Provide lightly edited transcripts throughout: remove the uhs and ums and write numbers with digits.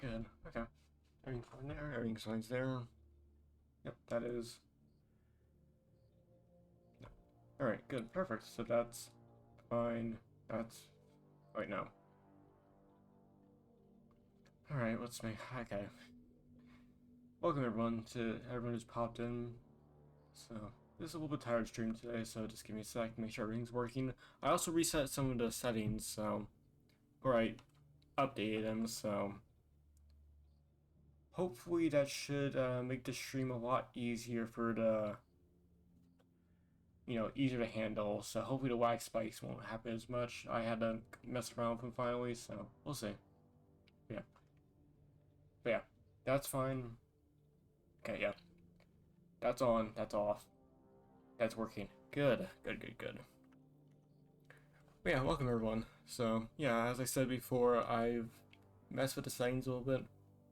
Good. Okay. Everything's fine there. Everything's fine there. Yep, that is. Yep. Alright, good. Perfect. So that's fine. That's right now. Alright, let's make. Okay. Welcome everyone who's popped in. So, this is a little bit tired stream today, so just give me a sec, make sure everything's working. I also reset some of the settings, so. Or I updated them, so. Hopefully that should make the stream a lot easier for the, easier to handle. So hopefully the lag spikes won't happen as much. I had to mess around with them finally, so we'll see. Yeah. But yeah, that's fine. Okay, yeah. That's on, that's off. That's working. Good, good, good, good. But yeah, welcome everyone. So, yeah, as I said before, I've messed with the settings a little bit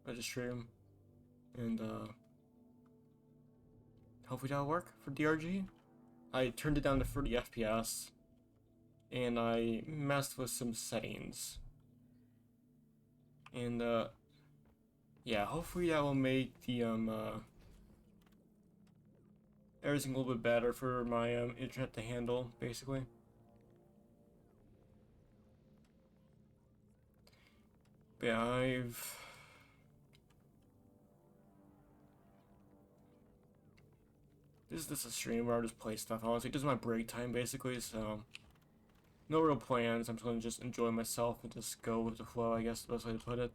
of the stream. And, hopefully that'll work for DRG. I turned it down to 30 FPS. And I messed with some settings. And, yeah, hopefully that will make the, everything a little bit better for my, internet to handle, basically. But yeah, this is just a stream where I just play stuff, honestly. This is my break time, basically, so. No real plans, I'm just gonna just enjoy myself and just go with the flow, I guess, the best way to put it.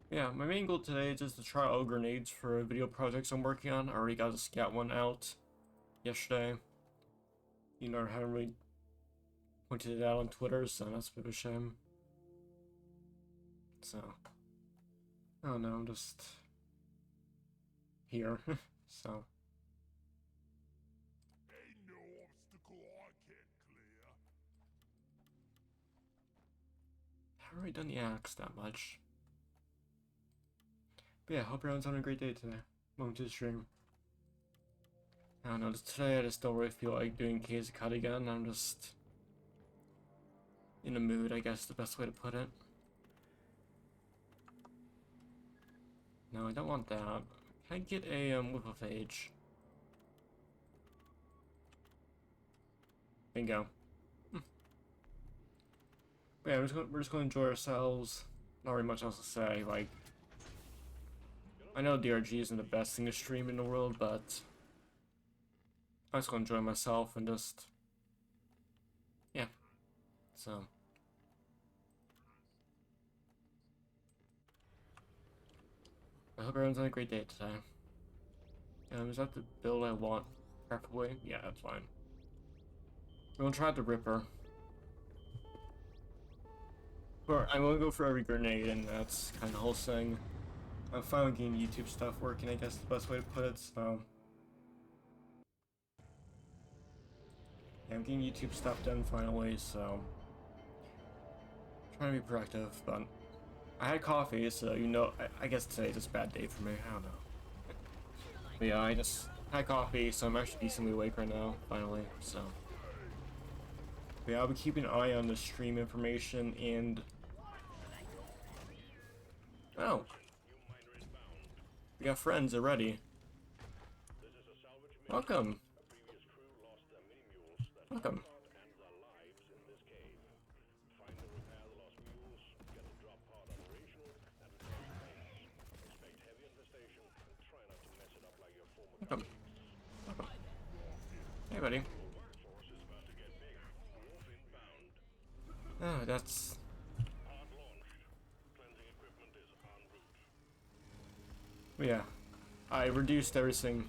Yeah, my main goal today is just to try out grenades for video projects I'm working on. I already got a scout one out yesterday. I haven't really pointed it out on Twitter, so that's a bit of a shame. So, I don't know, I'm just here, so. Ain't no obstacle I can't clear. I haven't really done the axe that much. But yeah, hope everyone's having a great day today. Welcome to the stream. I don't know, today I just don't really feel like doing case cut again. I'm just in the mood, I guess, the best way to put it. No, I don't want that. Can I get a whip of age? Bingo. But yeah, we're just gonna enjoy ourselves. Not really much else to say. Like, I know DRG isn't the best thing to stream in the world, but I'm just gonna enjoy myself and just, yeah. So, I hope everyone's having a great day today. Is that the build I want, preferably? Yeah, that's fine. We're gonna try out the Ripper. But I'm gonna go for every grenade, and that's kind of the whole thing. I'm finally getting YouTube stuff working, I guess the best way to put it, so. Yeah, I'm getting YouTube stuff done finally, so. Trying to be productive, but I had coffee, so I guess today's just a bad day for me. I don't know. But yeah, I just had coffee, so I'm actually decently awake right now, finally, so. But yeah, I'll be keeping an eye on the stream information and. Oh! We got friends already. Welcome! Welcome. Welcome. Welcome. Hey, buddy. Oh, that's... But yeah, I reduced everything.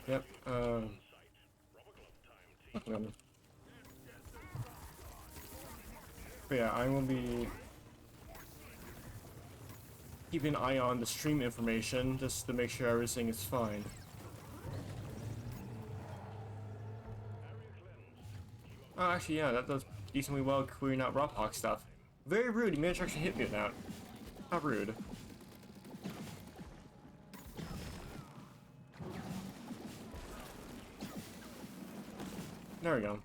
Yep, but yeah, I will be keeping an eye on the stream information just to make sure everything is fine. actually, yeah, that does decently well clearing out Rockpox stuff. Very rude, you managed to actually hit me with that. How rude. There we go.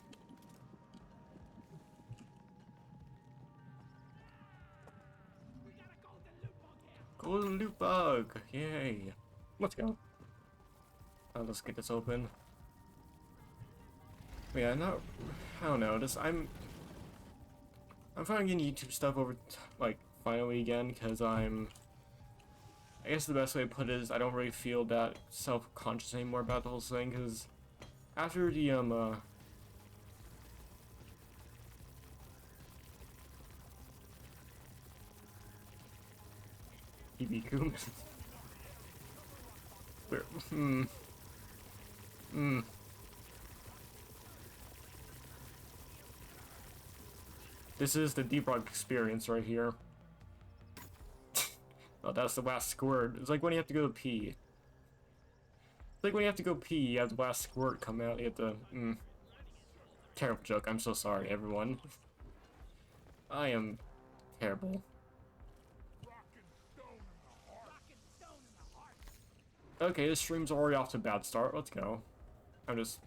Golden loot bug! Yay! Let's go. Let's get this open. But yeah, no, I don't know. I'm finally getting YouTube stuff over, like, finally again, because I guess the best way to put it is I don't really feel that self-conscious anymore about the whole thing, because after the, EB-Coom. This is the DRG experience right here. Oh, that's the last squirt. It's like when you have to go pee. It's like when you have to go pee, you have the last squirt come out, you have to, Terrible joke, I'm so sorry, everyone. I am terrible. Okay, this stream's already off to a bad start. Let's go. I'm just...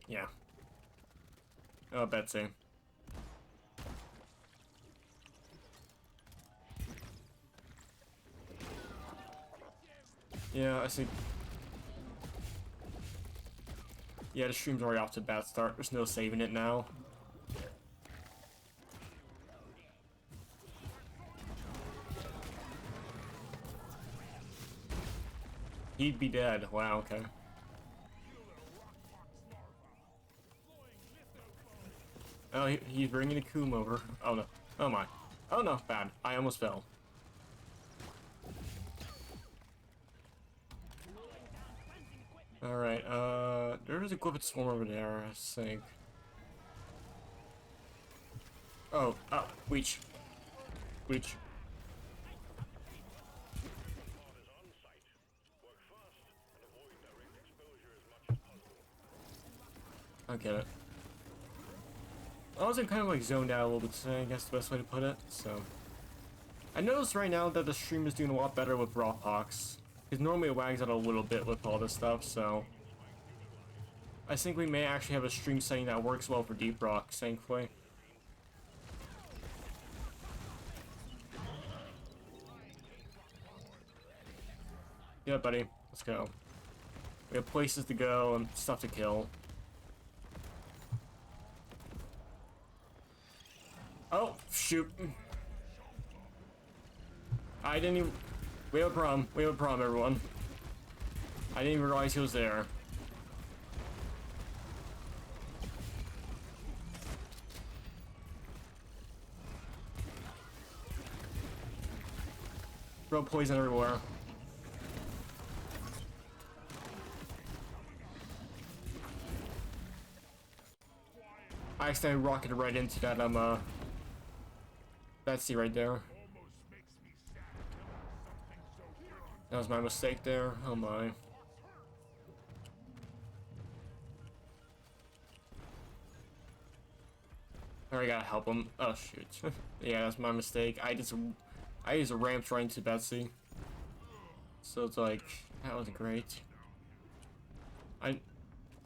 Yeah. Oh, Betsy. Yeah, I see. Yeah, the stream's already off to a bad start. There's no saving it now. He'd be dead. Wow, okay. Oh, he's bringing a coom over. Oh no. Oh my. Oh no, bad. I almost fell. Alright, there's a Glyphid swarm over there, I think. Oh, Weech. Weech. I get it. I was kind of like zoned out a little bit today, I guess the best way to put it, so. I noticed right now that the stream is doing a lot better with Rawpox. Because normally it wags out a little bit with all this stuff, so. I think we may actually have a stream setting that works well for Deep Rock, thankfully. Yeah, buddy, let's go. We have places to go and stuff to kill. Oh, shoot. I didn't even... We have a problem. We have a problem, everyone. I didn't even realize he was there. Throw poison everywhere. I accidentally rocketed right into that, Betsy right there. That was my mistake there. Oh my. I gotta help him. Oh shoot. Yeah, that's my mistake. I just ramped right into Betsy. So it's like, that was great.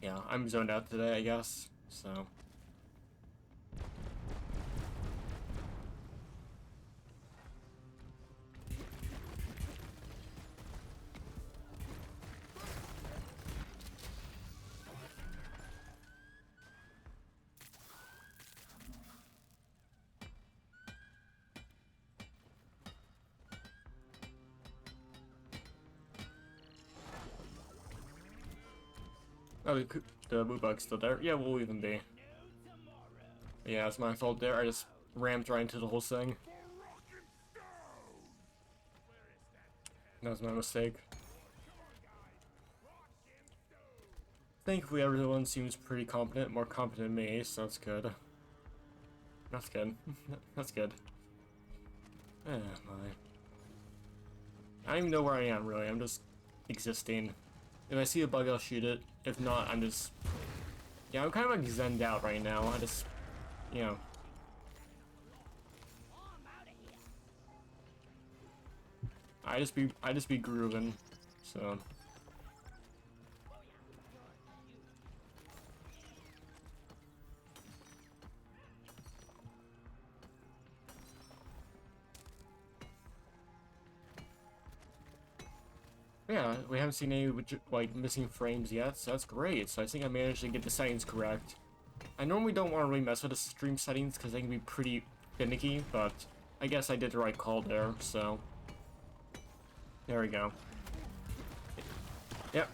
Yeah, I'm zoned out today, I guess. So. Oh, the boot bug's still there. Yeah, we'll even be. Yeah, it's my fault there. I just rammed right into the whole thing. That was my mistake. Thankfully, everyone seems pretty competent, more competent than me, so that's good. That's good. That's good. Eh, my. I don't even know where I am, really. I'm just existing. If I see a bug, I'll shoot it. If not, I'm just... Yeah, I'm kind of like zenned out right now. I just, you know. I just be grooving, so. Yeah, we haven't seen any like missing frames yet, so that's great. So I think I managed to get the settings correct. I normally don't want to really mess with the stream settings because they can be pretty finicky, but I guess I did the right call there, so. There we go. Yep.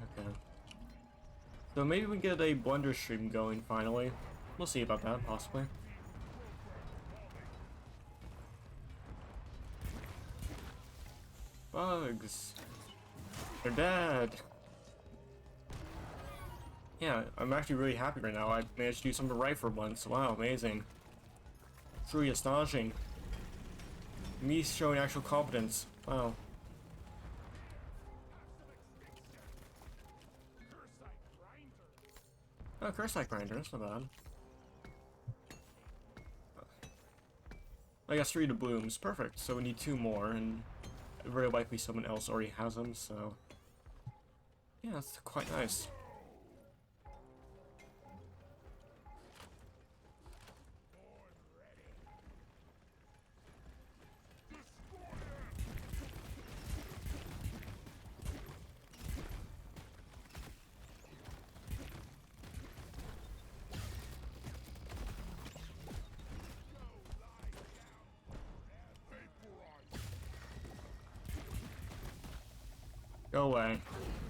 Okay. So maybe we get a Blender stream going finally. We'll see about that, possibly. Bugs. They're dead. Yeah, I'm actually really happy right now. I managed to do something right for once. Wow, amazing. Truly astonishing. Me showing actual competence. Wow. Oh, curse light grinder, that's not bad. I got 3 doubloons, perfect. So we need 2 more, and very likely someone else already has them, so. Yeah, that's quite nice. Go away.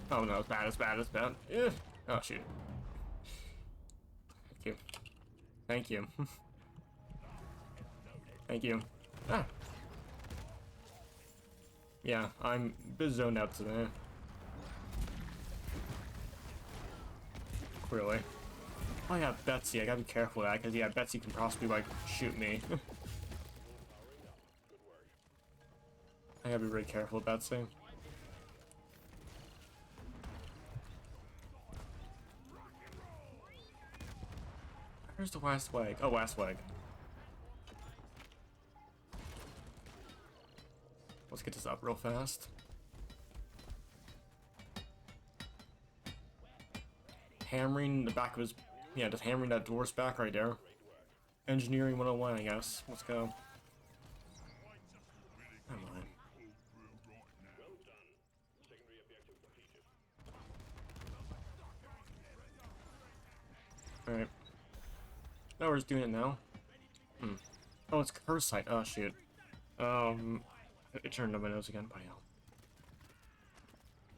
Oh no, it's bad, it's bad, it's bad. Ugh. Oh shoot. Thank you. Thank you. Thank you. Ah. Yeah, I'm a bit zoned out today. Really. Oh yeah, Betsy, I gotta be careful with that, because yeah, Betsy can possibly like shoot me. I gotta be really careful with Betsy. Where's the last leg? Oh, last leg. Let's get this up real fast. Hammering the back of his... Yeah, just hammering that door's back right there. Engineering 101, I guess. Let's go. Come on. Alright. Oh, we're just doing it now? Hmm. Oh, it's curse sight. Oh, shoot. It turned on my nose again. Bloody hell.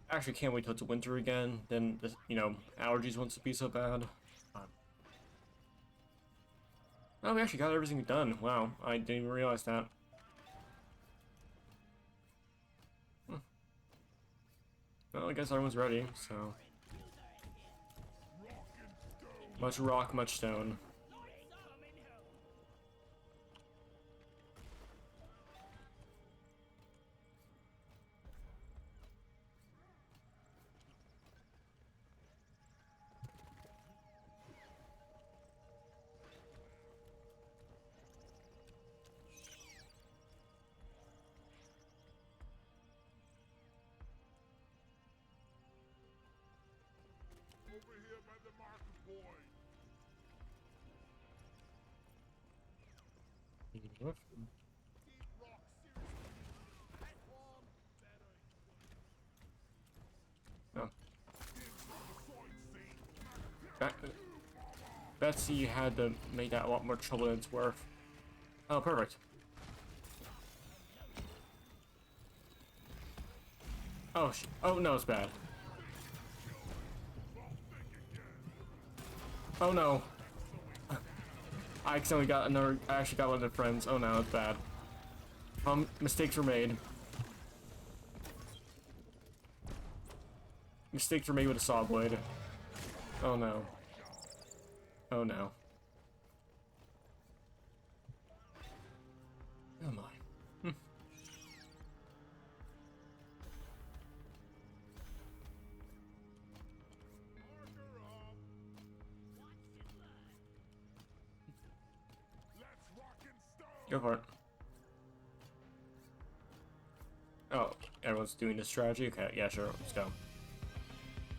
Actually, can't wait till it's winter again. Then, you know, allergies won't be so bad. Oh, we actually got everything done. Wow, I didn't even realize that. Well, I guess everyone's ready, so... Much rock, much stone. Over here by the market point. Keep rock seriously. That one better. Oh. Betsy had to make that a lot more trouble than it's worth. Oh, perfect. Oh, oh no, it's bad. Oh no. I accidentally got another. I actually got one of their friends. Oh no, it's bad. Mistakes were made. Mistakes were made with a saw blade. Oh no. Oh no. Go for it. Oh, everyone's doing this strategy? Okay, yeah, sure, let's go.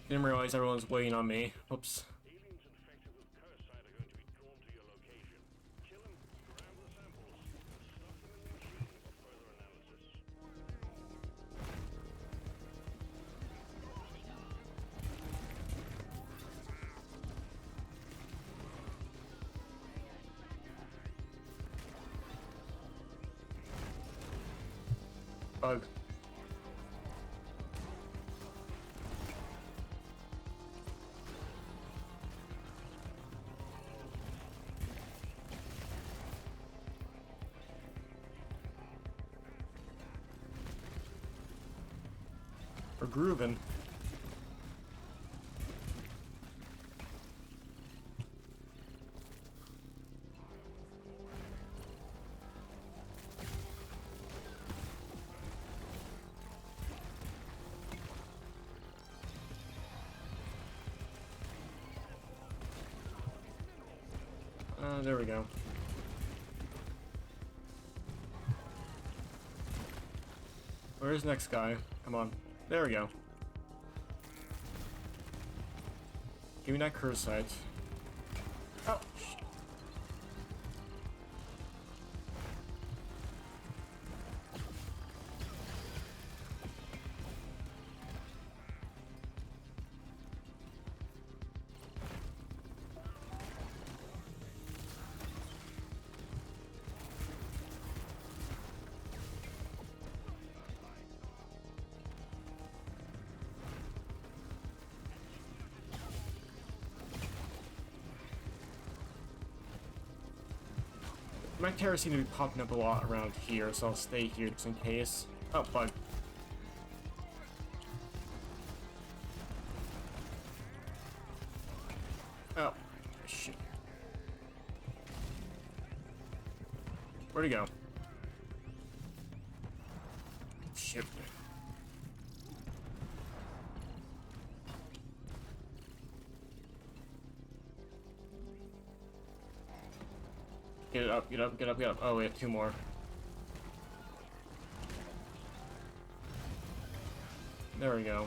Didn't realize everyone's waiting on me. Whoops. Aliens infected with parasite are going to be drawn to your location. Kill them, grab the samples, and stuff them in the machine for further analysis. Bug. We're grooving. There we go. Where's the next guy? Come on. There we go. Give me that curse sight. Oh, shit. My terrors seem to be popping up a lot around here, so I'll stay here just in case. Oh, bug. Oh, shit. Where'd he go? Shit. Get up, get up, get up, get up. Oh, we have two more. There we go.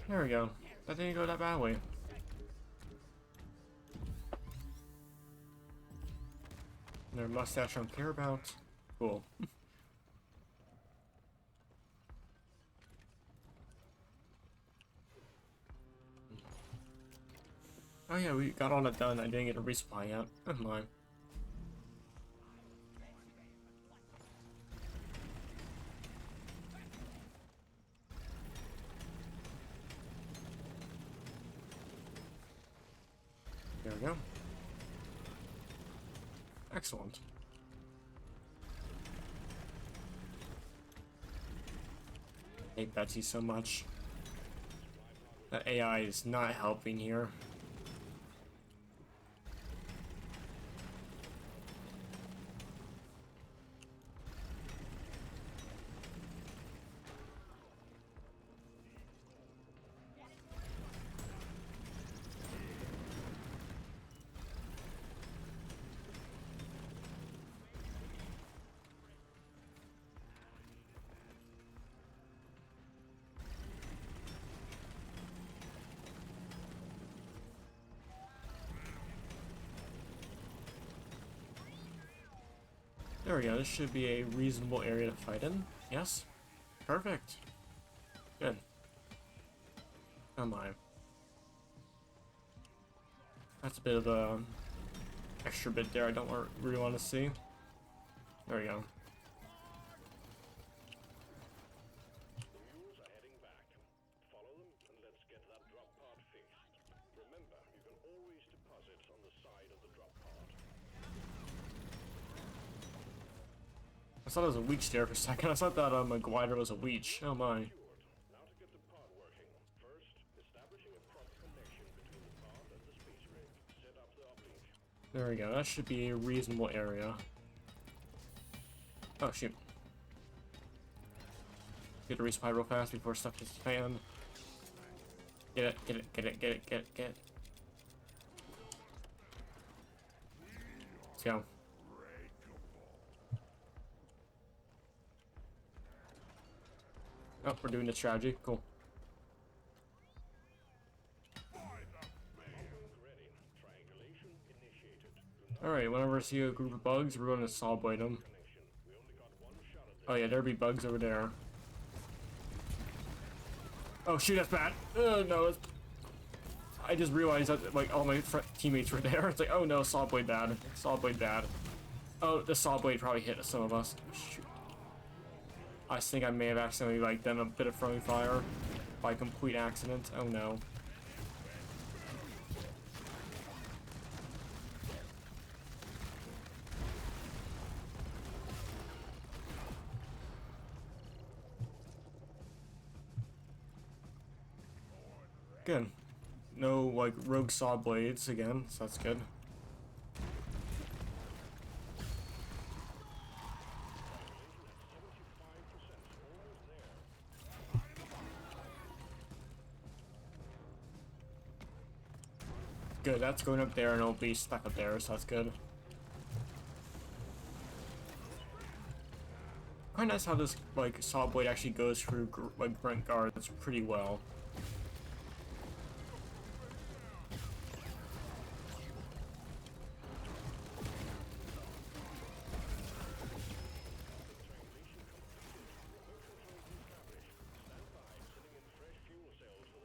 There we go. That didn't go that badly. Their mustache I don't care about. Cool. Oh yeah, we got all that done. I didn't get a resupply yet. Oh my. There we go. Excellent. I hate Betsy so much. The AI is not helping here. There we go, this should be a reasonable area to fight in. Yes? Perfect. Good. Oh my. That's a bit of a extra bit there I don't really want to see. There we go. The mules are heading back. Follow them and let's get that drop pod fixed. Remember, you can always deposit on the side of the drop pod. I thought it was a leech there for a second. I thought that a glider was a leech. Oh my. Now to get the pod working. First, establishing a proper connection between the pod and the space rig. Set up the uplink. There we go. That should be a reasonable area. Oh shoot. Get a resupply real fast before stuff hits the fan. Get it, get it, get it, get it, get it, get it. Let's go. Oh, we're doing the strategy. Cool. Alright, whenever I see a group of bugs, we're going to saw blade them. Oh yeah, there'd be bugs over there. Oh shoot, that's bad. Oh no, I just realized that like all my teammates were there. It's like, oh no, saw blade bad. Saw blade bad. Oh, the saw blade probably hit some of us. Shoot. I think I may have accidentally like done a bit of friendly fire by complete accident. Oh no. Good. No like rogue saw blades again, so that's good. Good, that's going up there and it'll be stuck up there, so that's good. Quite nice how this like saw blade actually goes through like grunt guards pretty well.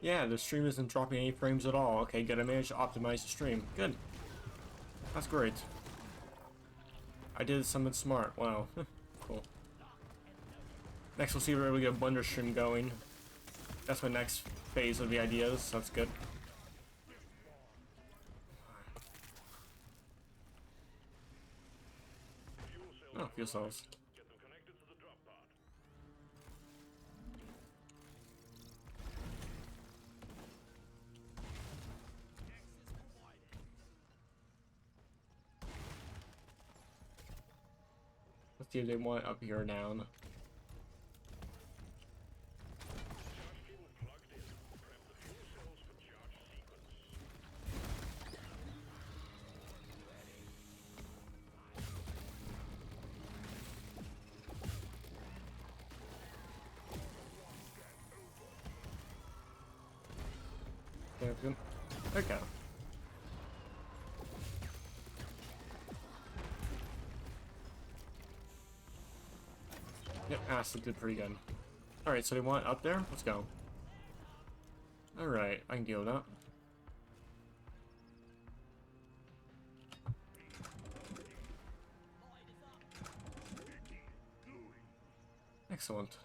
Yeah, the stream isn't dropping any frames at all. Okay, good. I managed to optimize the stream. Good. That's great. I did something smart. Wow. Cool. Next, we'll see if we're able to get a blender stream going. That's my next phase of the ideas. So that's good. Oh, fuel cells. Let's see if they want up here or down. Okay. Yep, acid did pretty good. Alright, so they want up there? Let's go. Alright, I can deal with that. Excellent.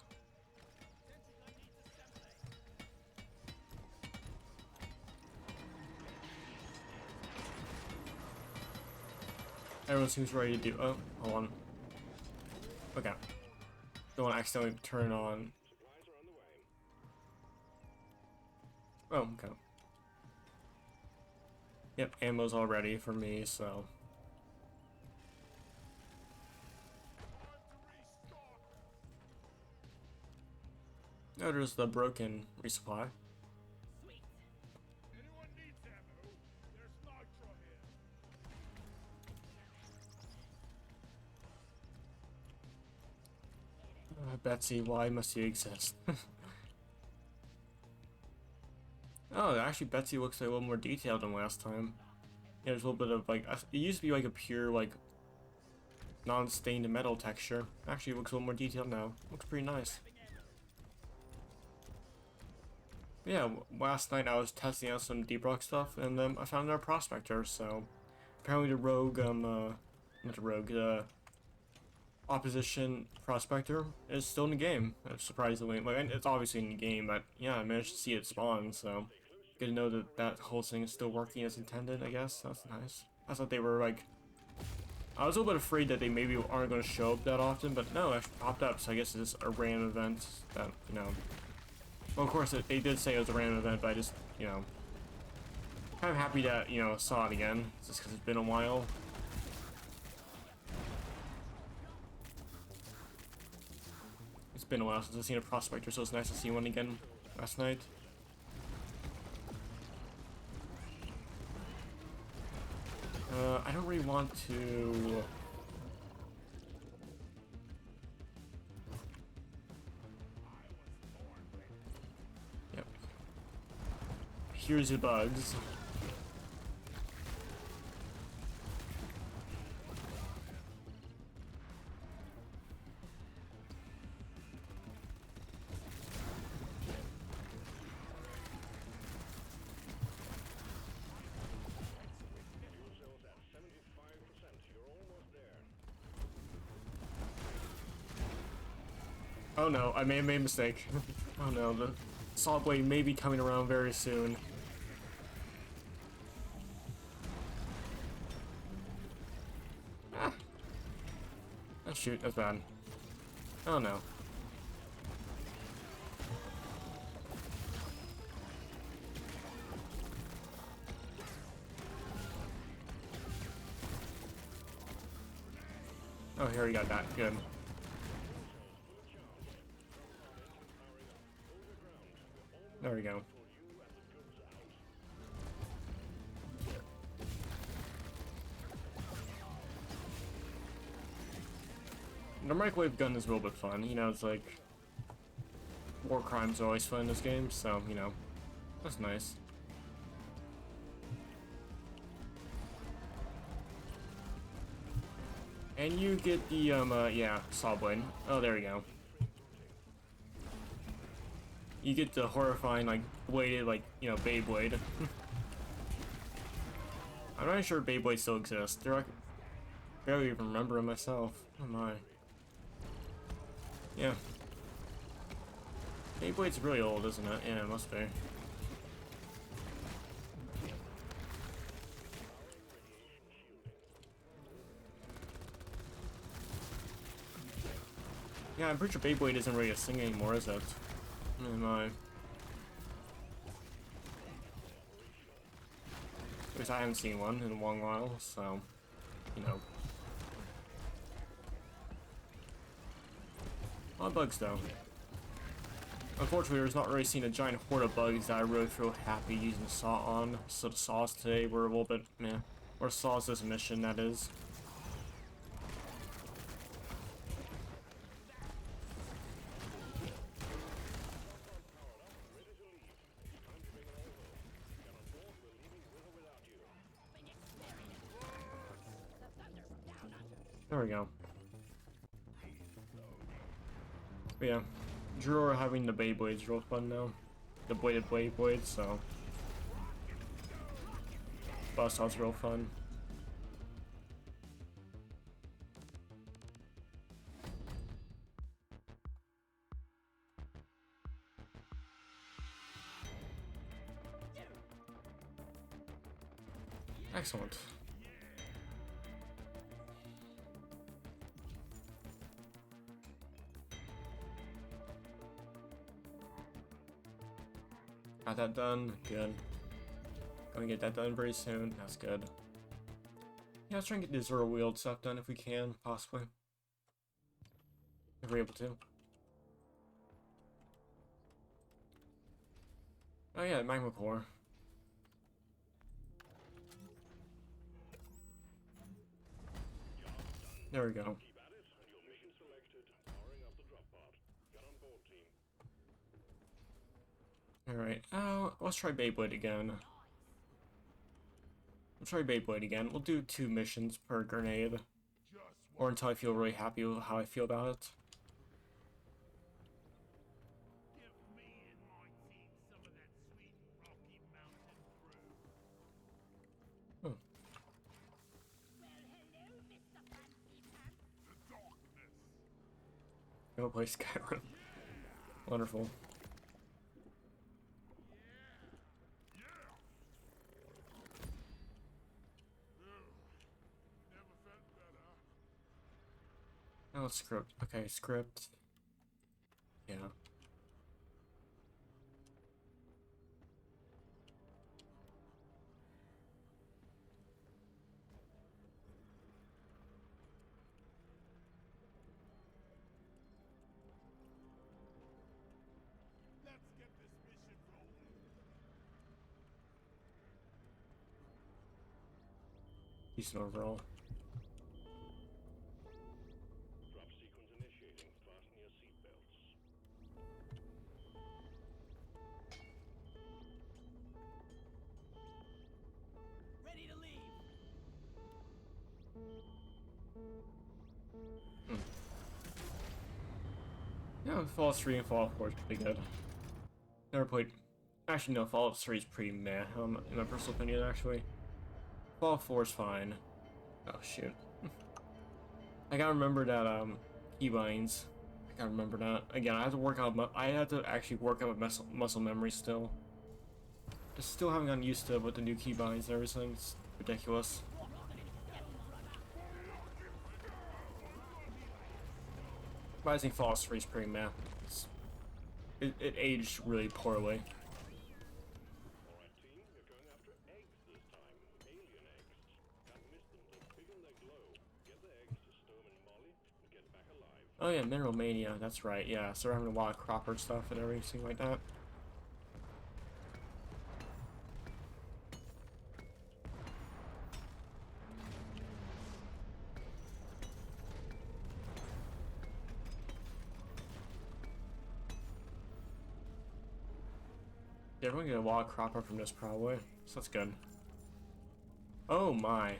Everyone seems ready to do. Oh, hold on. Okay. Don't want to accidentally turn on. Oh, okay. Yep, ammo's all ready for me, so. Oh, there's the broken resupply. Betsy, why must you exist? Oh, actually, Betsy looks like a little more detailed than last time. Yeah, there's a little bit of like, it used to be like a pure like non-stained metal texture. Actually, it looks a little more detailed now. Looks pretty nice. Yeah, last night I was testing out some deep rock stuff, and I found our prospector. So apparently the rogue, not the rogue, the opposition prospector is still in the game. Surprisingly, like it's obviously in the game, but yeah, I managed to see it spawn. So good to know that that whole thing is still working as intended. I guess that's nice. I thought they were like, I was a little bit afraid that they maybe aren't going to show up that often, but no, it actually popped up. So I guess it's a random event that Well, of course they did say it was a random event, but I just kind of happy that saw it again, just because it's been a while. been a while since I've seen a Prospector, so it's nice to see one again last night. I don't really want to... Yep. Here's your bugs. Oh no, I may have made a mistake. Oh no, the saw blade may be coming around very soon. Ah. Oh shoot, that's bad. Oh no. Oh, here we got that. Good. There we go. The microwave gun is a little bit fun. You know, it's like... war crimes are always fun in this game, so, you know, that's nice. And you get the, yeah, saw blade. Oh, there we go. You get the horrifying, like, bladed, like, you know, Beyblade. I'm not sure Beyblade still exists. I barely even remember them myself. Oh my. Yeah. Beyblade's really old, isn't it? Yeah, it must be. Yeah, I'm pretty sure Beyblade isn't really a thing anymore, is it? Oh my. Because I haven't seen one in a long while, so, you know. A lot of bugs, though. Unfortunately, there's not really seen a giant horde of bugs that I really feel happy using the saw on. So the saws today were a little bit, meh. Or saws this mission, that is. There we go. But yeah, Drew having the Beyblades real fun now. The bladed Beyblades, so. Buzzsaw's real fun. Excellent. Got that done. Good. Gonna get that done very soon. That's good. Yeah, let's try and get the zero wheeled stuff done if we can, possibly. If we're able to. Oh yeah, magma core. There we go. Alright, let's try Beyblade again. Let's try Beyblade again. We'll do 2 missions per grenade. Or until I feel really happy with how I feel about it. Oh. Go play Skyrim. Wonderful. Oh, script. Okay, script. Yeah. Decent overall. Drop sequence initiating. Fasten your seatbelts. Ready to leave. Yeah, Fallout 3 and Fallout 4 is pretty good. Never played. Actually, no, Fallout 3 is pretty meh, in my personal opinion, actually. Fallout 4 is fine. Oh, shoot. I gotta remember that, keybinds. I gotta remember that. Again, I have to work out, I had to actually work out muscle memory still. Just still haven't gotten used to with the new keybinds and everything. It's ridiculous. But I think Fallout 3 is pretty meh. It aged really poorly. Alright, team, you're going after eggs this time. Alien eggs. Can't miss them. They're big and they glow. Get the eggs to Storm and Molly and get back alive. Oh yeah, Mineral Mania, that's right, yeah. So we're having a lot of cropper stuff and everything like that. Yeah, we're gonna get a lot of cropper from this probably, so that's good. Oh my.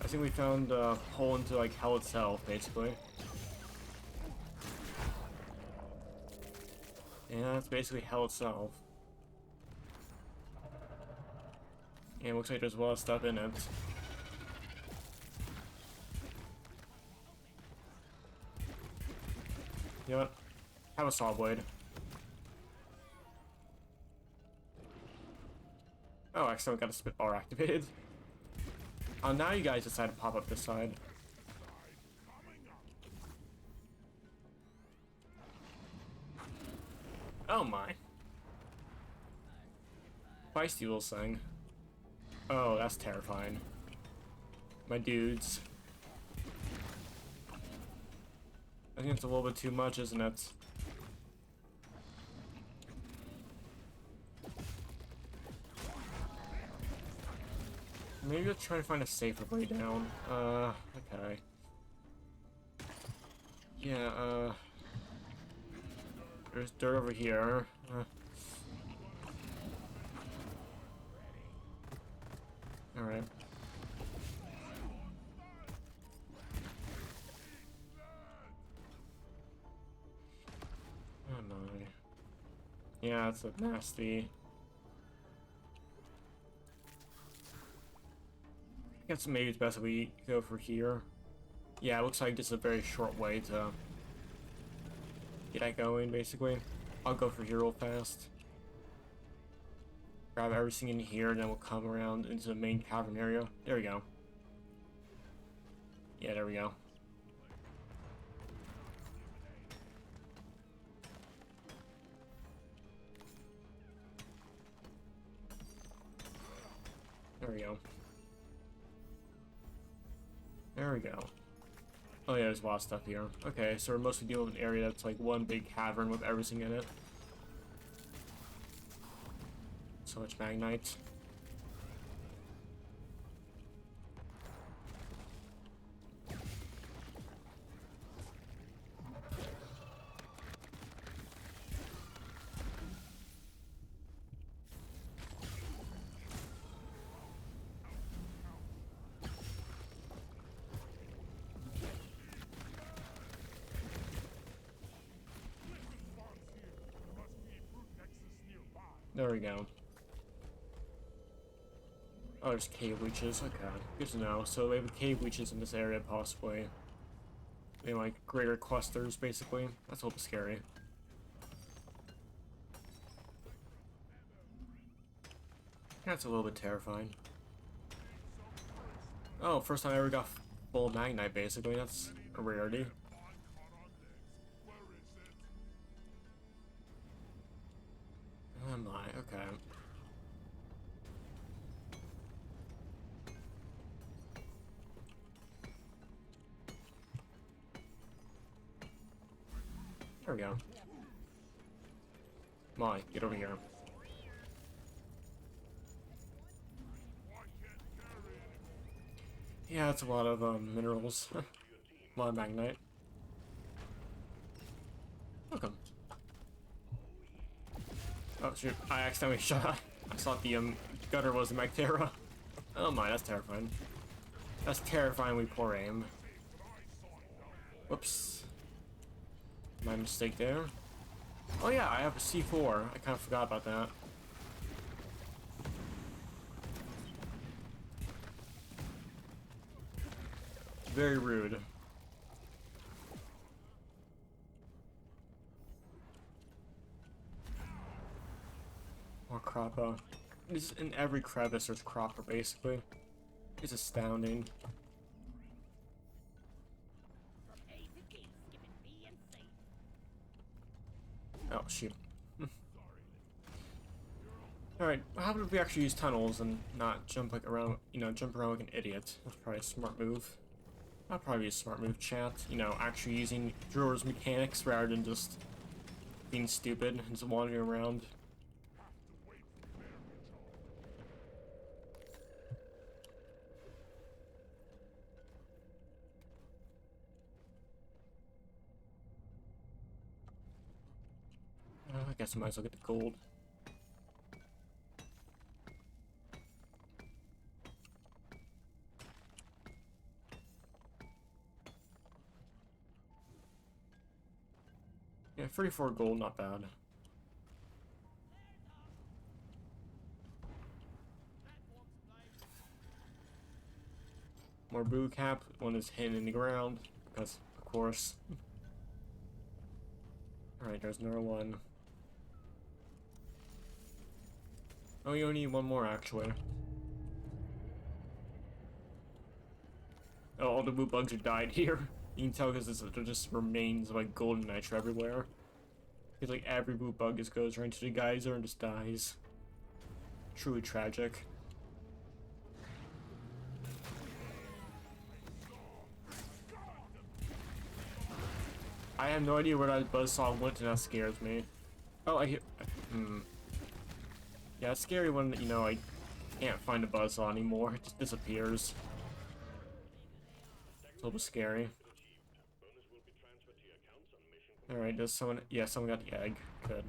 I think we found a hole into like hell itself, basically. Yeah, that's basically hell itself. And it looks like there's a lot of stuff in it. You know what? Have a saw blade. Oh, I accidentally got a spitbar activated. Oh, now you guys decide to pop up this side. Oh my. Feisty little thing. Oh, that's terrifying. My dudes. I think it's a little bit too much, isn't it? Maybe I'll try to find a safer way down. Okay. Yeah, there's dirt over here. Alright. Oh my. Yeah, it's a nasty. I guess maybe it's best if we go for here. Yeah, it looks like this is a very short way to get that going, basically. I'll go for here real fast. Grab everything in here, and then we'll come around into the main cavern area. There we go. Yeah, there we go. There we go. There we go. Oh yeah, there's a lot of stuff here. Okay, so we're mostly dealing with an area that's like one big cavern with everything in it. So much magnite. There we go. Oh, there's cave leeches. Okay, good to know. So we have cave leeches in this area, possibly. In like greater clusters, basically. That's a little bit scary. That's a little bit terrifying. Oh, first time I ever got full magnite, basically. That's a rarity. Oh my, okay. There we go. Molly, get over here. Yeah, it's a lot of minerals. A lot of magnite. Welcome. Oh shoot, I accidentally shot. I thought the gutter was a Magtera. Oh my, that's terrifying. That's terrifyingly poor aim. Whoops. My mistake there. Oh yeah, I have a C4. I kind of forgot about that. Very rude. More Crappa. This in every crevice there's Crappa basically. It's astounding. Oh shoot. Alright, how about if we actually use tunnels and not jump like around, you know, jump around like an idiot? That's probably a smart move. That'd probably be a smart move, chat. You know, actually using Drawer's mechanics rather than just being stupid and just wandering around. I guess I might as well get the gold. Yeah, 34 gold, not bad. More boo cap, one is hidden in the ground, because, of course. Alright, there's another one. Oh, you only need one more, actually. Oh, all the boo bugs have died here. You can tell because there just remains of, like, golden nitro everywhere. Because, like, every boo bug just goes right into the geyser and just dies. Truly tragic. I have no idea where that buzzsaw went, and that scares me. Oh, I hear. Yeah, it's scary when, you know, I can't find a buzzsaw anymore. It just disappears. It's a little bit scary. Alright, does someone. Yeah, someone got the egg. Good.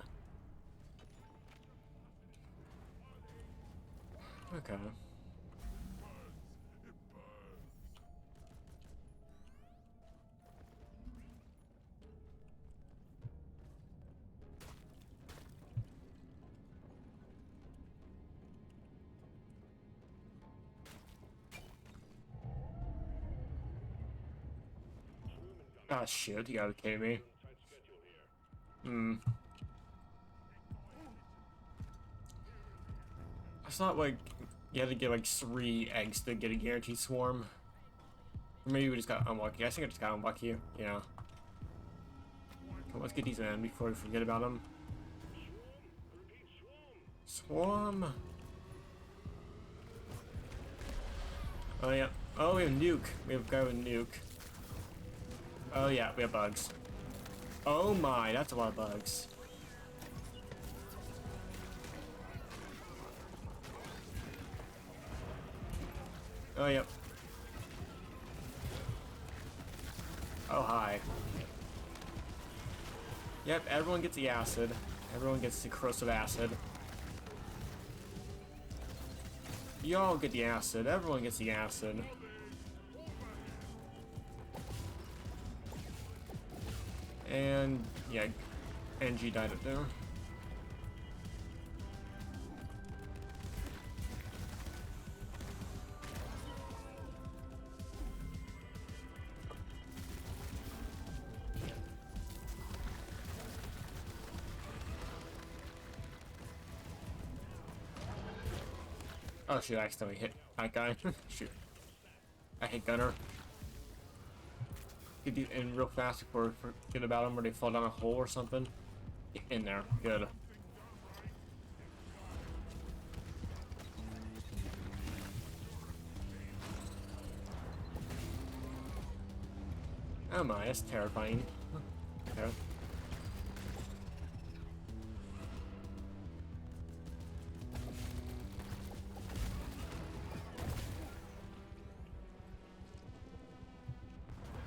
Okay. Ah, shit, you gotta kidding me. I thought, like, you had to get, like, 3 eggs to get a guaranteed swarm. Or maybe we just got unlucky. I think I just got unlucky. Yeah. Let's get these in before we forget about them. Swarm! Oh, yeah. Oh, we have nuke. We have a guy with nuke. Oh, yeah, we have bugs. Oh my, that's a lot of bugs. Oh, yep. Oh, hi. Yep, everyone gets the acid. Everyone gets the corrosive acid. Y'all get the acid. Everyone gets the acid. And, yeah, NG died up there. Oh shoot, I accidentally hit that guy. Shoot. I hit Gunner. Get these in real fast before we forget about them or they fall down a hole or something. Get in there. Good. Oh my, that's terrifying. Okay.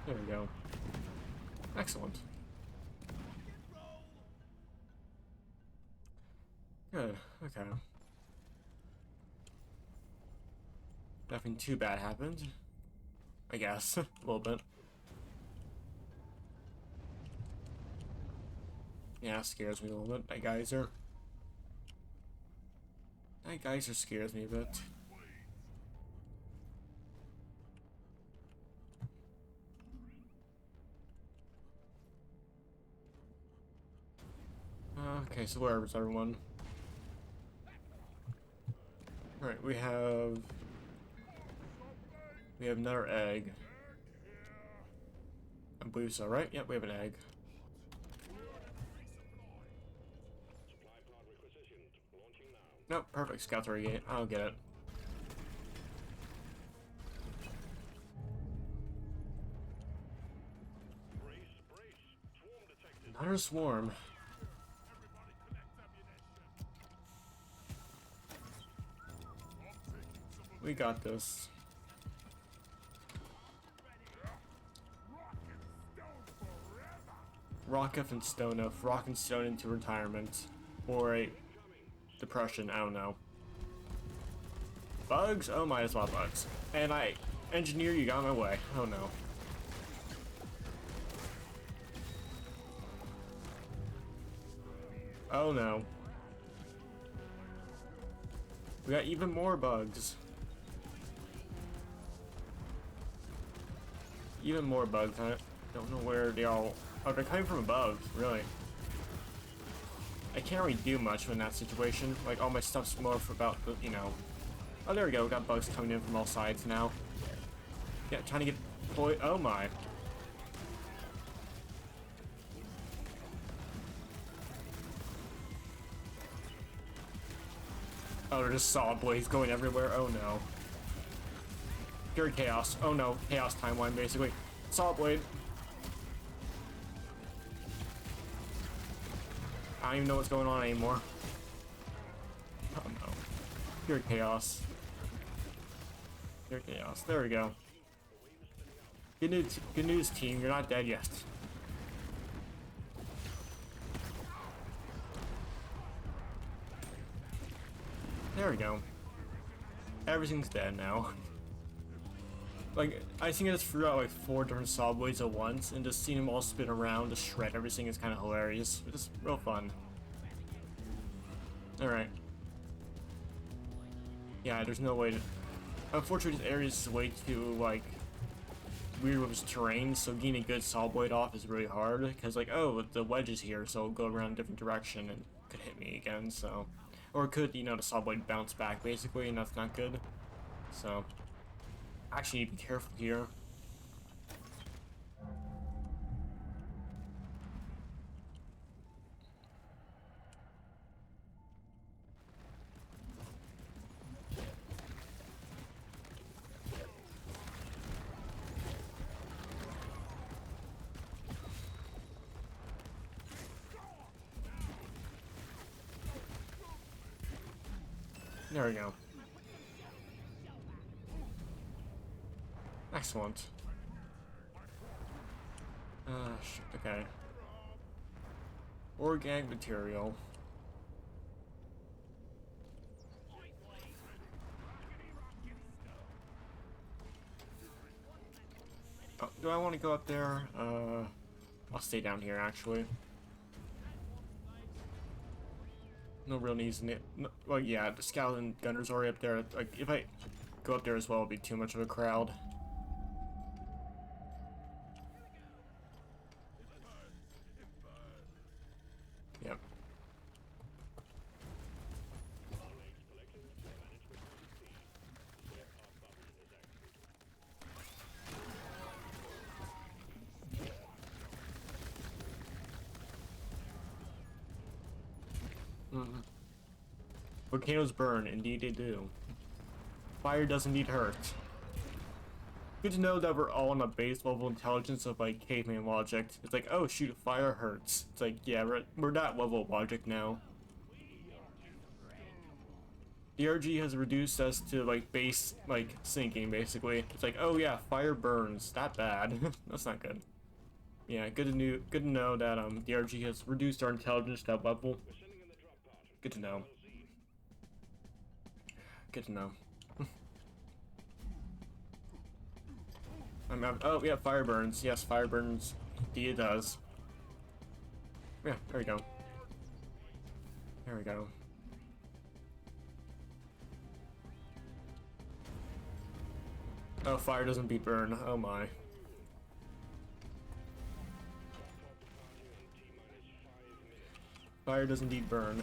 There we go. Excellent. Good, okay. Nothing too bad happened. I guess. A little bit. Yeah, it scares me a little bit. That geyser. That geyser scares me a bit. Okay, so where is everyone? Alright, we have another egg. I believe so, right? Yep, we have an egg. Supply pod requisitioned. Launching now. Nope, perfect. Scouts are again. I'll get it. Brace, brace. Swarm detected. Another swarm. We got this. Rock and stone off. Rock and stone into retirement. Or a depression, I don't know. Bugs? Oh my, there's a lot of bugs. And engineer, you got in my way. Oh no. Oh no. We got even more bugs. Even more bugs. I don't know where they all... Oh, they're coming from above, really. I can't really do much in that situation. Like, all my stuff's more for about, you know... Oh, there we go. We got bugs coming in from all sides now. Yeah, trying to get... Boy, oh my. Oh, they're just solid blades going everywhere. Oh no. Pure chaos. Oh no. Chaos timeline, basically. Solid blade. I don't even know what's going on anymore. Oh no. Pure chaos. Pure chaos. There we go. Good news, team. You're not dead yet. There we go. Everything's dead now. Like, I think I just threw out like 4 different saw blades at once, and just seeing them all spin around to shred everything is kind of hilarious. It's real fun. Alright. Yeah, there's no way to... Unfortunately, this area is way too, like, weird with its terrain, so getting a good saw blade off is really hard, because, like, oh, the wedge is here, so it'll go around a different direction and could hit me again, so... Or it could, you know, the saw blade bounce back, basically, and that's not good. So... Actually, need to be careful here. There we go. Excellent. Shit, okay. Organic material. Oh, do I want to go up there? I'll stay down here, actually. No real needs in it. No, well, yeah, the scout and gunner's already up there. Like, if I go up there as well, it'll be too much of a crowd. Yep. Volcanoes burn, indeed they do. Fire does indeed hurt. Good to know that we're all on a base level intelligence of like caveman logic. It's like, oh shoot, fire hurts. It's like, yeah, we're that level of logic now. DRG has reduced us to like base like sinking basically. It's like, oh yeah, fire burns. That bad. That's not good. Yeah, good to know that DRG has reduced our intelligence to that level. We're sending in the drop pod. Good to know. We'll see. Good to know. Oh yeah, fire burns. Yes, fire burns. Indeed it does. Yeah, there we go. There we go. Oh, fire doesn't beat burn. Oh my. Drop pod departure in T-minus 5 minutes. Fire doesn't beat burn.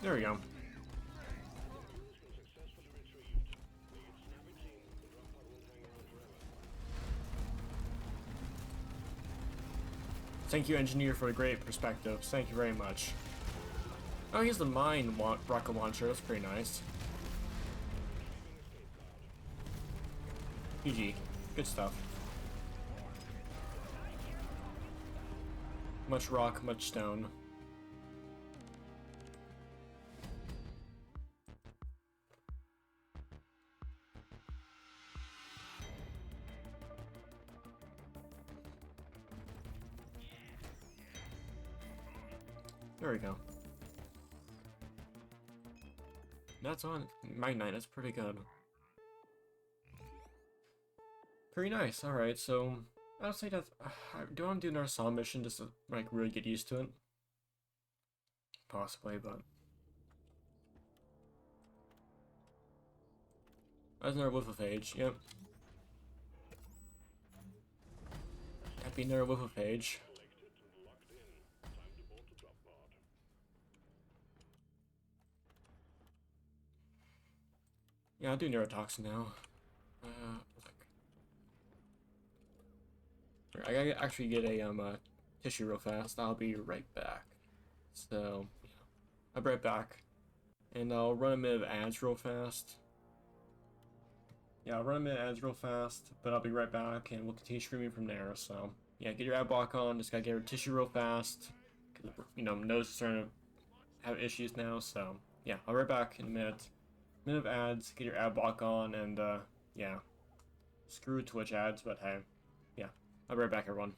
There we go. Tools been successfully retrieved. Make it snappy, team. The drop pod won't hang around forever. Thank you, engineer, for the great perspectives. Thank you very much. Oh, here's the mine rocket launcher. That's pretty nice. Retrieving escape pod. GG. Good stuff. Much rock, much stone. There we go. That's on Magnite. That's pretty good. Pretty nice. All right, so I'll say that. Do I want to do another saw mission just to like really get used to it? Possibly, but that's another whiff of age. Yep. Happy another whiff of age. Selected and locked in. Time to board the drop pod. Yeah, I'll do neurotoxin now. I gotta actually get a tissue real fast. I'll be right back. So, yeah, I'll be right back, and I'll run a minute of ads real fast. Yeah, I'll run a minute of ads real fast, but I'll be right back, and we'll continue streaming from there. So, yeah, get your ad block on. Just gotta get your tissue real fast, because nose is starting to have issues now. So, yeah, I'll be right back in a minute. Minute of ads. Get your ad block on, and yeah, screw Twitch ads, but hey, yeah. I'll be right back, everyone.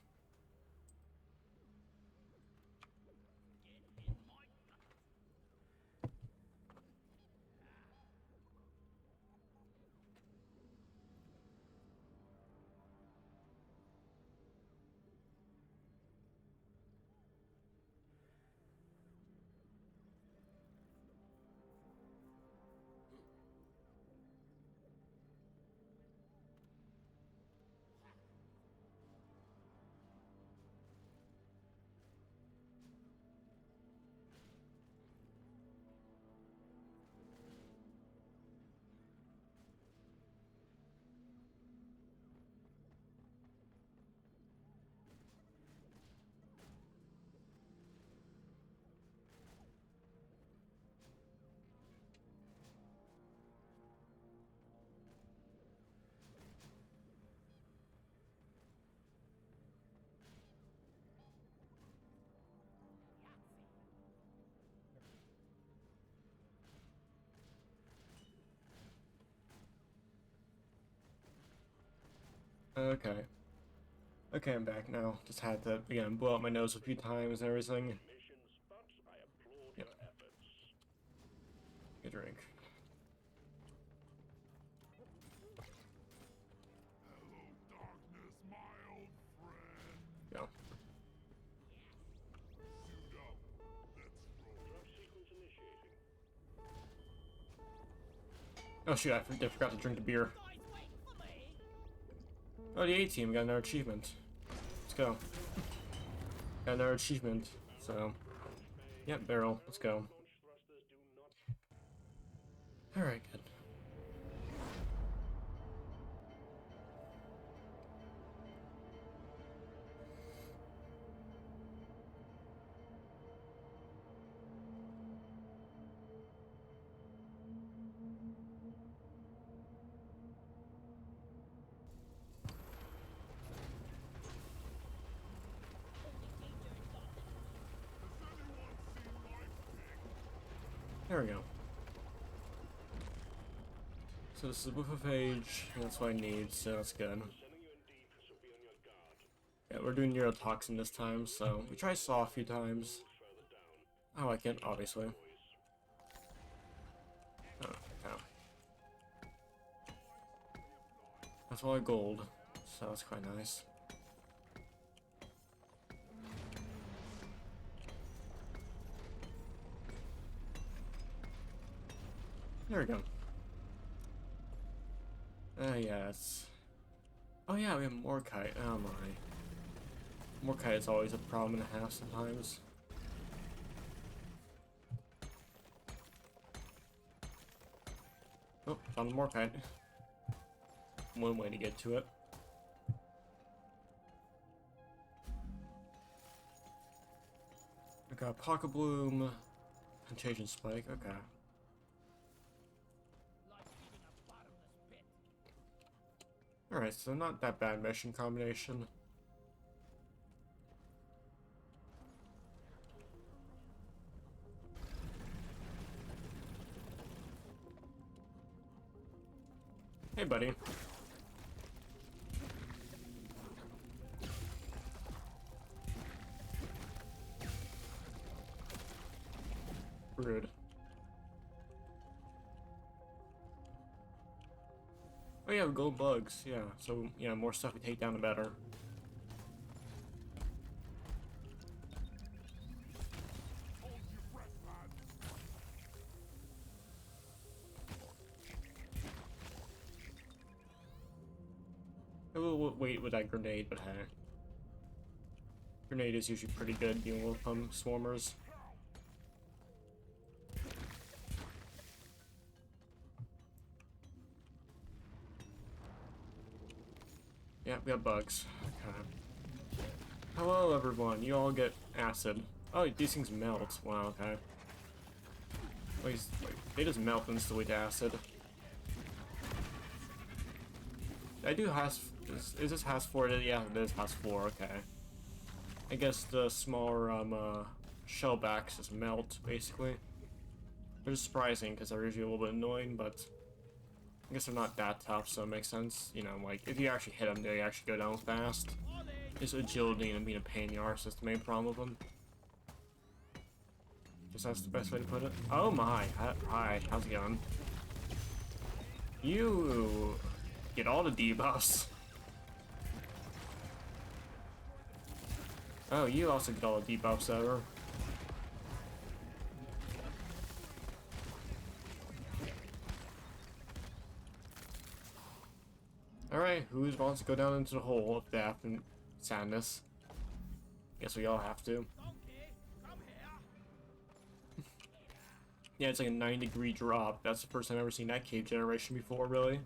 Okay. Okay, I'm back now. Just had to, again, blow out my nose a few times and everything. Missions, but I applaud Yep. your efforts. Get a drink. Go. Drop sequence initiating. Oh shoot, I forgot to drink the beer. Guys, wait for me. Oh, the A team got another achievement. Let's go. Got another achievement, so. Yep, barrel. Let's go. Launch thrusters do not. Alright, good. There we go. So this is Buffophage, that's what I need, so that's good. Sending you in deep, so be on your guard. Yeah, we're doing neurotoxin this time, so we tried Saw a few times. Further down. I like it, obviously. Boys. Oh, okay. That's all gold, so that's quite nice. There we go. Yes. Oh yeah, we have Morkite. Oh my. Morkite is always a problem and a half sometimes. Oh, found the Morkite. One way to get to it. I got Pocket Bloom, Contagion Spike, okay. Like eating a bottomless pit. Alright, so not that bad mission combination. Hey, buddy. Rude. Oh yeah, gold bugs, yeah. So, yeah, more stuff we take down, the better. I will wait with that grenade, but hey. Grenade is usually pretty good dealing with swarmers. Yeah, we got bugs. Okay. Hello, everyone. You all get acid. Oh, these things melt. Wow, okay. Wait, they just melt instantly to acid. I do has... Is this has 4? Yeah, it is has 4, okay. I guess the smaller, shellbacks just melt, basically. Which is surprising, because they're usually a little bit annoying, but... I guess they're not that tough, so it makes sense. You know, like, if you actually hit them, they actually go down fast. Just agility and being a pain in the arse is the main problem with them. Just that's the best way to put it. Oh my! Hi, how's it going? You get all the debuffs. Oh, you also get all the debuffs ever. Alright, who wants to go down into the hole of death and sadness? Guess we all have to. Donkey, come here. Yeah, it's like a 9-degree drop. That's the first time I've ever seen that cave generation before, really.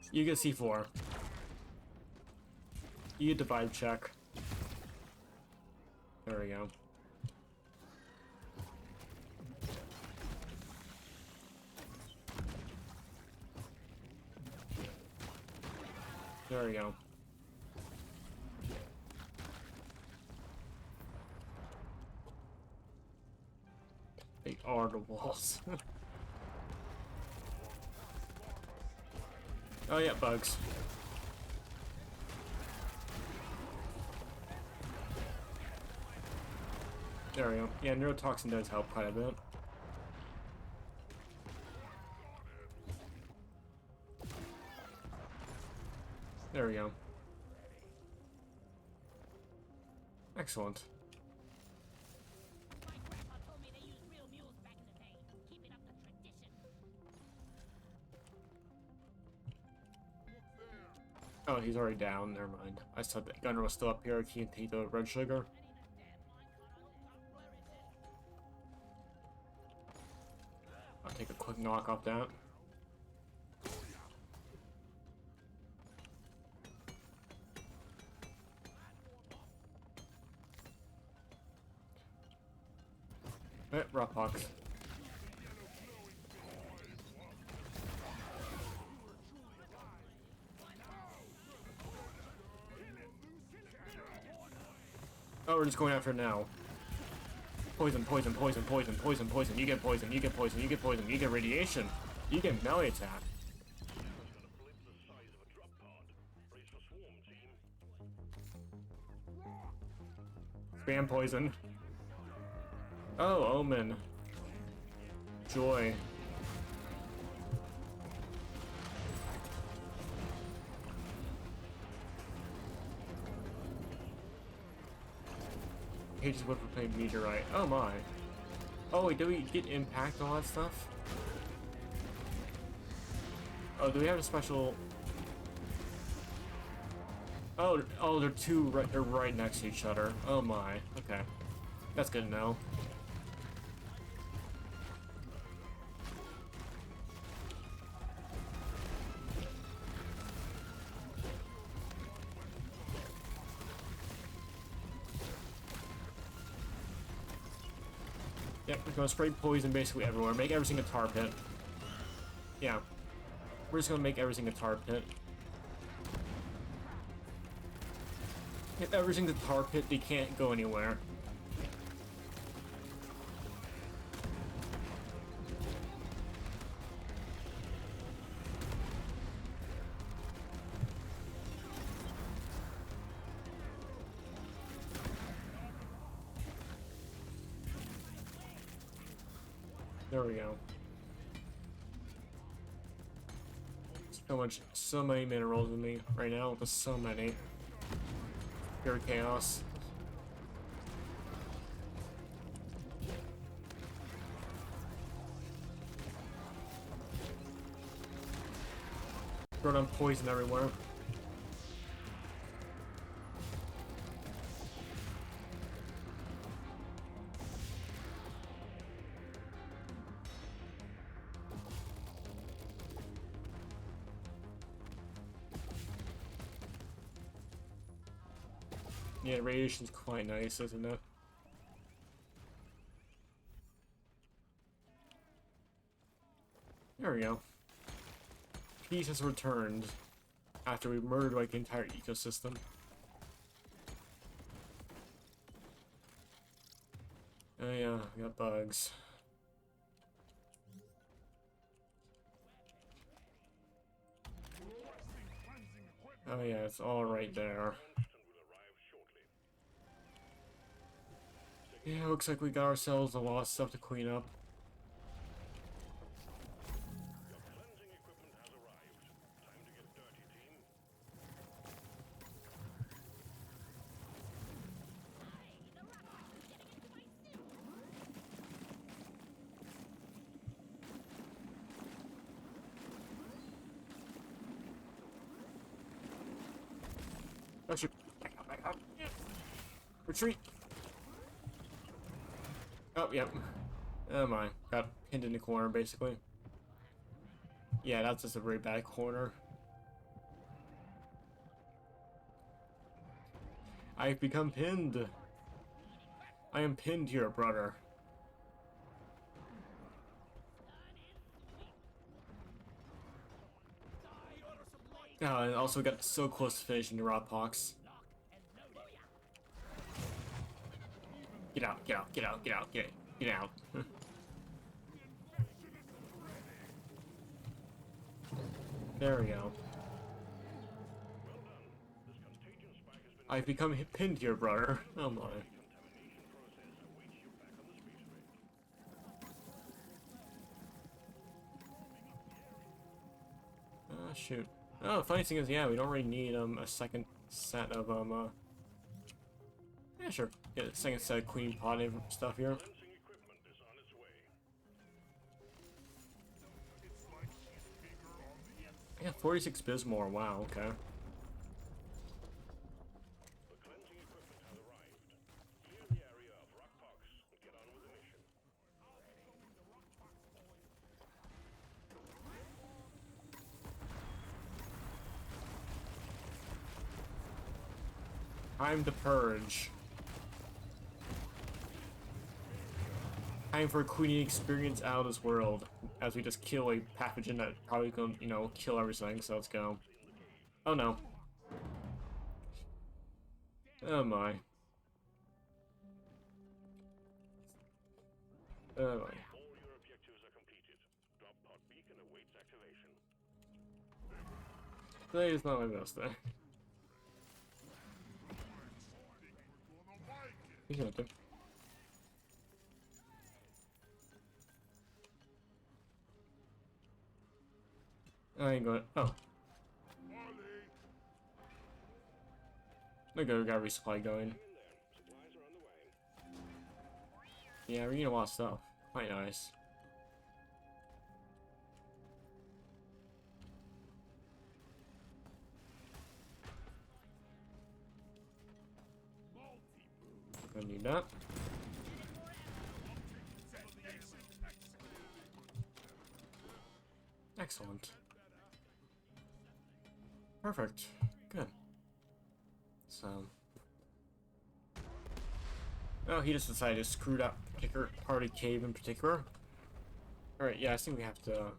You get C4. You get the vibe check. There we go. There we go. They are the walls. Oh yeah, bugs. There we go. Yeah, neurotoxin does help quite a bit. There we go. Excellent. My grandpa told me they used real mules back in the day, keeping up the tradition. Oh, he's already down. Never mind. I thought that gunner was still up here. He can take the red sugar. I'll take a quick knock off that. Rock box. Oh, we're just going after it now. Poison, poison, poison, poison, poison, poison. You get poison, you get poison, you get poison, you get radiation. You get melee attack. Spam poison. Oh, Omen. Joy. Pages would play meteorite. Oh my. Oh wait, do we get impact and all that stuff? Oh, do we have a special? Oh, oh, they're two right. They're right next to each other. Oh my. Okay, that's good to know. Yep, we're gonna spray poison basically everywhere. Make everything a tar pit. Yeah, we're just gonna make everything a tar pit. If everything's a tar pit, they can't go anywhere. There we go. So many minerals in me right now. There's so many. Pure chaos. Throw down poison everywhere. Yeah, radiation's quite nice, isn't it? There we go. Peace has returned after we murdered like the entire ecosystem. Oh yeah, we got bugs. Oh yeah, it's all right there. Yeah, looks like we got ourselves a lot of stuff to clean up. Oh shoot. Back up, back up. Retreat! Oh, yep. Oh my. Got pinned in the corner, basically. Yeah, that's just a very bad corner. I've become pinned. I am pinned here, brother. Oh, and also got so close to finishing the Rot Box. Get out, get out, get out, get out, get out. There we go. I've become pinned here, brother. Oh my. Ah, shoot. Oh, the funny thing is, yeah, we don't really need a second set of yeah, sure. Get a second set of clean pot and stuff here. Yeah, 46 Bismore. Wow. Okay. Time to purge. Time for a cleaning experience out of this world, as we just kill a pathogen that probably gonna, you know, kill everything. So let's go. Oh no. Oh my. Boy. All your objectives are completed. Drop pod beacon awaits activation. Today is not my best day. He's not there. I ain't going. Oh. There we go, we got resupply going. Hang in there. Supplies are on the way. Yeah, we need a lot of stuff. Quite nice. Gonna need that. Excellent. Perfect. Good. So. Oh, he just decided to screw that particular party cave in particular. Alright, yeah, I think we have to.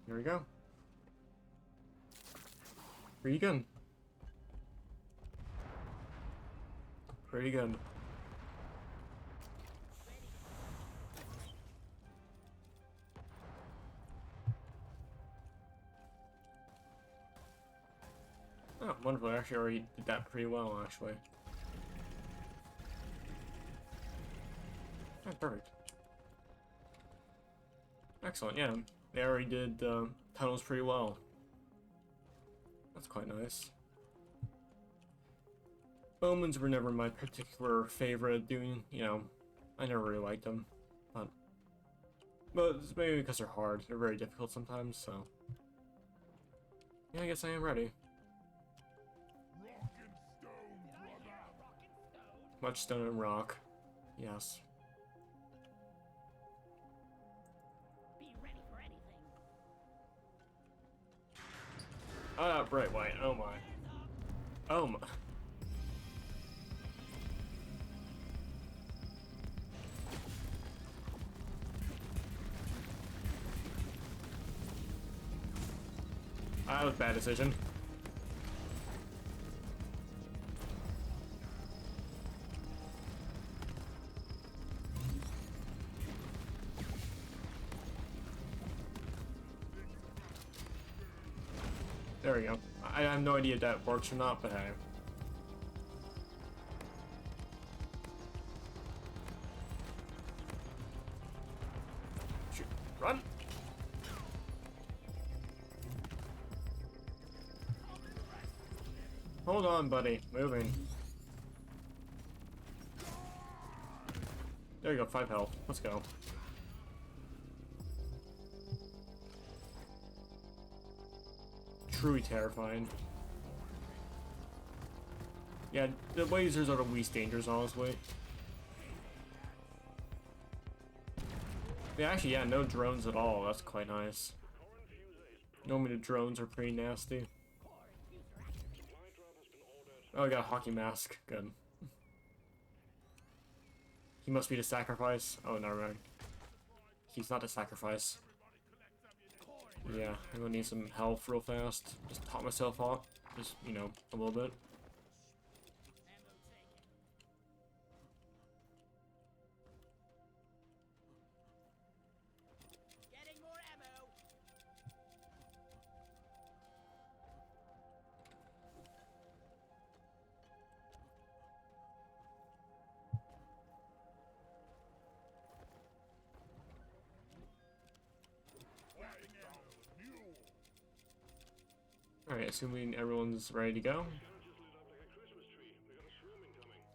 Here we go. Pretty good. Pretty good. Oh, wonderful. I actually already did that pretty well, actually. Oh, perfect. Excellent, yeah. They already did tunnels pretty well. That's quite nice. Bowmans were never my particular favorite at doing, you know, I never really liked them. But it's maybe because they're hard. They're very difficult sometimes, so. Yeah, I guess I am ready. Much stone and rock. Yes. Be ready for anything. Ah, bright white. Oh my. Oh my. That was a bad decision. There we go. I have no idea if that works or not, but hey. Shoot. Run! Hold on, buddy. Moving. There you go, 5 health. Let's go. Truly terrifying. Yeah, the lasers are the least dangerous, honestly. Yeah, actually, yeah, no drones at all. That's quite nice. Normally the drones are pretty nasty. Oh, I got a hockey mask. Good. He must be the sacrifice. Oh, never mind. He's not the sacrifice. Yeah, I'm gonna need some health real fast. Just top myself off. Just, you know, a little bit. Getting more ammo. Alright, assuming everyone's ready to go.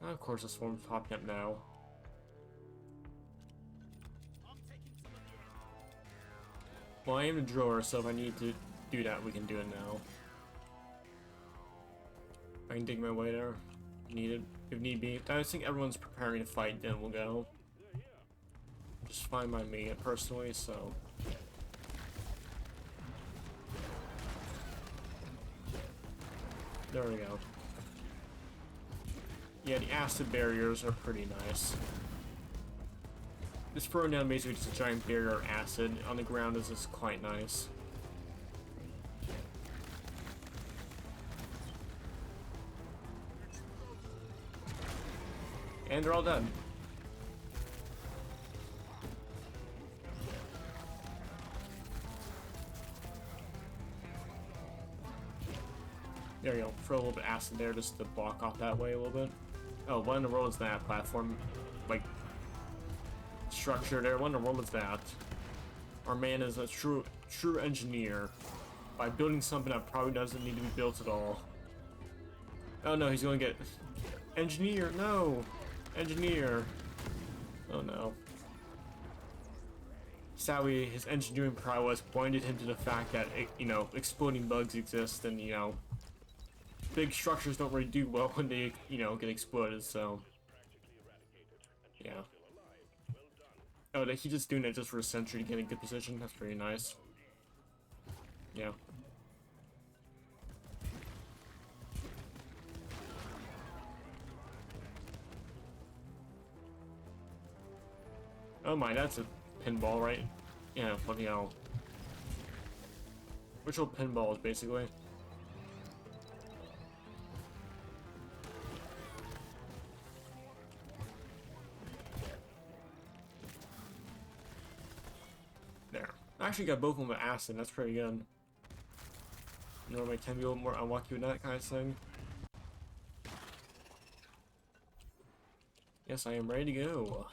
Of course, the swarm's popping up now. Well, I am a drawer, so if I need to do that, we can do it now. I can dig my way there. Needed, if need be. I think everyone's preparing to fight, then we'll go. Just fine by me, personally, so. There we go. Yeah, the acid barriers are pretty nice. This throwing down basically just a giant barrier of acid on the ground is just quite nice. And they're all dead. There you go. Throw a little bit of acid there just to block off that way a little bit. Oh, what in the world is that platform? Like, structure there? What in the world is that? Our man is a true engineer. By building something that probably doesn't need to be built at all. Oh no, he's going to get... Engineer! No! Engineer! Oh no. Sadly, his engineering prowess blinded him to the fact that, you know, exploding bugs exist and, you know, big structures don't really do well when they, you know, get exploded, so... Yeah. Oh, he's just doing it just for a sentry to get in a good position. That's pretty nice. Yeah. Oh my, that's a pinball, right? Yeah, bloody hell. Virtual pinballs, basically. There. I actually got both of them with acid, that's pretty good. Normally I can be a little more unlucky with that kind of thing. Yes, I am ready to go.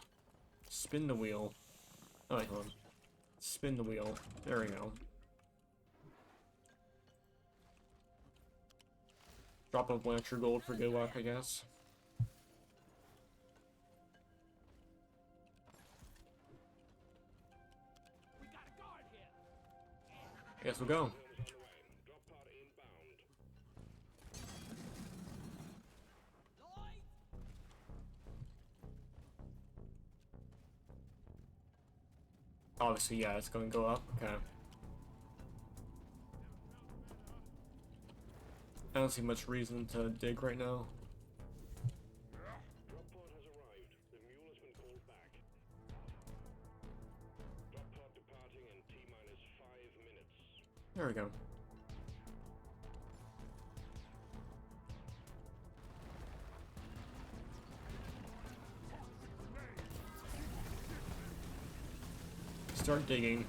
Spin the wheel. Oh, wait, hold on. Spin the wheel. There we go. Drop a Blancher gold for good luck, I guess. We got a guard here. I guess we'll go. Obviously, yeah, it's going to go up. Okay. I don't see much reason to dig right now. Drop pod has arrived. The mule has been called back. Drop pod departing in T-minus 5 minutes. There we go. Start digging.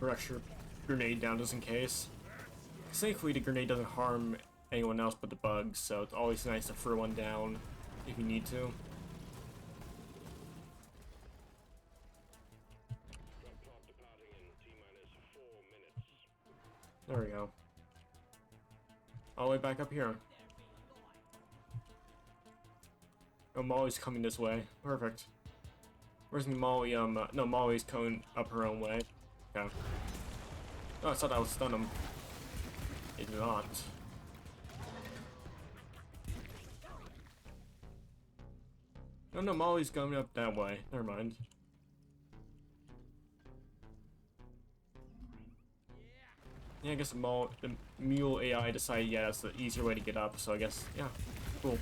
Rush your grenade down just in case. Thankfully, the grenade doesn't harm anyone else but the bugs, so it's always nice to throw one down if you need to. Drop pod departing in T-minus 4 minutes. There we go. All the way back up here. Oh, Molly's coming this way. Perfect. Where's Molly? No, Molly's coming up her own way. Okay. Oh, I thought I would stun him. It did not. Oh no, Molly's going up that way. Never mind. Yeah, I guess the mule AI decided, yeah, that's the easier way to get up, so I guess, yeah, cool.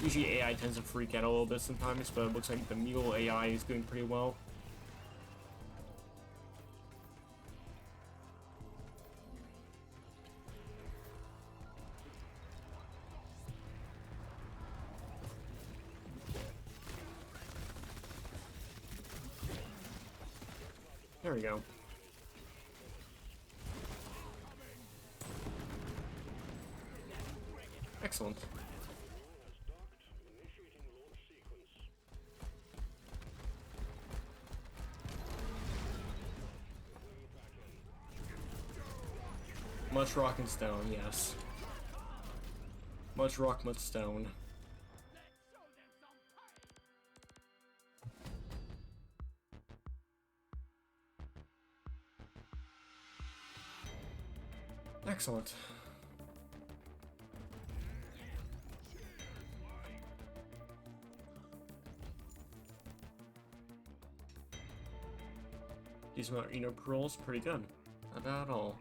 Usually AI tends to freak out a little bit sometimes, but it looks like the mule AI is doing pretty well. There we go. Excellent. Much rock and stone, yes. Much rock, much stone. Excellent. These Marino rolls pretty good. Not bad at all.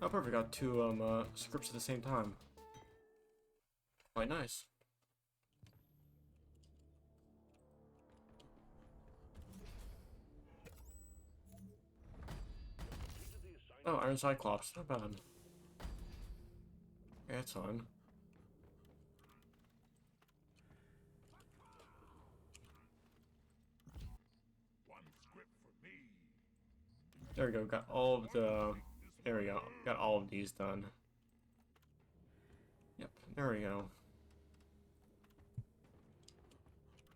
Oh, perfect. Got two scripts at the same time. Quite nice. Oh, Iron Cyclops. Not bad. Yeah, it's fine. There we go. Got all of the. There we go. Got all of these done. Yep. There we go.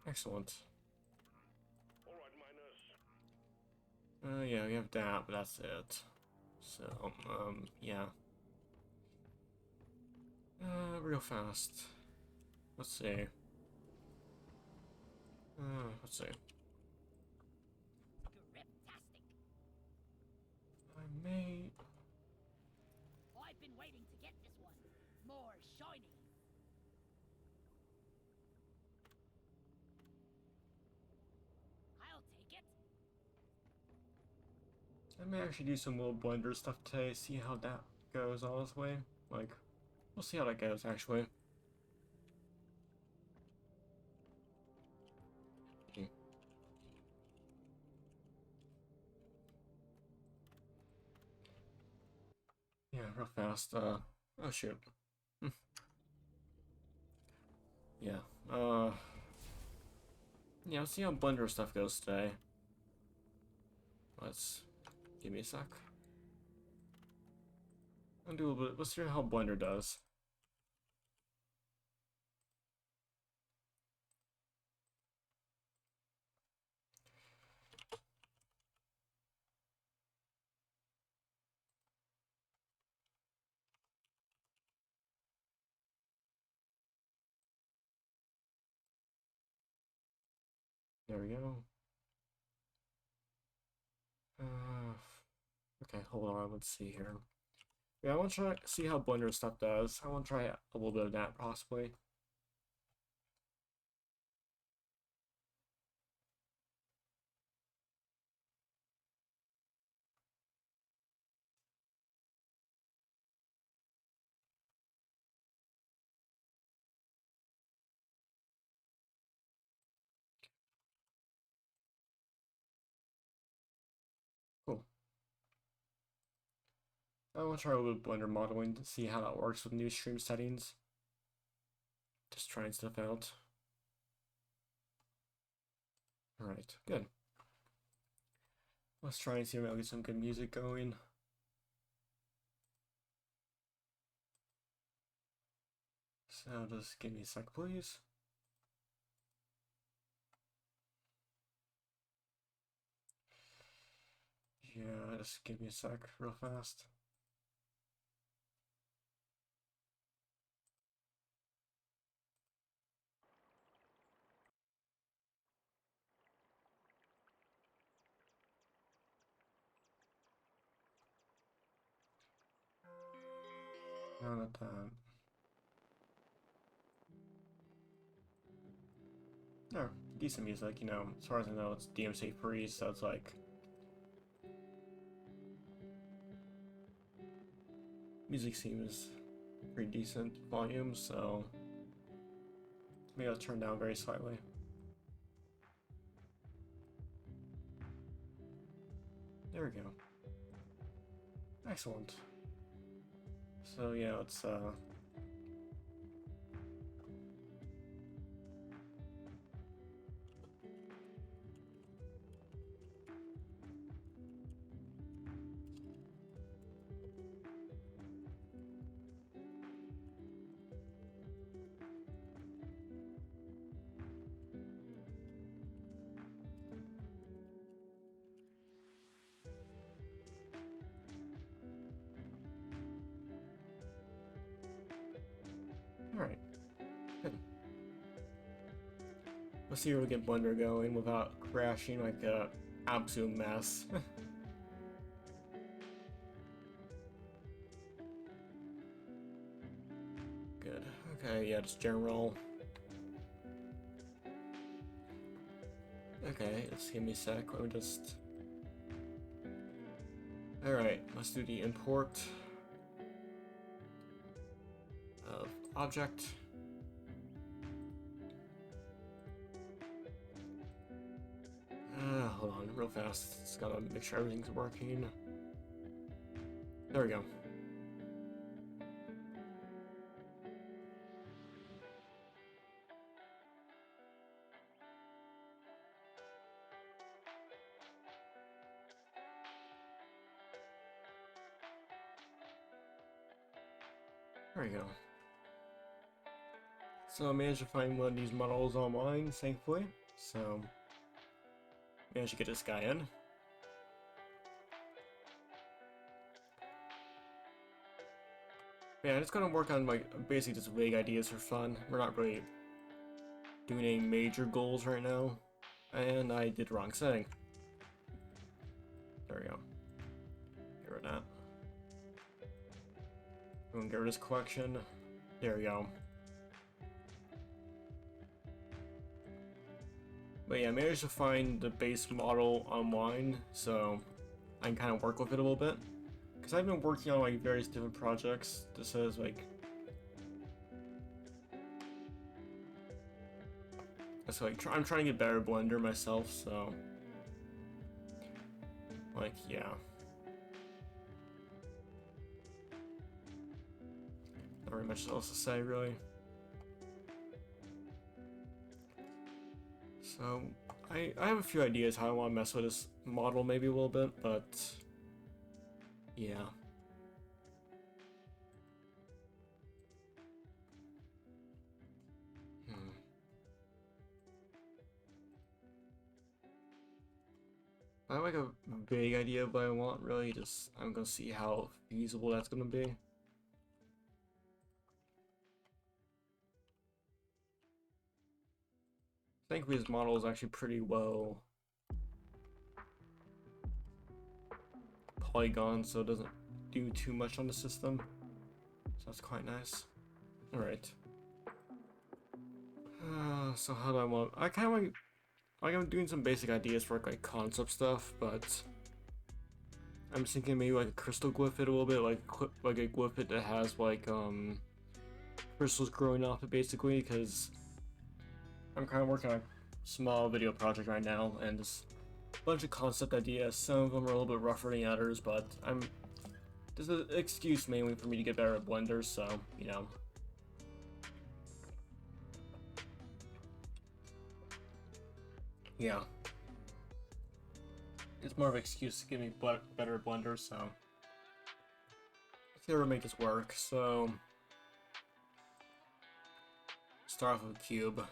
Excellent. Yeah, we have that, but that's it. So, yeah. Real fast. Let's see. Let's see. Griptastic. I may. I've been waiting to get this one. More shiny. I'll take it. I may actually do some little blender stuff today, see how that goes, honestly. Like, we'll see how that goes, actually. Okay. Yeah, real fast, oh shoot. Yeah, yeah, let's see how blender stuff goes today. Give me a sec. I'll do a little bit, let's see how blender does. There we go. Okay, hold on, let's see here. Yeah, I want to try see how blender stuff does. I want to try a little bit of that, possibly. Cool. I want to try a little bit of blender modeling to see how that works with new stream settings. Just trying stuff out. Alright, good. Let's try and see if I'll get some good music going. So just give me a sec, please. Yeah, just give me a sec real fast. No, not that. No, decent music, you know, as far as I know, it's DMC free, so it's like music seems pretty decent volume, so maybe I'll turn down very slightly. There we go. Excellent. So yeah, let's alright. Good. Let's see if we get Blender going without crashing like a absolute mess. Okay, yeah, just general. Okay, let's give me a sec. Let me just. Alright, let's do the import of object. Hold on, real fast. Just gotta make sure everything's working. There we go. There we go. So I managed to find one of these models online, thankfully. So managed to get this guy in. Yeah, I'm just gonna work on like basically just vague ideas for fun. We're not really doing any major goals right now. And I did the wrong setting. There we go. Get rid of that. I'm gonna get rid of this collection. There we go. But yeah, I managed to find the base model online, so I can kind of work with it a little bit. Because I've been working on like various different projects. This is like... So like, I'm trying to get better at Blender myself, so... Like, yeah. Not very much else to say, really. So, I have a few ideas how I want to mess with this model maybe a little bit, but... Yeah. I have like a vague idea of what I want, really. Just I'm gonna see how feasible that's gonna be. Thankfully, this model is actually pretty well polygon, so it doesn't do too much on the system. So that's quite nice. All right. So how do I want? I kind of like I'm doing some basic ideas for like concept stuff, but I'm thinking maybe like a crystal glyphid a little bit, like a glyphid that has like crystals growing off it basically, because I'm kind of working on a small video project right now, and just a bunch of concept ideas. Some of them are a little bit rougher than others, but this is an excuse mainly for me to get better at Blender, so you know. Yeah. It's more of an excuse to get me better at Blender, so let's see how to make this work. So start off with a cube.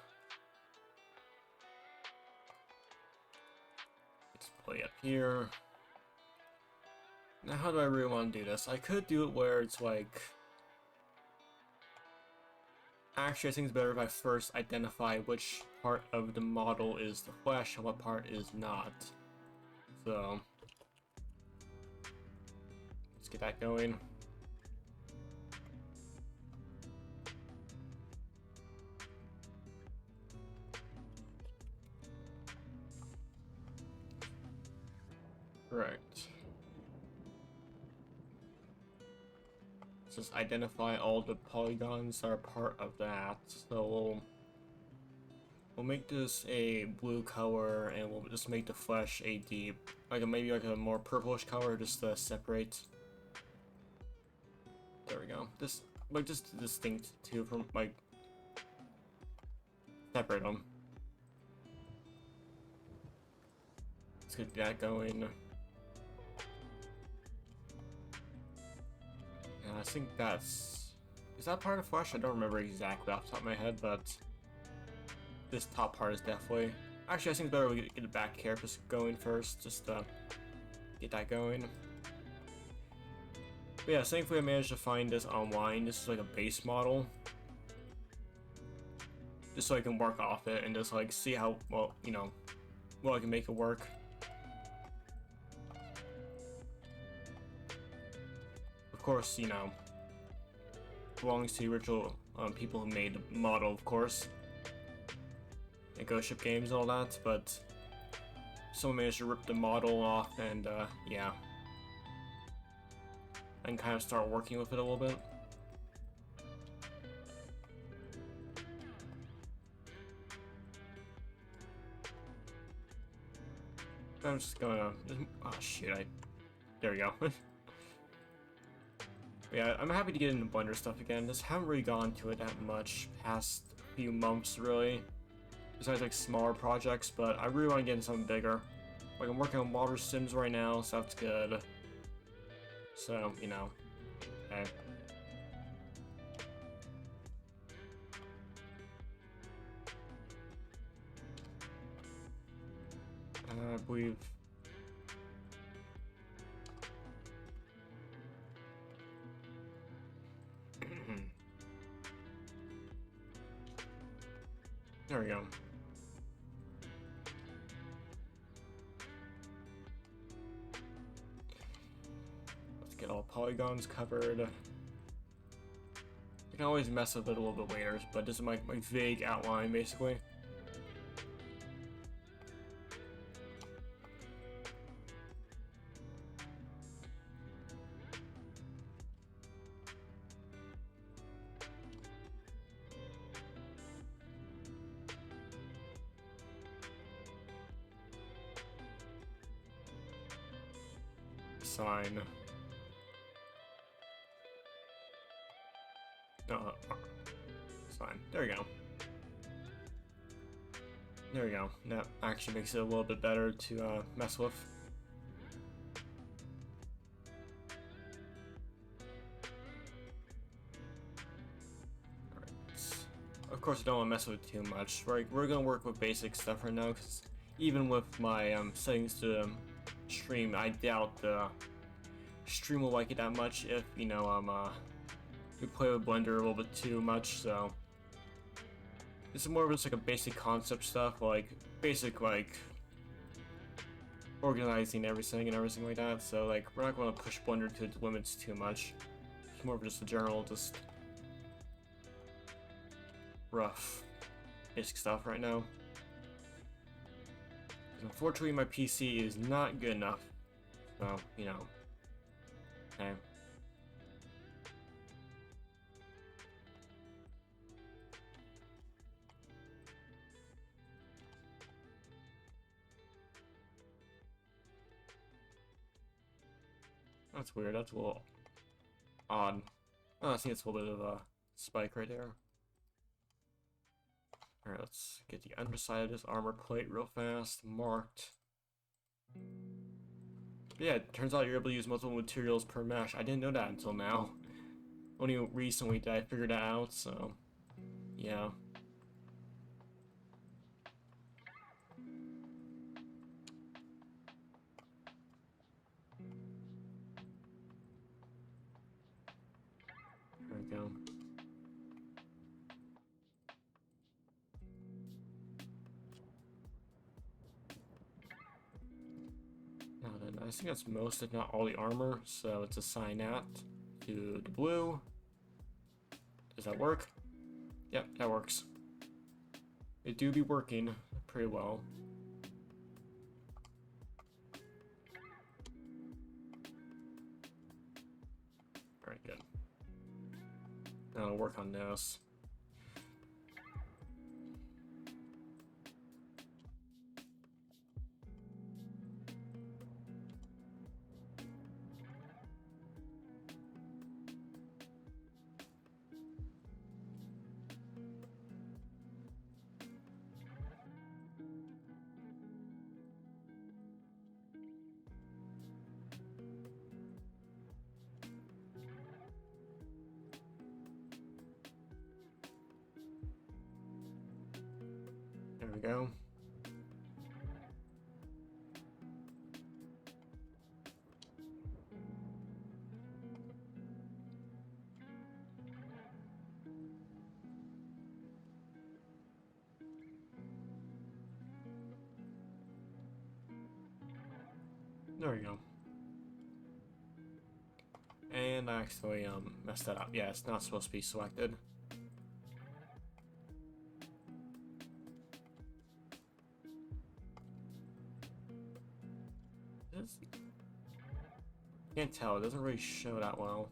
Let's play up here. Now how do I really want to do this? I could do it where it's like... Actually, I think it's better if I first identify which part of the model is the flesh and what part is not. So let's get that going. Right. Just identify all the polygons that are part of that. So we'll make this a blue color, and we'll just make the flesh a deep, maybe like a more purplish color, just to separate. There we go. This just distinct too from like separate them. Let's get that going. Yeah, I think is that part of flesh? I don't remember exactly off the top of my head, but this top part is definitely... Actually, I think it's better we get the back carapace going first, just to get that going. But yeah, thankfully I managed to find this online. This is like a base model. Just so I can work off it and just like see how, well, you know, I can make it work. Of course, you know, belongs to the original people who made the model, of course. And Ghost Ship Games and all that, but someone managed to rip the model off and, yeah. And kind of start working with it a little bit. I'm just gonna... Oh, shit, there we go. Yeah, I'm happy to get into Blender stuff again. Just haven't really gone to it that much past few months, really. Besides, like, smaller projects, but I really want to get into something bigger. Like, I'm working on Water Sims right now, so that's good. So, you know. Okay. I believe... There we go. Let's get all polygons covered. You can always mess with it a little bit later, but this is my vague outline, basically. Sign. Sign. There we go. There we go. That actually makes it a little bit better to mess with. Alright. Of course, I don't want to mess with it too much. We're gonna work with basic stuff right now, because even with my settings to stream, I doubt the stream will like it that much if, you know, we play with Blender a little bit too much, so this is more of just like a basic concept stuff, like basic like organizing everything and everything like that, so like we're not going to push Blender to its limits too much. It's more of just a general, just rough basic stuff right now. Unfortunately, my PC is not good enough, so, you know. Okay. That's weird, that's a little odd. Oh, I think it's a little bit of a spike right there. Alright, let's get the underside of this armor plate real fast, marked. Yeah, it turns out you're able to use multiple materials per mesh. I didn't know that until now. Only recently did I figure that out, so yeah. There we go. Now then, I think that's most, if not all, the armor, so let's assign that to the blue. Does that work? Yep, that works. It do be working pretty well. Alright, good. Now I'll work on this. There we go. There we go. And And I actually messed that up. Yeah, it's not supposed to be selected. Can't tell, it doesn't really show that well.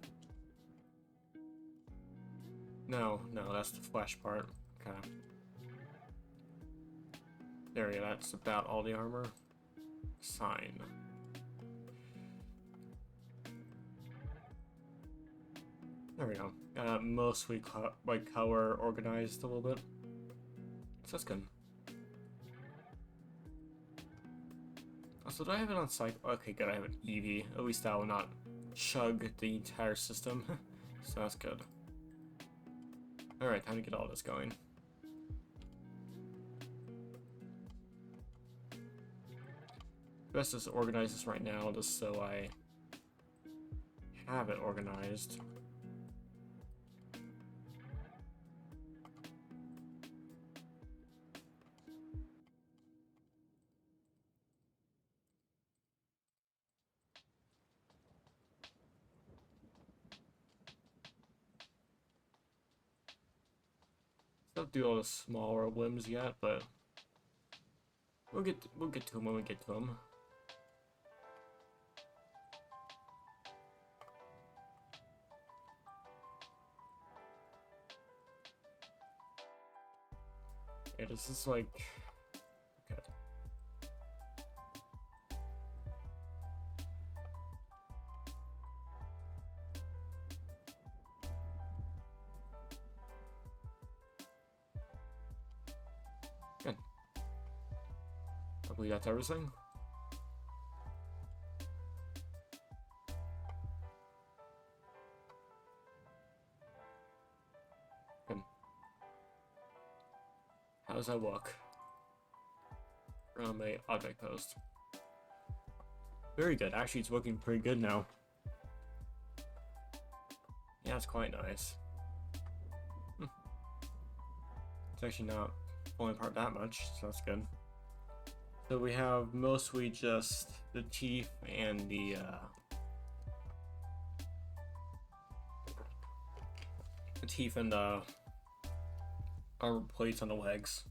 No, that's the flesh part. Okay. There we go, that's about all the armor. Sign. There we go. Got mostly like color organized a little bit. So that's good. So do I have it on cycle? Okay, good. I have an EV. At least that will not chug the entire system. So that's good. Alright, time to get all this going. Best is to organize this right now just so I have it organized. Don't do all the smaller limbs yet, but we'll get to them when we get to them. Yeah, this is like okay. Good. I believe that's everything. Good. How does that look? From a object post. Very good. Actually, it's looking pretty good now. Yeah, it's quite nice. It's actually not falling apart that much, so that's good. So we have mostly just the teeth and the teeth and the armor plates on the legs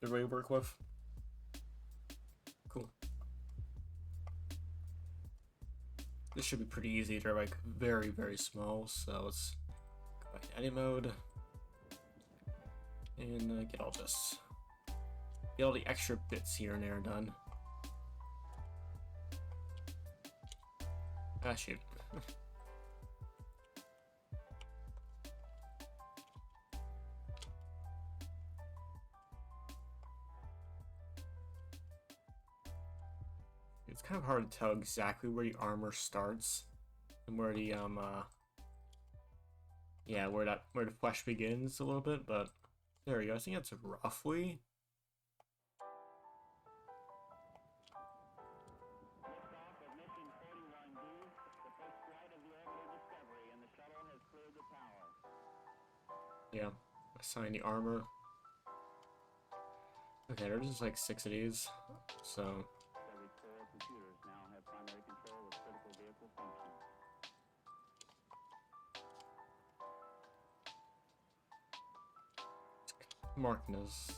to really work with. Cool. This should be pretty easy. They're like very, very small, so let's go back to edit mode and get all this. Get all the extra bits here and there done. Ah, shoot. It's kind of hard to tell exactly where the armor starts and where the yeah, where the flesh begins a little bit, but there we go. I think that's roughly. Yeah, assign the armor. Okay, there's just like 6 of these, so. Every core computers now have primary control of critical vehicle functions. Marking this.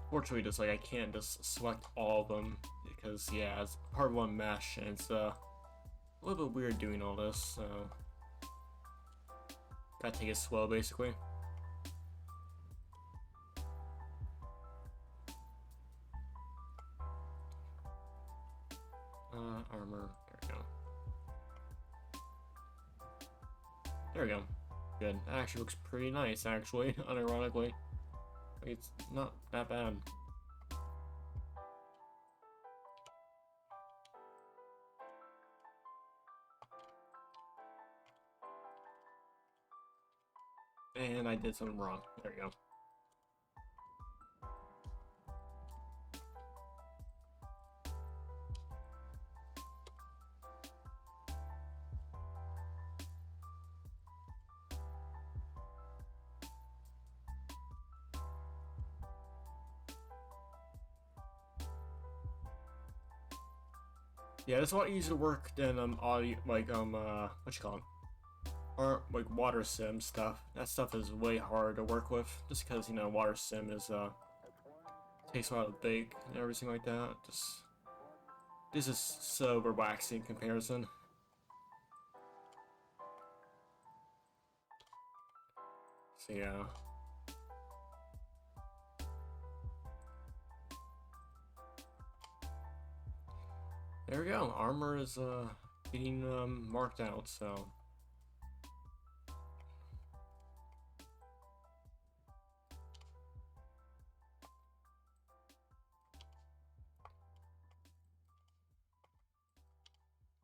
Fortunately, just like I can't just select all of them because yeah, it's part of one mesh and it's a little bit weird doing all this, so gotta take it slow basically. Armor, there we go. There we go. Good. That actually looks pretty nice, actually, unironically. It's not that bad. And I did something wrong. There we go. Yeah, it's a lot easier to work than audio, like what you call 'em? Or like water sim stuff. That stuff is way harder to work with, just because you know water sim is takes a while to bake and everything like that. Just this is so relaxing in comparison. So yeah. There we go. Armor is being marked out, so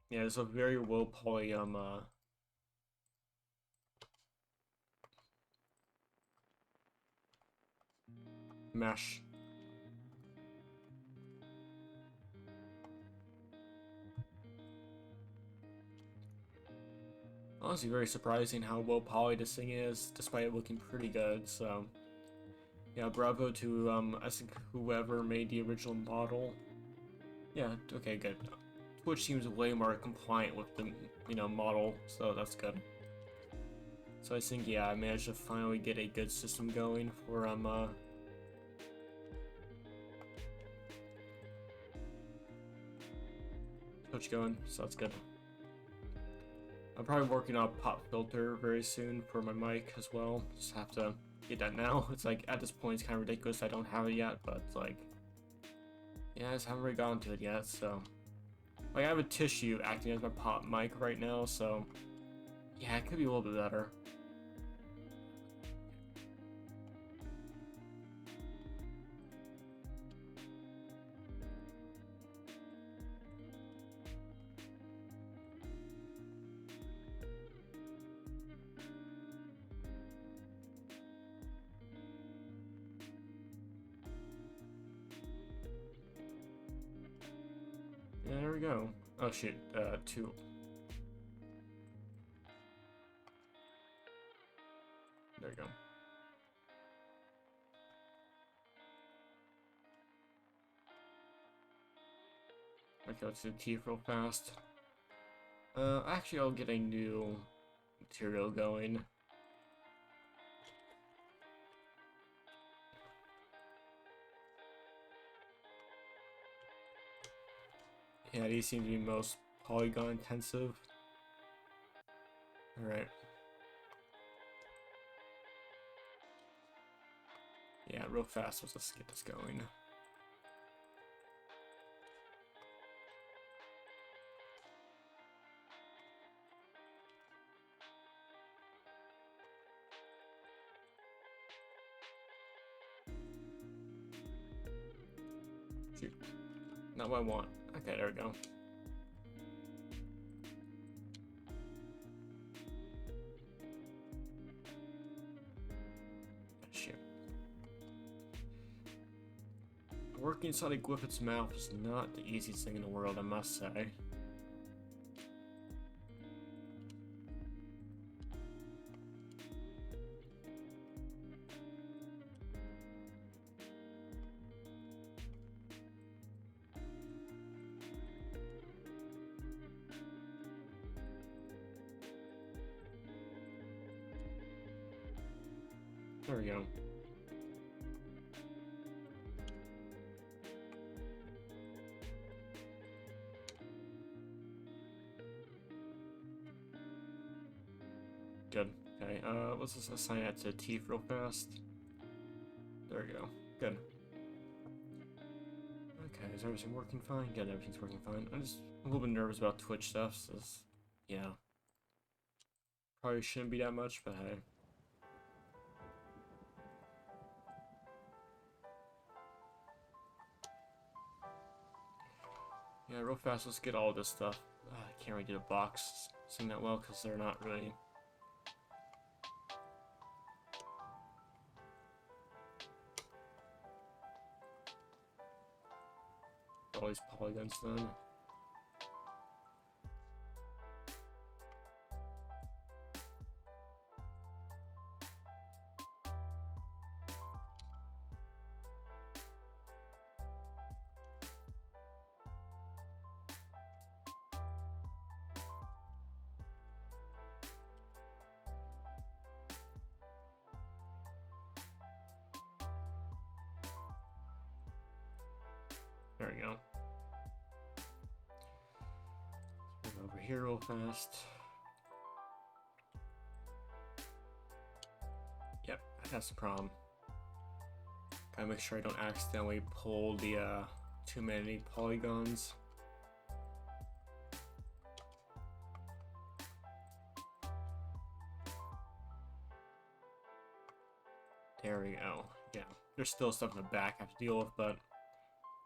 yeah, it's a very low poly mesh. Honestly, very surprising how low poly this thing is, despite it looking pretty good. So yeah, bravo to I think whoever made the original model. Yeah, okay, good. Twitch seems way more compliant with the model, so that's good. So I think yeah, I managed to finally get a good system going for Twitch going, so that's good. I'm probably working on a pop filter very soon for my mic as well. Just have to get that now. It's like at this point it's kind of ridiculous I don't have it yet, but it's like yeah, I just haven't really gotten to it yet. So like I have a tissue acting as my pop mic right now, so yeah, it could be a little bit better. Yeah, there we go. Oh shit, 2. There we go. Okay, let's do teeth real fast. Actually, I'll get a new material going. Yeah, these seem to be most polygon intensive. Alright. Yeah, real fast, let's just get this going. Shoot. Not what I want. Okay, there we go. Shit. Working inside a Glyphid's mouth is not the easiest thing in the world, I must say. There we go. Good. Okay, let's just assign that to teeth real fast. There we go. Good. Okay, is everything working fine? Good, everything's working fine. I'm just a little bit nervous about Twitch stuff, so yeah. Probably shouldn't be that much, but hey. Yeah, real fast, let's get all this stuff. I can't really get a box sing that well because they're not really. All these polygons done. There we go. Let's move over here real fast. Yep, that's the problem. Gotta make sure I don't accidentally pull the too many polygons. There we go. Yeah, there's still stuff in the back I have to deal with, but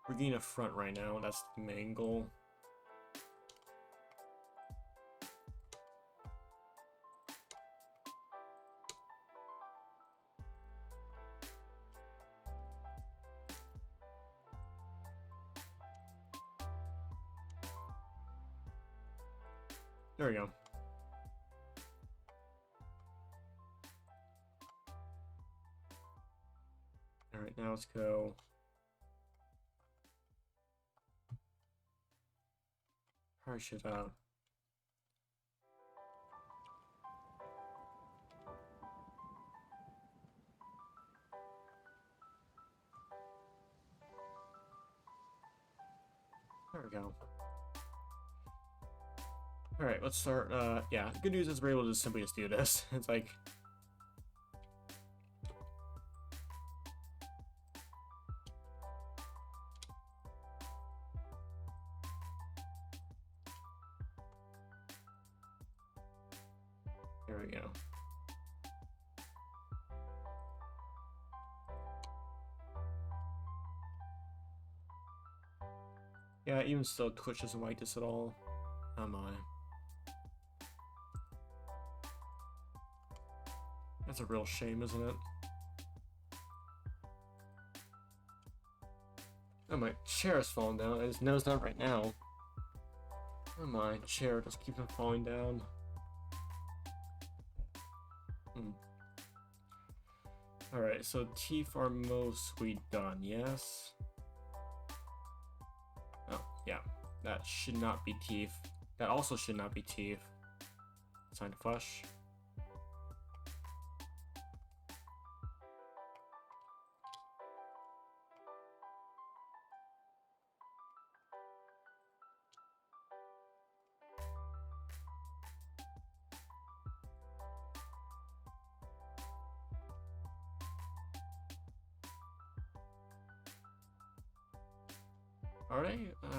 we're getting a front right now. That's the main goal. There we go. All right, now let's go. Probably should there we go. All right, let's start. Yeah, the good news is we're able to simply just do this. It's like. There we go. Yeah, even still, Twitch doesn't like this at all. Oh my. That's a real shame, isn't it? Oh, my chair is falling down. I just noticed that right now. Oh my, chair just keeps on falling down. Alright, so teeth are mostly done, yes? Oh, yeah. That should not be teeth. That also should not be teeth. Sign to flush. Are they?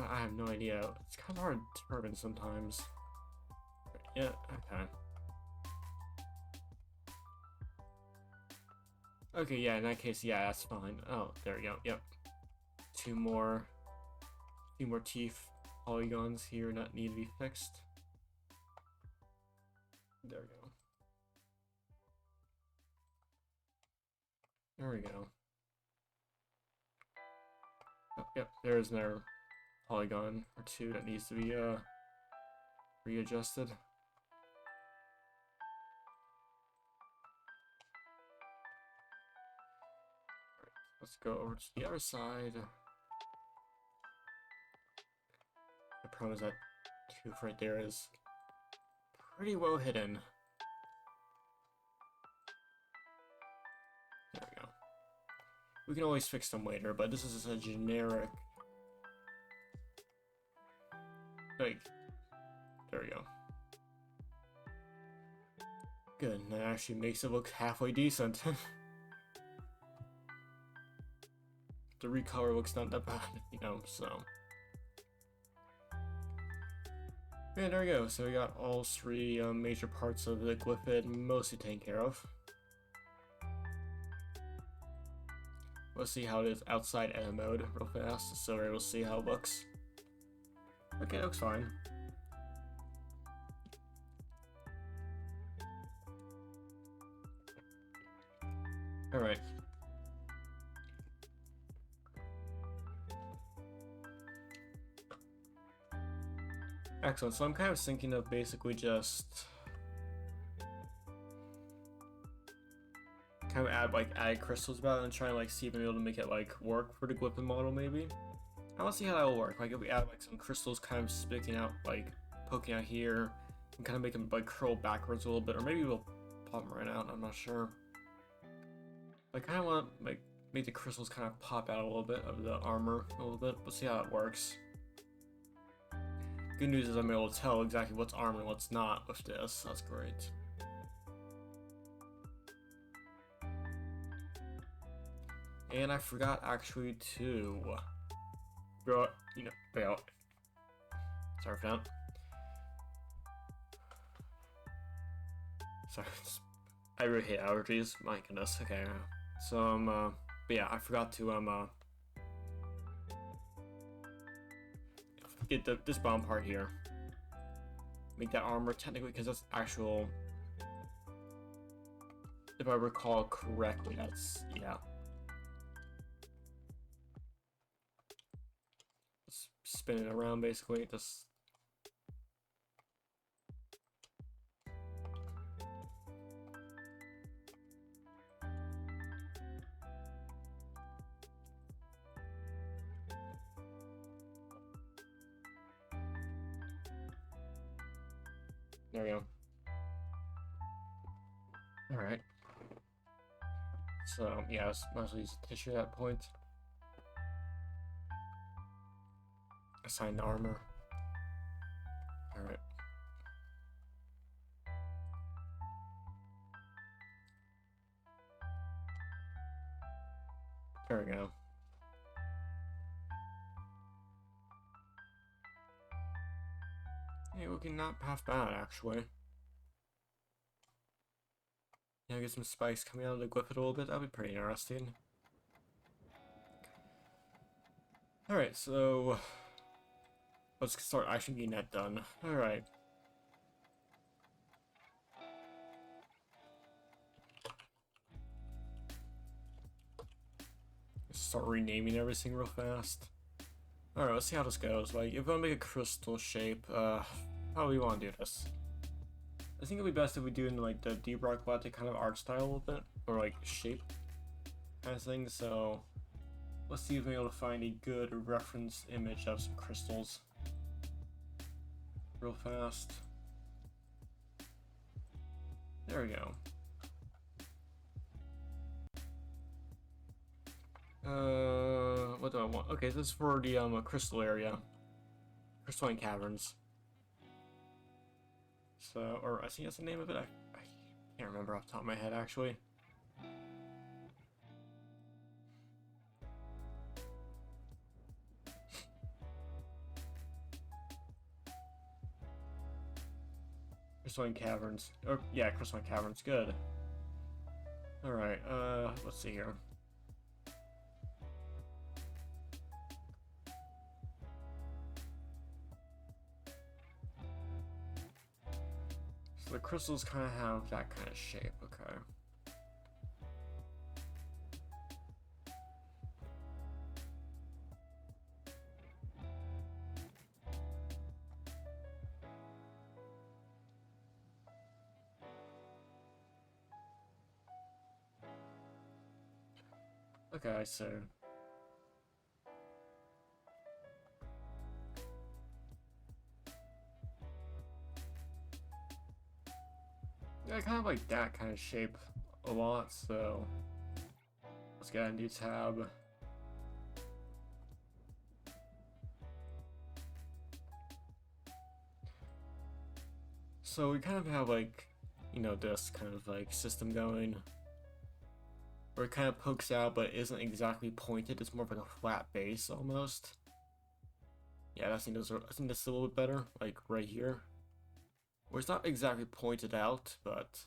I have no idea. It's kind of hard to determine sometimes. Yeah, okay. Okay, yeah, in that case, yeah, that's fine. Oh, there we go, yep. Few more teeth polygons here that need to be fixed. There we go. There we go. Oh, yep, there's another polygon or two that needs to be readjusted. Alright, let's go over to the other side. The problem is that tooth right there is pretty well hidden. There we go. We can always fix them later, but this is a generic. Like, there we go. Good, that actually makes it look halfway decent. The recolor looks not that bad, you know, so. Yeah, there we go. So we got all three major parts of the Glyphid mostly taken care of. Let's see how it is outside edit mode real fast, so we're able to see how it looks. Okay, it looks fine. Alright. Excellent, so I'm kind of thinking of basically just kind of add crystals about it and try and like see if I'm able to make it like work for the Glyphid model maybe. I want to see how that will work. Like if we add like some crystals kind of sticking out, like poking out here, and kind of make them like curl backwards a little bit, or maybe we'll pop them right out. I'm not sure. I kind of want to like make the crystals kind of pop out a little bit of the armor a little bit. We'll see how it works. Good news is I'm able to tell exactly what's armor and what's not with this. That's great. And I forgot actually to bail. Sorry for that. Sorry, I really hate allergies. My goodness. Okay, so but yeah, I forgot to get this bottom part here. Make that armor technically, because that's actual. If I recall correctly, that's yeah. Just spin it around basically. Just. There we go. Alright. So, yeah, let's mostly use tissue at that point. Assign the armor. Alright. There we go. Hey, looking not half bad, actually. Yeah, get some spice coming out of the Glyphid a little bit. That'd be pretty interesting. Alright, so let's start actually getting that done. Alright. Start renaming everything real fast. Alright, let's see how this goes. Like, if I want to make a crystal shape, how do we want to do this? I think it'd be best if we do in like the DRG Galactic kind of art style a little bit, or like shape kind of thing. So let's see if we're able to find a good reference image of some crystals real fast. There we go. What do I want? Okay, this is for the crystal area, crystalline caverns. So, or I think that's the name of it. I can't remember off the top of my head actually. Crystalline caverns. Or yeah, crystalline caverns. Good. All right. Let's see here. So the crystals kind of have that kind of shape, okay. Okay, so yeah, I kind of like that kind of shape a lot, so let's get a new tab. So we kind of have like, you know, this kind of like system going where it kind of pokes out but isn't exactly pointed. It's more of like a flat base almost. Yeah, I think this is a little bit better, like right here. Where it's not exactly pointed out, but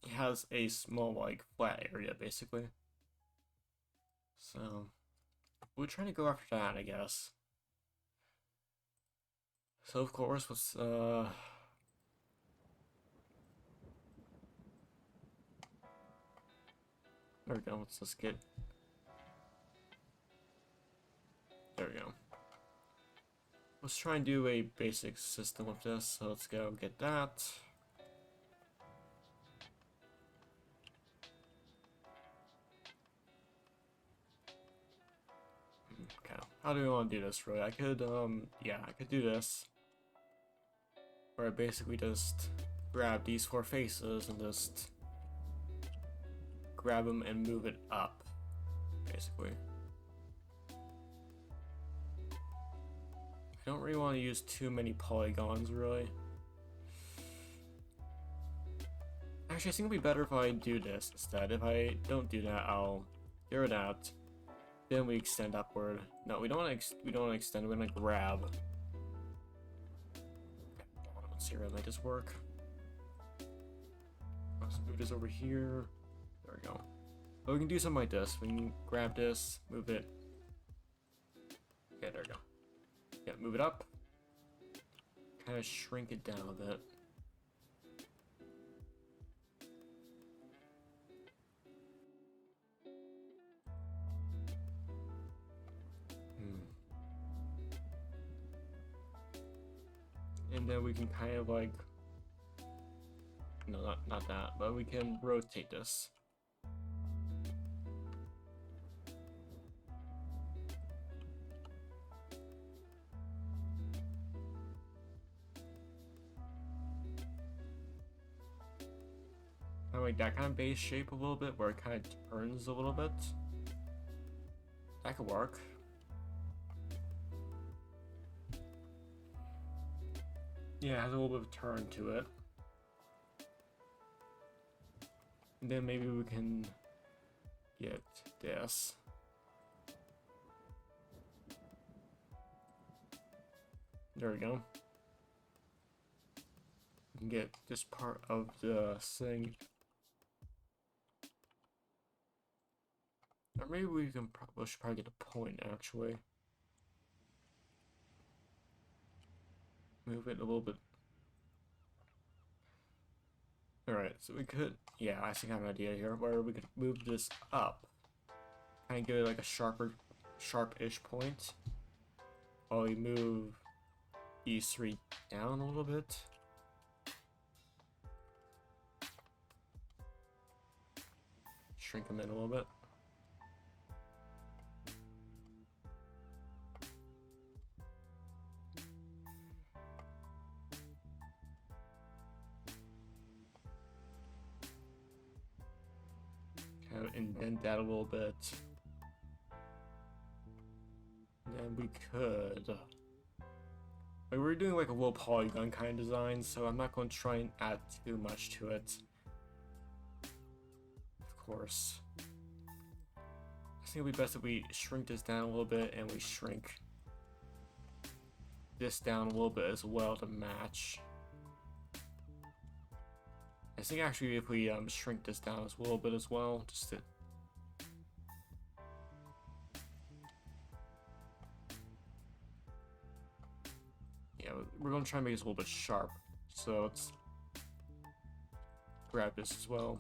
it has a small, like, flat area, basically. So, we're trying to go after that, I guess. So, of course, let's, there we go, let's just get... There we go. Let's try and do a basic system with this, so let's go get that. Okay, how do we want to do this, really? I could, yeah, I could do this. Where I basically just grab these 4 faces and just grab them and move it up. basically. I don't really want to use too many polygons, really. Actually, I think it'd be better if I do this instead. If I don't do that, I'll zero it out. Then we extend upward. No, we don't want to extend. We're gonna grab. Let's see, let this work. Let's move this over here. There we go. But we can do something like this. We can grab this, move it. Okay, there we go. Yeah, move it up. Kind of shrink it down a bit. And then we can kind of like, no, not that, but we can rotate this. I like that kind of base shape a little bit, where it kind of turns a little bit. That could work. Yeah, it has a little bit of turn to it. And then maybe we can get this. There we go. We can get this part of the thing. Or maybe we can we should probably get a point actually. Move it a little bit. Alright, so we could, yeah, I think I have an idea here where we could move this up. Kind of give it like a sharp-ish point. While we move these three down a little bit. Shrink them in a little bit. Kind of indent that a little bit. And then we could, like, we're doing like a low polygon kind of design, so I'm not going to try and add too much to it. Of course. I think it'll be best if we shrink this down a little bit and we shrink this down a little bit as well to match. I think actually if we shrink this down a little bit as well, just to we're gonna try and make this a little bit sharp. So let's grab this as well.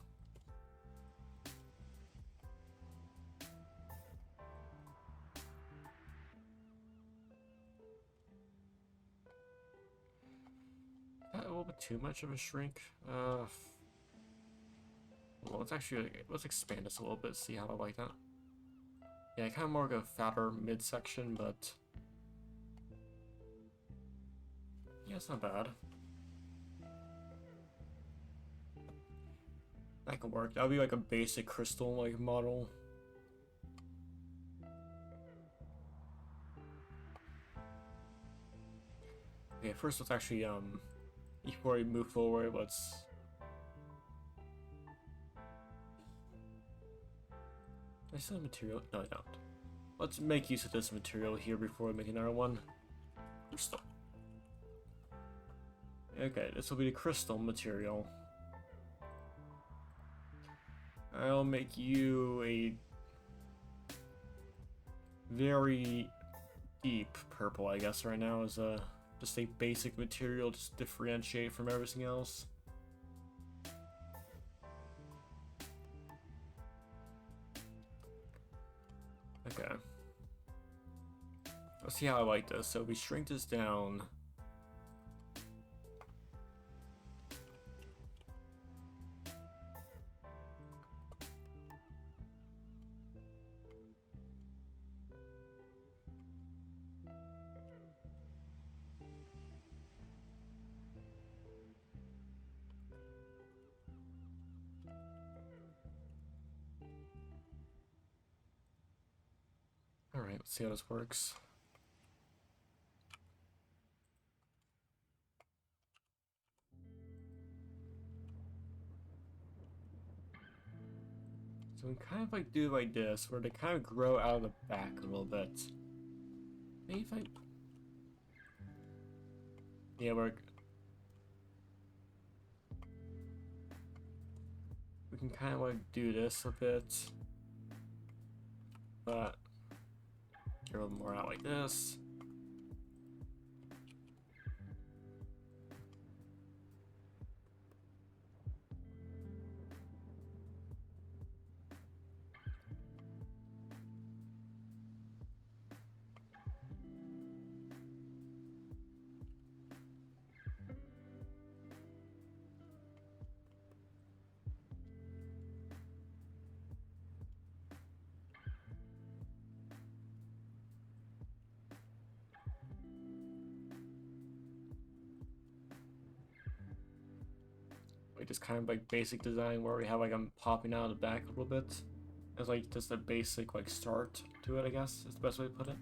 A little bit too much of a shrink. Well, let's expand this a little bit, see how I like that. Yeah, kind of more like a fatter midsection, but yeah, it's not bad. That can work. That'll be like a basic crystal like model. Okay, first let's actually before we move forward, let's I still have material? No, I don't. Let's make use of this material here before we make another one. Crystal. Okay, this will be the crystal material. I'll make you a very deep purple, I guess, right now as a just a basic material, just differentiate from everything else. Okay. Let's see how I like this. So we shrink this down. Let's see how this works. So we kind of like do like this, where they kind of grow out of the back a little bit. Maybe if I... Yeah, we can kind of like do this a bit. But get a little more out like this. Like just kind of like basic design where we have like I'm popping out of the back a little bit. It's like just a basic like start to it, I guess is the best way to put it.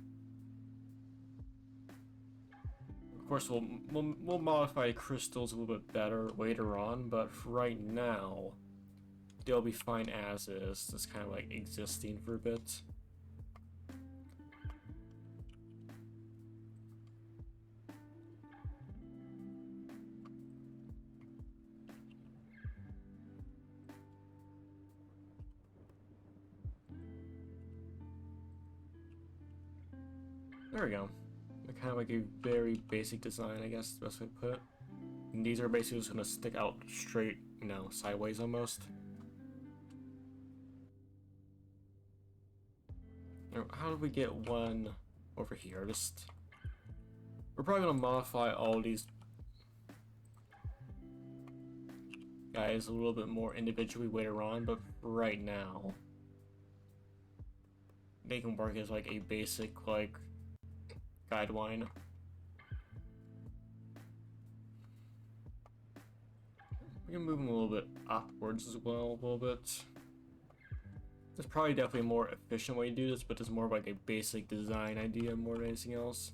Of course, we'll modify crystals a little bit better later on, but for right now, they'll be fine as is. Just kind of like existing for a bit. There we go. Kind of like a very basic design, I guess is the best way to put it. And these are basically just gonna stick out straight, you know, sideways almost. Now, how do we get one over here? We're probably gonna modify all these guys a little bit more individually later on, but right now they can work as like a basic like guideline. We can move them a little bit upwards as well, a little bit. There's probably definitely a more efficient way to do this, but it's more of like a basic design idea more than anything else.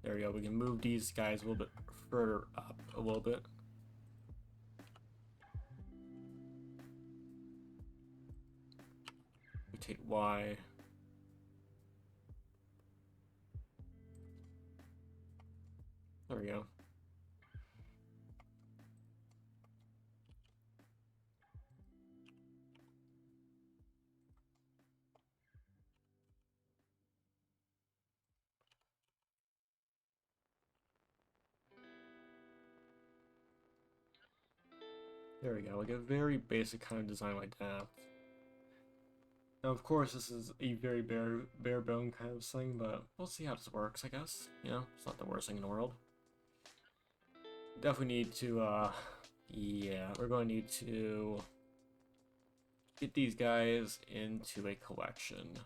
There we go, we can move these guys a little bit further up a little bit. We take Y. There we go. There we go, like a very basic kind of design like that. Now, of course, this is a very bare bone kind of thing, but we'll see how this works, I guess. You know, it's not the worst thing in the world. Definitely need to, yeah, we're going to need to get these guys into a collection.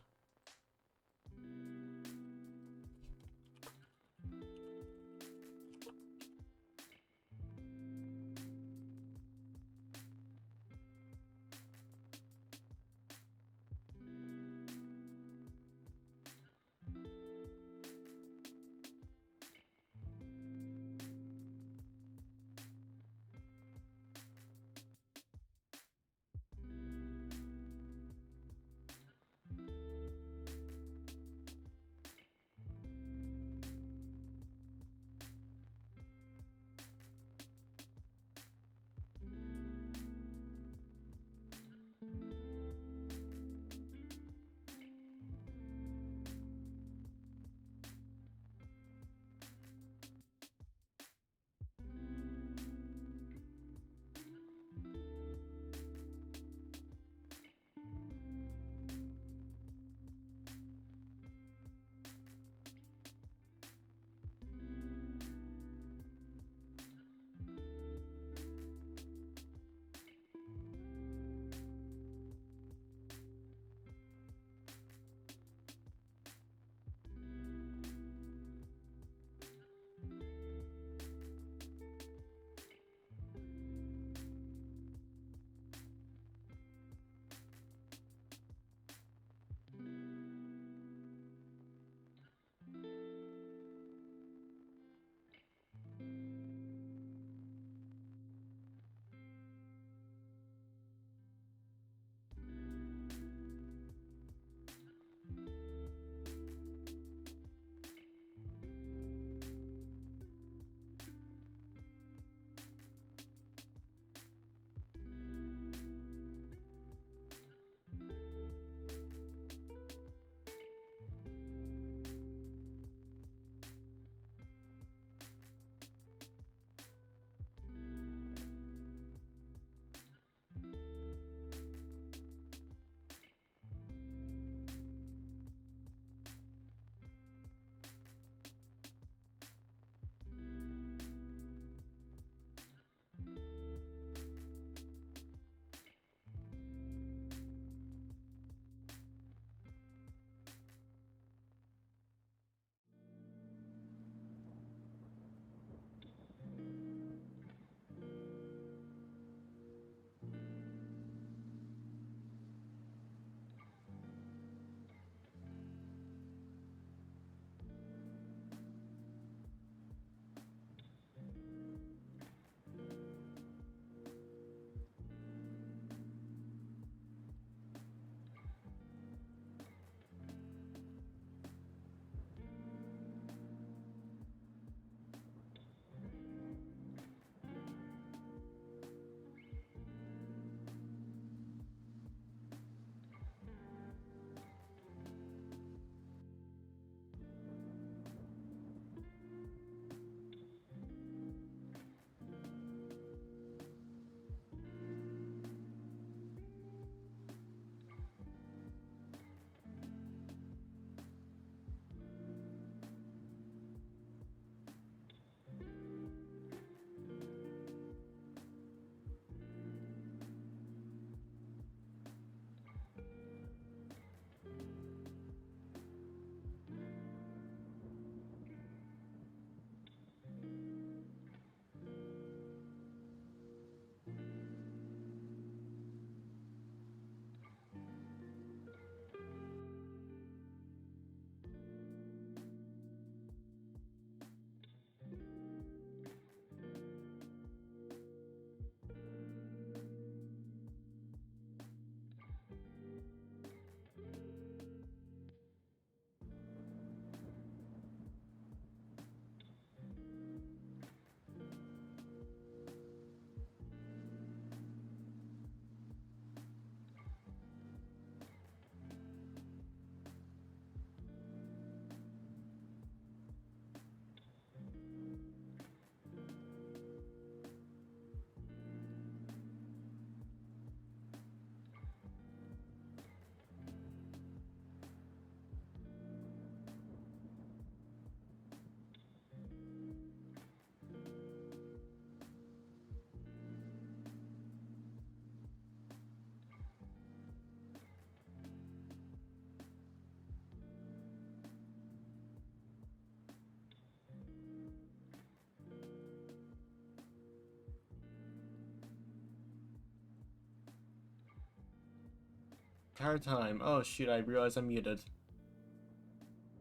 entire time. Oh shoot, I realized I'm muted.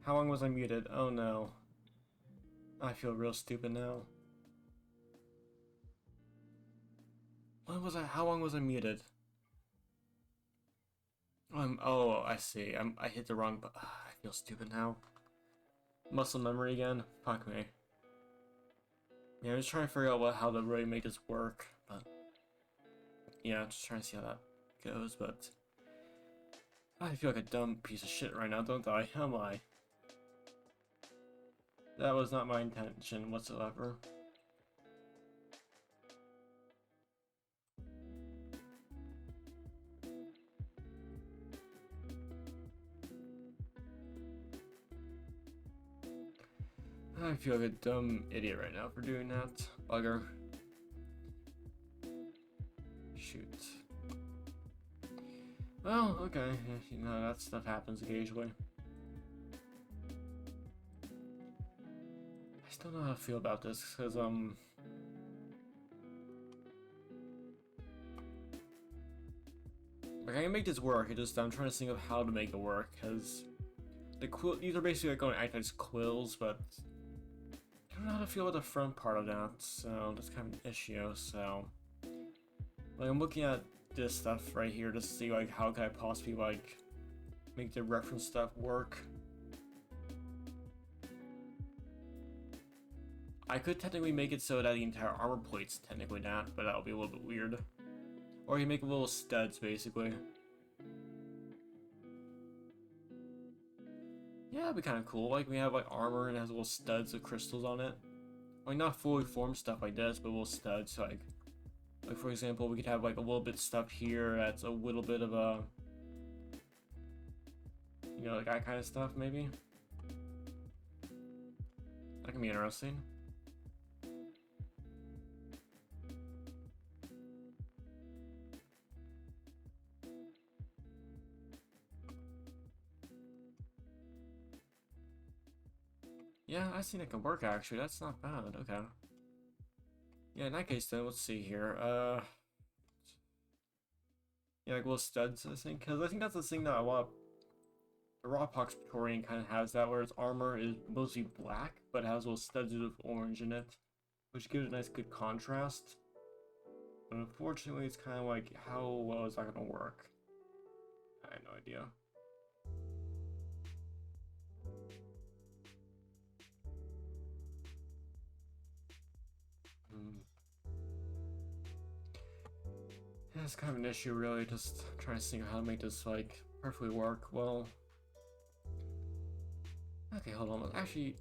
How long was I muted? Oh no. I feel real stupid now. How long was I muted? Oh, I see. I hit the wrong button. I feel stupid now. Muscle memory again? Fuck me. Yeah, I'm just trying to figure out how to really make this work, but yeah, just trying to see how that goes, but I feel like a dumb piece of shit right now, don't I? Am I? That was not my intention whatsoever. I feel like a dumb idiot right now for doing that. Bugger. Shoot. Well, okay. You know, that stuff happens occasionally. I still don't know how to feel about this, because, like, I can make this work, I'm trying to think of how to make it work, because these are basically like going to act as quills, but I don't know how to feel about the front part of that, so that's kind of an issue, so like I'm looking at this stuff right here to see like how can I possibly like make the reference stuff work. I could technically make it so that the entire armor plate's technically that, but that'll be a little bit weird. Or you make little studs basically. Yeah, that'd be kind of cool. Like we have like armor and it has little studs of crystals on it. Like not fully formed stuff like this, but little studs. So like for example, we could have like a little bit stuff here that's a little bit of a, you know, like that kind of stuff maybe. That can be interesting. Yeah, I think it can work actually. That's not bad. Okay. Yeah, in that case then, let's see here. Yeah, like little studs, I think, because I think that's the thing that a lot of the Rawpox Praetorian kind of has that, where its armor is mostly black, but has little studs of orange in it, which gives it a nice good contrast. But unfortunately, it's kind of like, how well is that gonna work? I have no idea. Yeah, it's kind of an issue, really, just trying to think of how to make this, like, perfectly work well. Okay, hold on. Actually,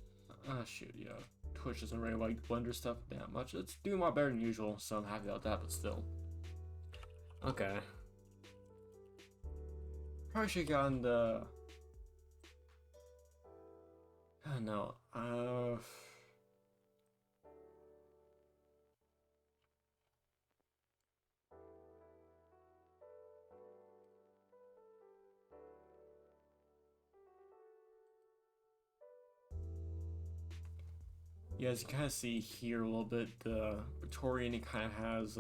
shoot, yeah. Twitch doesn't really like Blender stuff that much. It's doing a lot better than usual, so I'm happy about that, but still. Okay. Probably should have gotten the... I don't know. Yeah, as you kind of see here a little bit, the Praetorian, it kind of has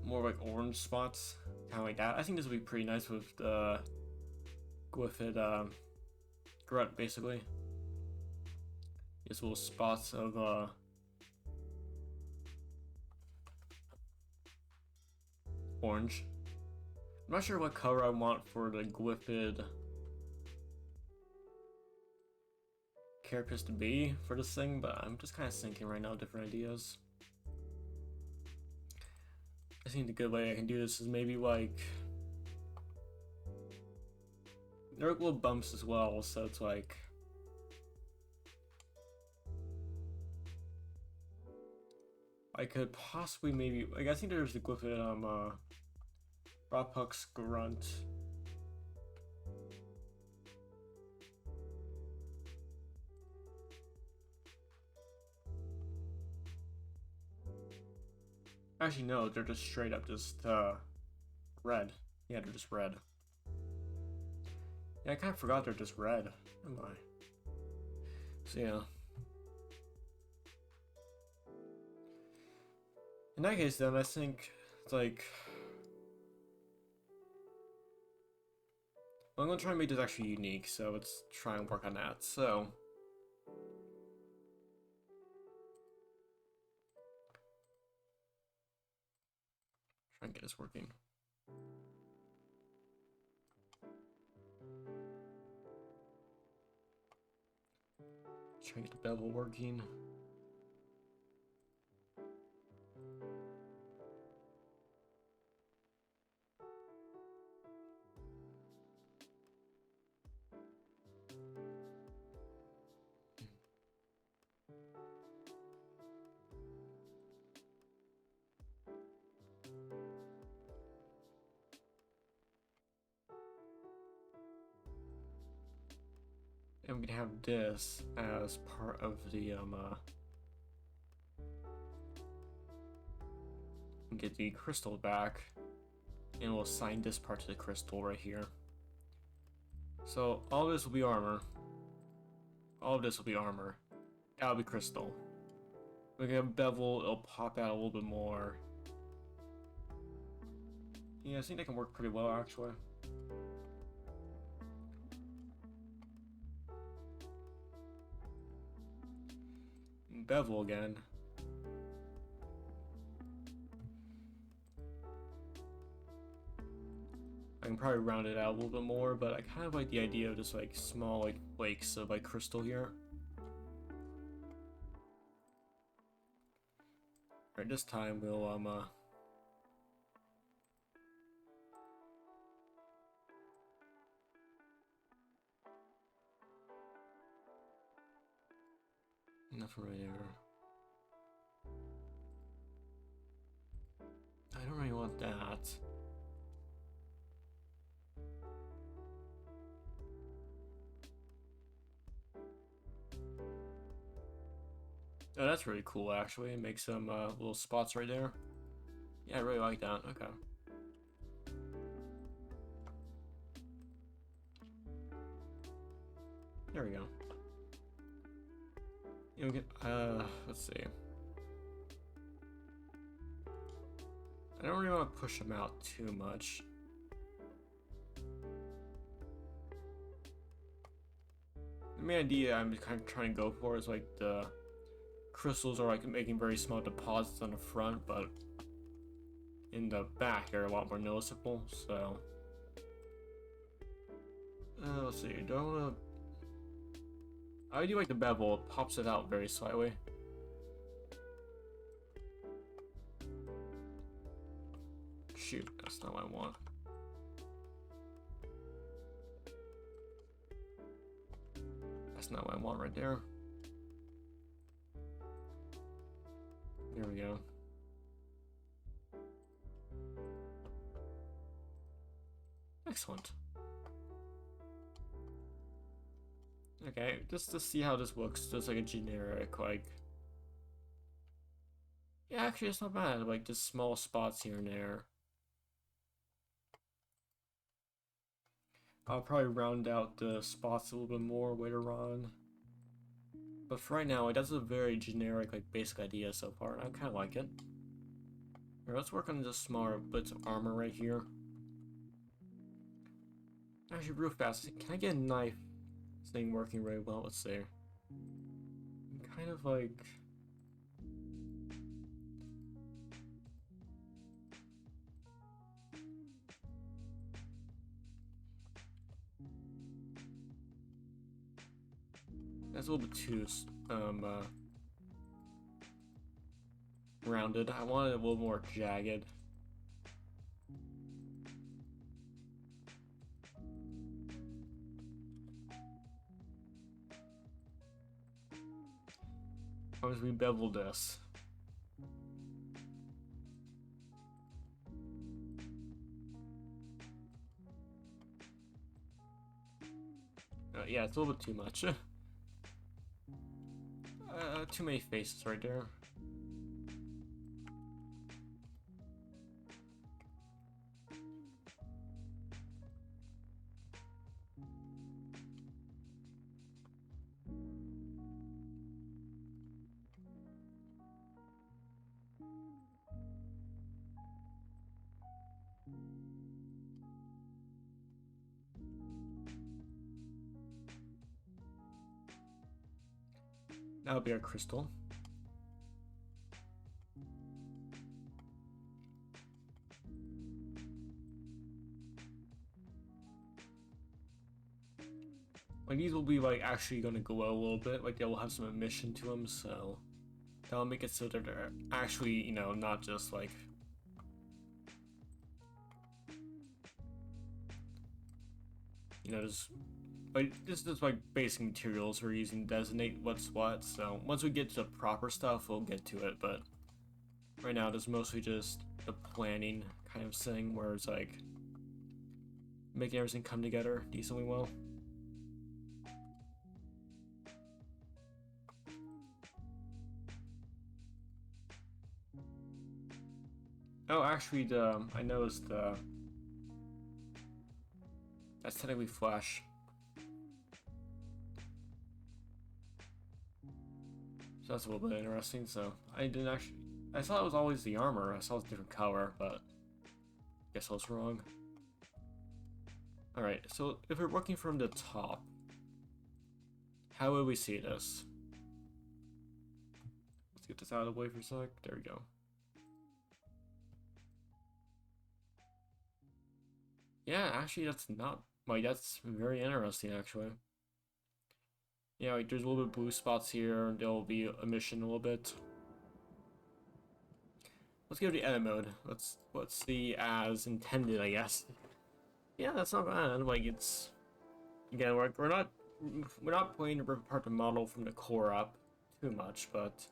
more like orange spots, kind of like that. I think this would be pretty nice with the Glyphid grunt, basically. Just little spots of orange. I'm not sure what color I want for the Glyphid carapace to be for this thing, but I'm just kind of thinking right now different ideas. I think the good way I can do this is maybe like there are little bumps as well, so it's like I could possibly maybe like I think there's the Glyphid Rawpox grunt. Actually, no, they're just straight up just red. Yeah, they're just red. Yeah, I kind of forgot they're just red. Am I? So yeah. In that case, then I think it's like I'm gonna try and make this actually unique, so let's try and work on that. So try and get this working. Try and get the bevel working. And we can have this as part of the get the crystal back, and we'll assign this part to the crystal right here. So all this will be armor. All of this will be armor. That'll be crystal. We can have bevel, it'll pop out a little bit more. Yeah, I think that can work pretty well actually. Bevel again. I can probably round it out a little bit more, but I kind of like the idea of just like small like flakes of like crystal here. Alright, this time we'll nothing right there. I don't really want that. Oh, that's really cool actually. Make some little spots right there. Yeah, I really like that. Okay. There we go. Yeah, we can, let's see. I don't really want to push them out too much. The main idea I'm kind of trying to go for is like the crystals are like making very small deposits on the front, but in the back they're a lot more noticeable. So let's see. Do I want to? I do like the bevel. It pops it out very slightly. Shoot, that's not what I want. That's not what I want right there. There we go. Excellent. Okay, just to see how this looks, just like a generic, like... Yeah, actually it's not bad, like just small spots here and there. I'll probably round out the spots a little bit more later on. But for right now, that's a very generic, like basic idea so far, and I kind of like it. Here, let's work on just smaller bits of armor right here. Actually, real fast, can I get a knife? This thing working really well, let's see. Kind of like... That's a little bit too rounded. I wanted it a little more jagged. I'll just re-bevel this. Yeah, it's a little bit too much. Too many faces right there. That'll be our crystal. Like these will be like actually gonna glow a little bit, like they will have some emission to them, so that'll make it so that they're actually, you know, not just like just like this is like basic materials we're using to designate what's what. So once we get to the proper stuff, we'll get to it. But right now, there's mostly just the planning kind of thing, where it's like making everything come together decently well. Oh, actually, I noticed that's technically flesh. So that's a little bit interesting. So I didn't actually. I thought it was always the armor. I saw it was a different color, but I guess I was wrong. Alright, so if we're working from the top, how would we see this? Let's get this out of the way for a sec. There we go. Yeah, actually, that's not. Like, that's very interesting, actually. Yeah, like, there's a little bit of blue spots here. There'll be emission a little bit. Let's go to the edit mode. Let's see as intended, I guess. Yeah, that's not bad. Like, it's again, we're not playing to rip apart the model from the core up too much, but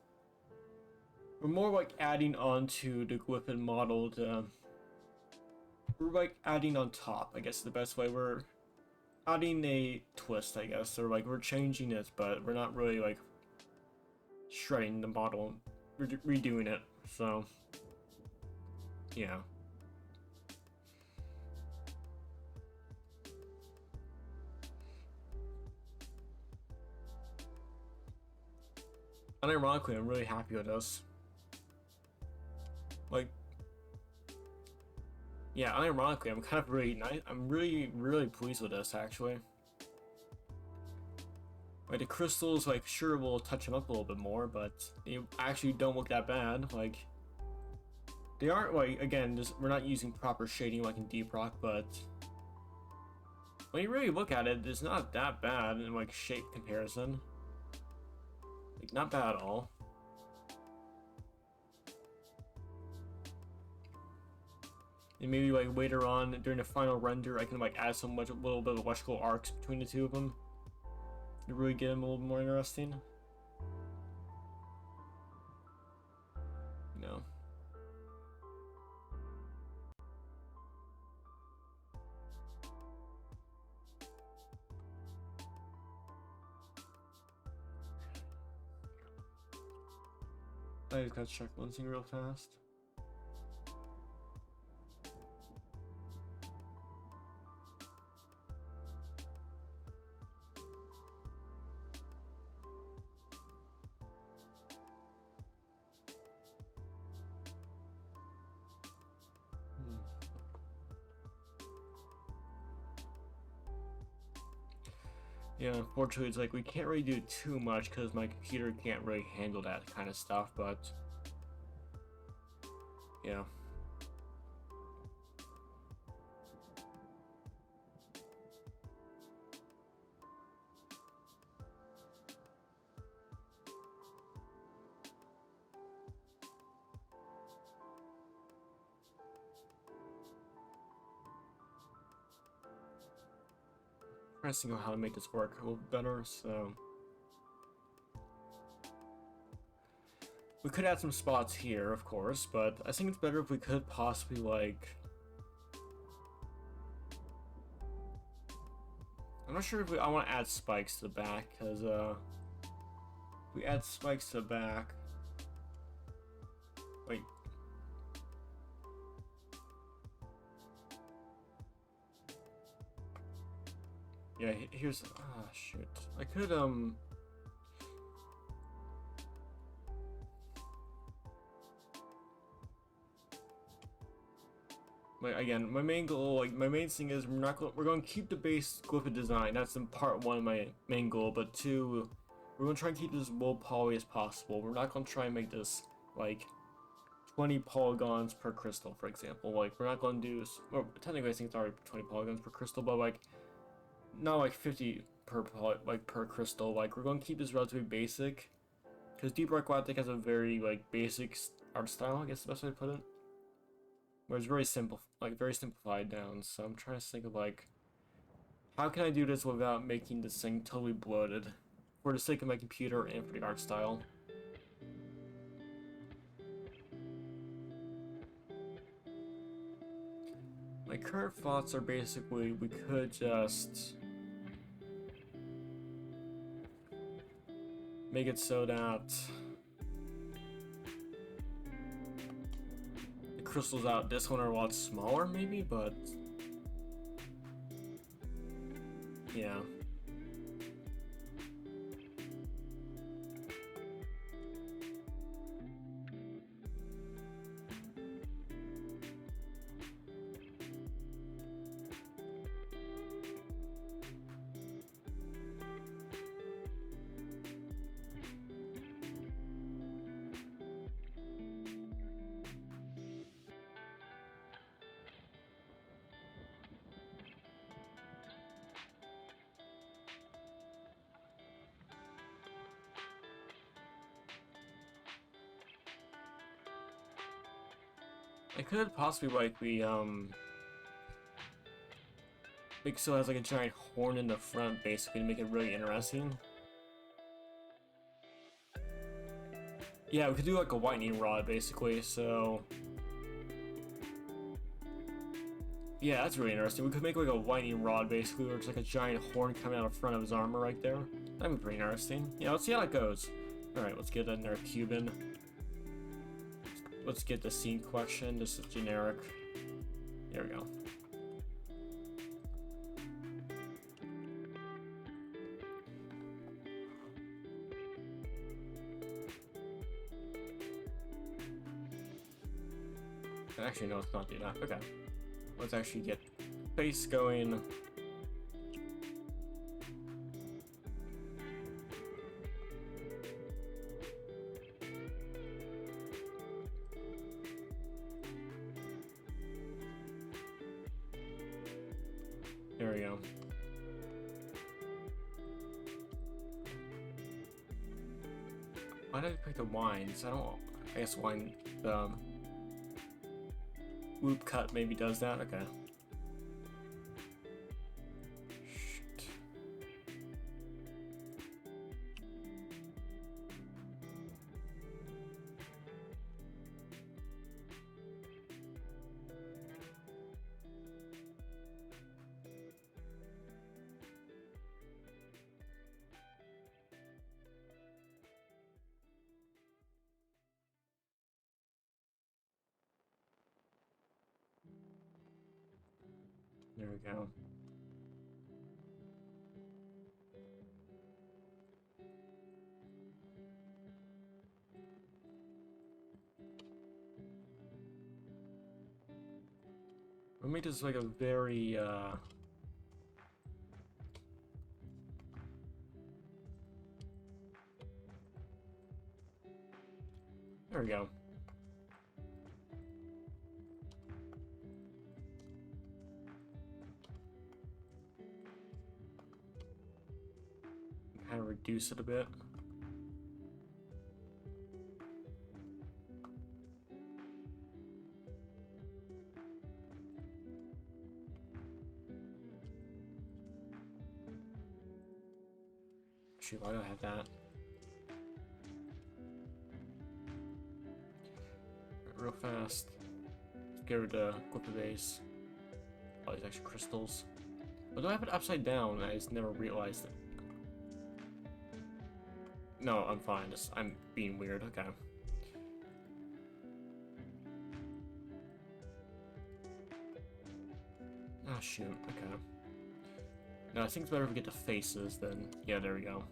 we're more like adding on to the Glyphid model. We're like adding on top, I guess is the best way. We're adding a twist, I guess, or like we're changing it, but we're not really like shredding the model. We're redoing it, so yeah. Unironically, I'm really happy with this. Like, yeah, unironically, I'm kind of really nice. I'm really pleased with this, actually. Like, the crystals, like, sure, we'll touch them up a little bit more, but they actually don't look that bad. Like, they aren't, like, again, just, we're not using proper shading like in Deep Rock, but when you really look at it, it's not that bad in, like, shape comparison. Like, not bad at all. And maybe like later on during the final render, I can like add a little bit of electrical arcs between the two of them to really get them a little more interesting. You know. I just gotta check one thing real fast. Yeah, unfortunately, it's like we can't really do too much because my computer can't really handle that kind of stuff, but yeah. Trying to think of how to make this work a little better, so we could add some spots here, of course, but I think it's better if we could possibly like, I'm not sure if I want to add spikes to the back, because if we add spikes to the back, like, yeah, here's, shoot, I could, like, again, my main goal, like, my main thing is we're going to keep the base Glyphid design. That's in part one of my main goal, but two, we're gonna try and keep this as low poly as possible. We're not gonna try and make this like 20 polygons per crystal, for example. Like, we're not gonna do this. Well, technically, I think it's already 20 polygons per crystal, but like, not like 50 per per crystal. Like, we're gonna keep this relatively basic, because Deep Dark Galactic has a very like basic art style, I guess the best way to put it. Where it's very simple, like very simplified down. So I'm trying to think of like, how can I do this without making this thing totally bloated, for the sake of my computer and for the art style. My current thoughts are basically we could just make it so that the crystals out this one are a lot smaller maybe, but yeah. I could possibly like make it so it has like a giant horn in the front basically to make it really interesting. Yeah, we could do like a lightning rod basically, so yeah, that's really interesting. We could make like a lightning rod basically where it's like a giant horn coming out of front of his armor right there. That'd be pretty interesting. Yeah, let's see how that goes. Alright, let's get another Cuban. Let's get the scene collection. This is generic. There we go. Actually, no, let's not do that. Okay. Let's actually get face going. There we go. Why did I pick the wines? I guess wine, loop cut maybe does that? Okay. Shit. There we go. We'll make this like a very, there we go. Kind of reduce it a bit. Shoot, why do I have that? Real fast. Let's get rid of Glyphid base. Oh, these extra crystals. But do I have it upside down? I just never realized it. No, I'm fine. I'm being weird. Okay. Ah, shoot. Okay. No, I think it's better if we get the faces then. Yeah, there we go.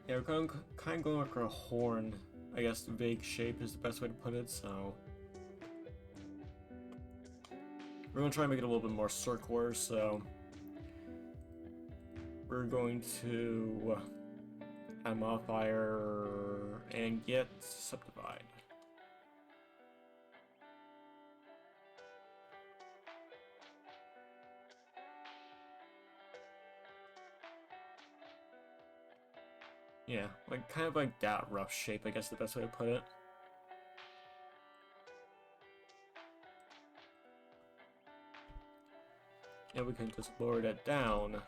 Yeah, we're going kind of going for a horn. I guess vague shape is the best way to put it. So we're gonna try and make it a little bit more circular. So we're going to add modifier and get subdivide. Yeah, like kind of like that rough shape, I guess the best way to put it. Yeah, we can just lower that down,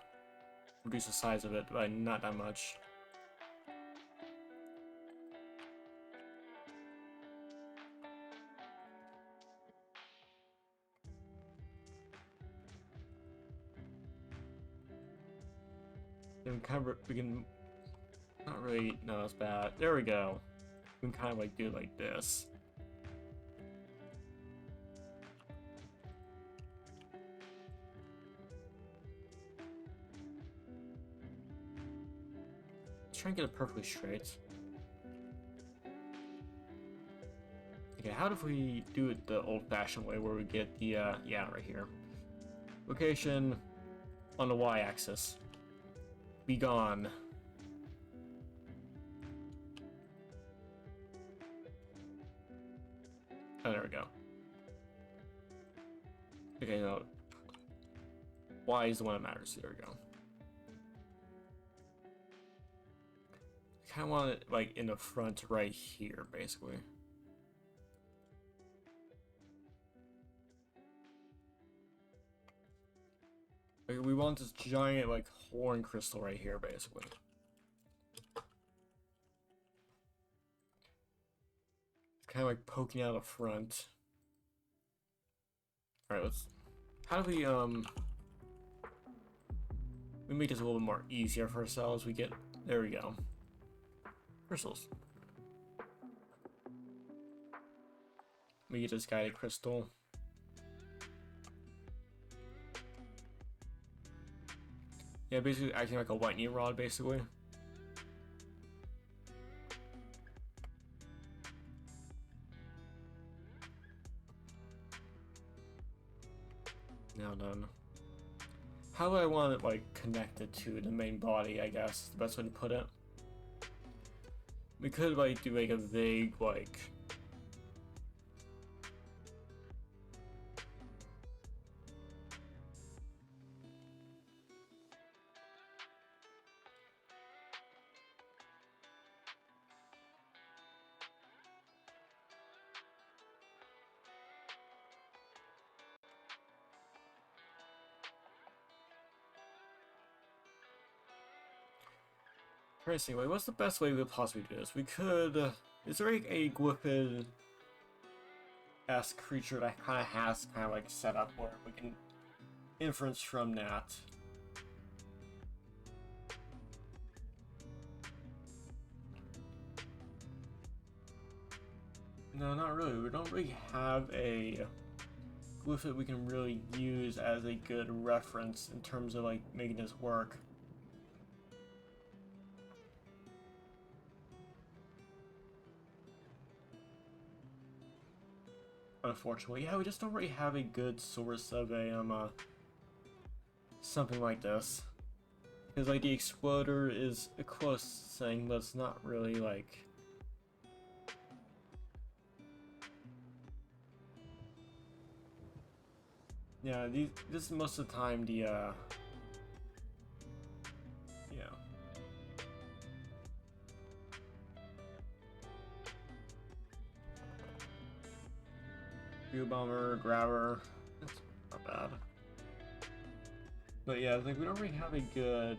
reduce the size of it by not that much. Then we can not really, no, that's bad. There we go. We can kind of like do it like this. Let's try and get it perfectly straight. Okay, how if we do it the old-fashioned way where we get the, yeah, right here. Location on the y-axis. Be gone. Oh, there we go. Okay, no. Y is the one that matters. There we go. I kind of want it, like, in the front right here, basically. Like, we want this giant, like, horn crystal right here, basically. It's kind of like poking out the front. Alright, let's... How do we make this a little bit more easier for ourselves. We get... There we go. Crystals. We get this guided crystal. Yeah, basically acting like a whitening rod, basically. Now done. How do I want it, like, connected to the main body, I guess, is the best way to put it. We could, like, do, like, a vague, like... Anyway, what's the best way we could possibly do this? We could... is there a Glyphid-esque creature that kind of has kind of like set up where we can inference from that? No, not really. We don't really have a Glyphid we can really use as a good reference in terms of like making this work. Unfortunately, yeah, we just don't really have a good source of a something like this. Because like the exploder is a close thing, but it's not really like... Yeah, this is most of the time the yeah. View bomber, grabber. That's not bad. But yeah, like we don't really have a good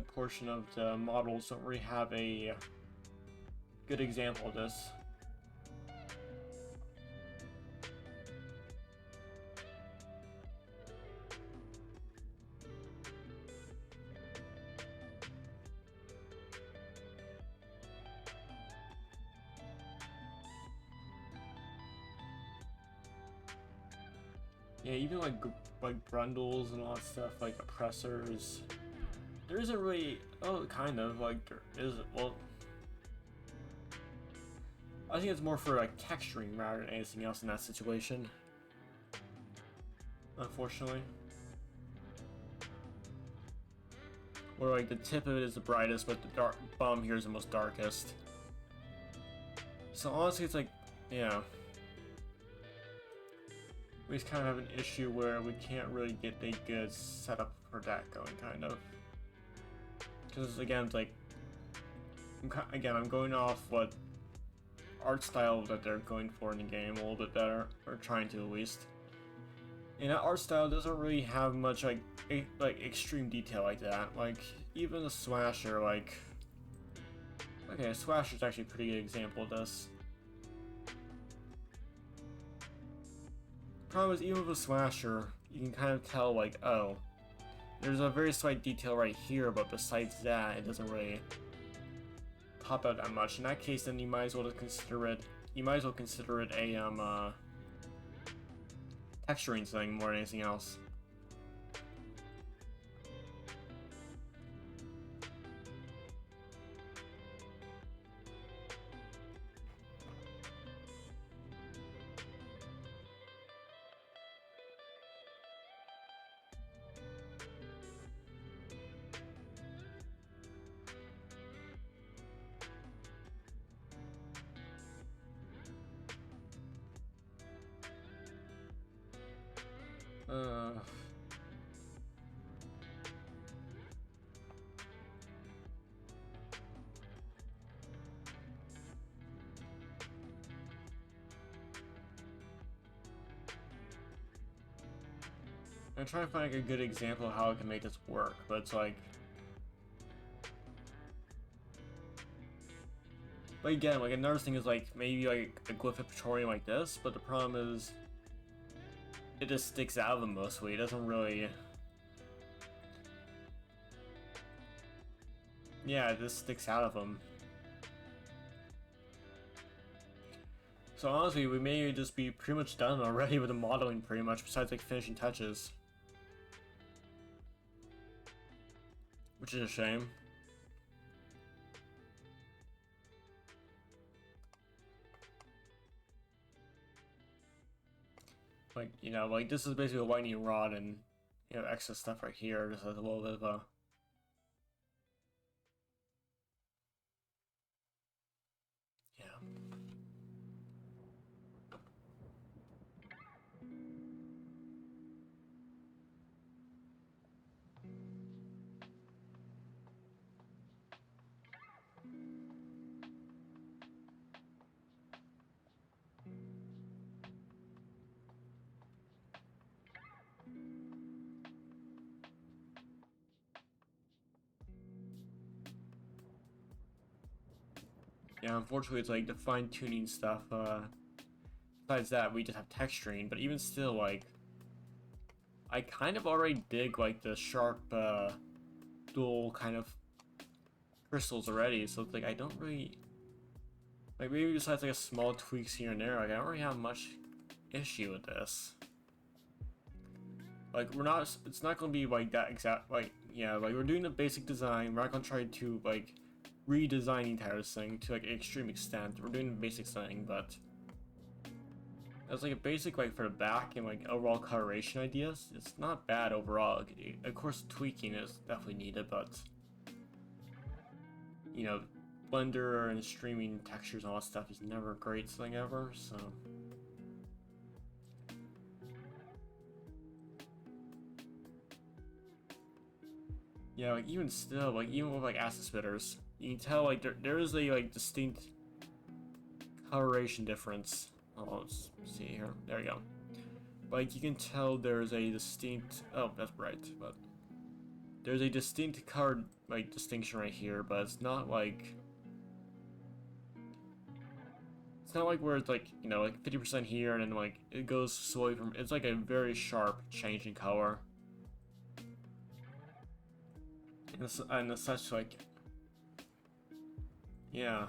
portion of the models don't really have a good example of this. Yeah, even like grundles and all that stuff, like oppressors. There isn't really, oh, kind of, like, there is, well, I think it's more for, like, texturing rather than anything else in that situation. unfortunately. Where like the tip of it is the brightest, but the dark bottom here is the most darkest. So honestly, it's like, yeah. We just kind of have an issue where we can't really get a good setup for that going, kind of. Because again, it's like, I'm going off what art style that they're going for in the game a little bit better, or trying to at least. And that art style doesn't really have much like extreme detail like that. Like even the slasher, like okay, slasher's actually a pretty good example of this. Problem is, even with a slasher, you can kind of tell like, oh, there's a very slight detail right here, but besides that, it doesn't really pop out that much. In that case, then you might as well consider it. You might as well consider it a texturing thing more than anything else. I'm trying to find like a good example of how I can make this work, but it's like, but again, like another thing is like maybe like a Glyphid Petroleum like this, but the problem is it just sticks out of them mostly. It doesn't really, yeah, it just sticks out of them. So honestly, we may just be pretty much done already with the modeling pretty much, besides like finishing touches. Which is a shame. Like, you know, like this is basically a lightning rod and, you know, excess stuff right here, just a little bit of a... Yeah. Yeah, unfortunately it's like the fine-tuning stuff, besides that we just have texturing, but even still, like, I kind of already dig like the sharp, dual kind of crystals already, so it's like I don't really, like maybe besides like a small tweaks here and there, like I don't really have much issue with this. Like we're not, it's not gonna be like that exact, like, yeah, like we're doing the basic design, we're not gonna try to like redesign the entire thing to like an extreme extent. We're doing the basic thing, but as like a basic like for the back and like overall coloration ideas, it's not bad overall. Of course tweaking is definitely needed, but you know, Blender and streaming textures and all that stuff is never a great thing ever, so. Yeah, like even still, like even with like acid spitters, you can tell like there is a like distinct coloration difference. Oh, let's see here. There you go. Like you can tell there's a distinct. Oh, that's bright, but there's a distinct color like distinction right here, but it's not like. It's not like where it's like, you know, like 50% here and then like it goes slowly from. It's like a very sharp change in color. And as such, like, yeah.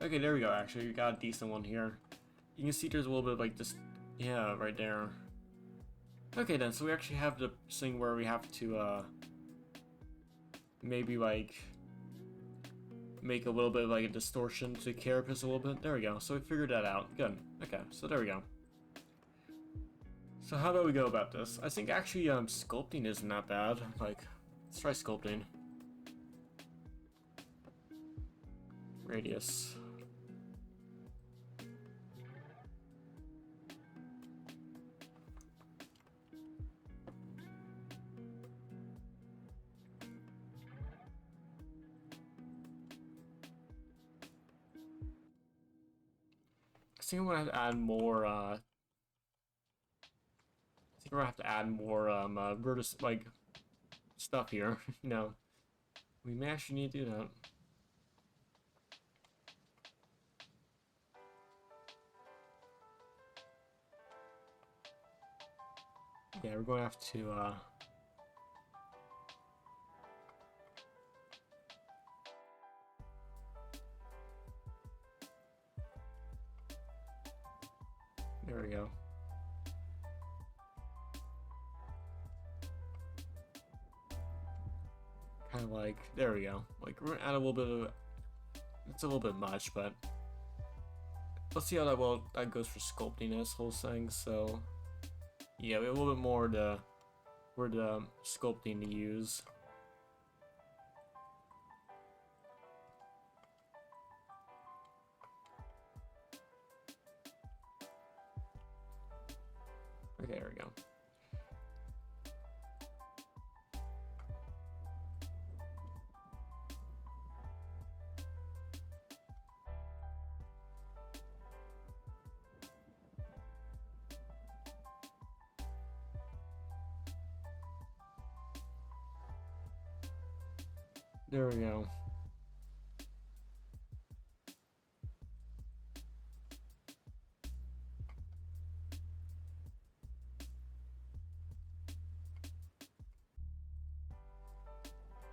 Okay, there we go, actually. We got a decent one here. You can see there's a little bit of, like, this... Yeah, right there. Okay, then, so we actually have the thing where we have to, maybe like make a little bit of like a distortion to carapace a little bit. There we go. So we figured that out. Good. Okay, so there we go. So how do we go about this? I think actually sculpting isn't that bad. Like, let's try sculpting. Radius. I think I'm gonna have to add more I think we're gonna have to add more vertex like stuff here. No. We may actually need to do that. Yeah, we're going to have to there we go. Kind of like, there we go. Like, we're gonna add a little bit of, it's a little bit much, but let's see how that goes for sculpting this whole thing. So, yeah, we have a little bit more to, word sculpting to use. Okay, there we go. There we go.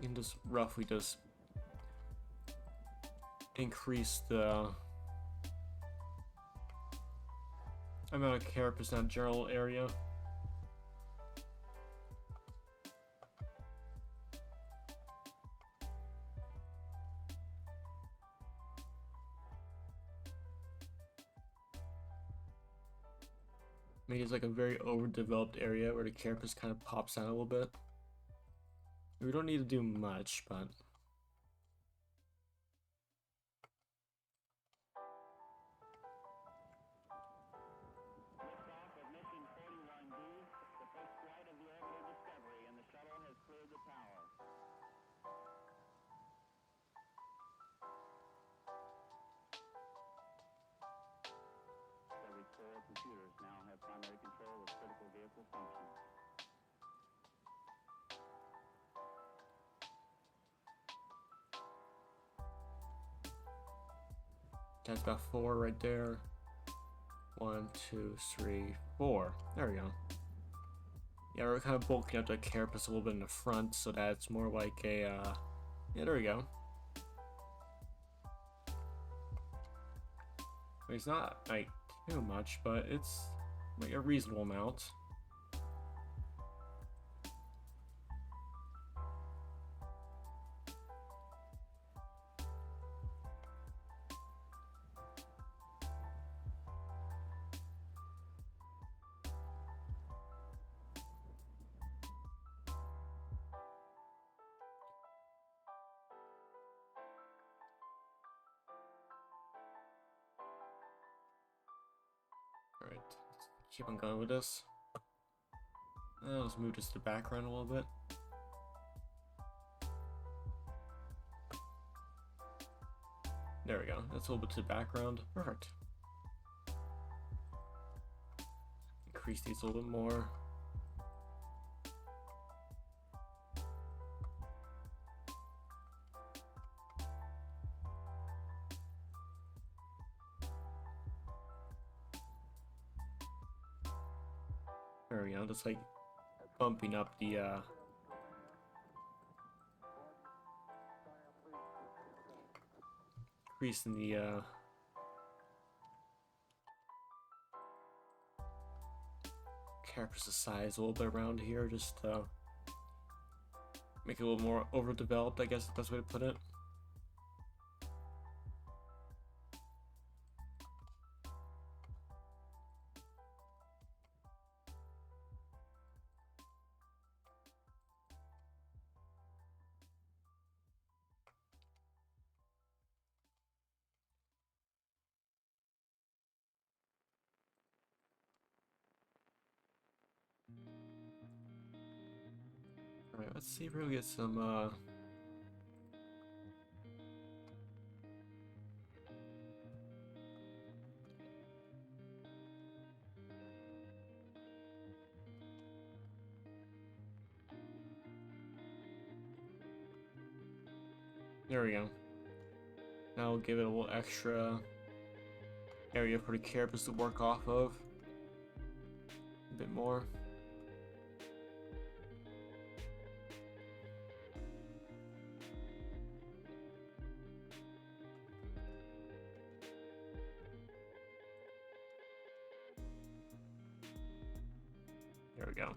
You can just roughly just increase the amount of carapace in that general area. Maybe it's like a very overdeveloped area where the carapace kind of pops out a little bit. We don't need to do much, but Liftoff of mission 41D, the first flight of the orbital Discovery, and the shuttle has cleared the tower. Discovery's 4 computers now have primary control of critical vehicle functions. that's about 4 right there. 1, 2, 3, 4. There we go. Yeah, we're kind of bulking up the carapace a little bit in the front so that it's more like a, yeah, there we go. It's not, like, too much, but it's, like, a reasonable amount. Alright, let's keep on going with this. Let's move this to the background a little bit. There we go. That's a little bit to the background. Perfect. Increase these a little bit more. There we go. Just like bumping up the increasing the carapace's size a little bit around here, just make it a little more overdeveloped, I guess is the best way to put it. Alright, let's see if we can get some, there we go. Now we'll give it a little extra area for the carapace to work off of. A bit more. There we go.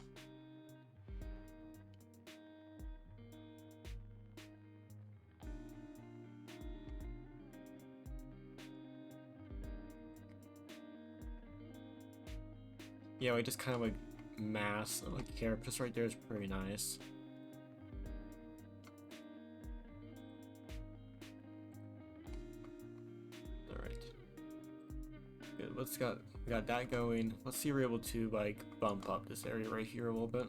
Yeah, we just kind of like mass of like carapace right there is pretty nice. Alright. Good, we got that going. Let's see if we're able to like bump up this area right here a little bit.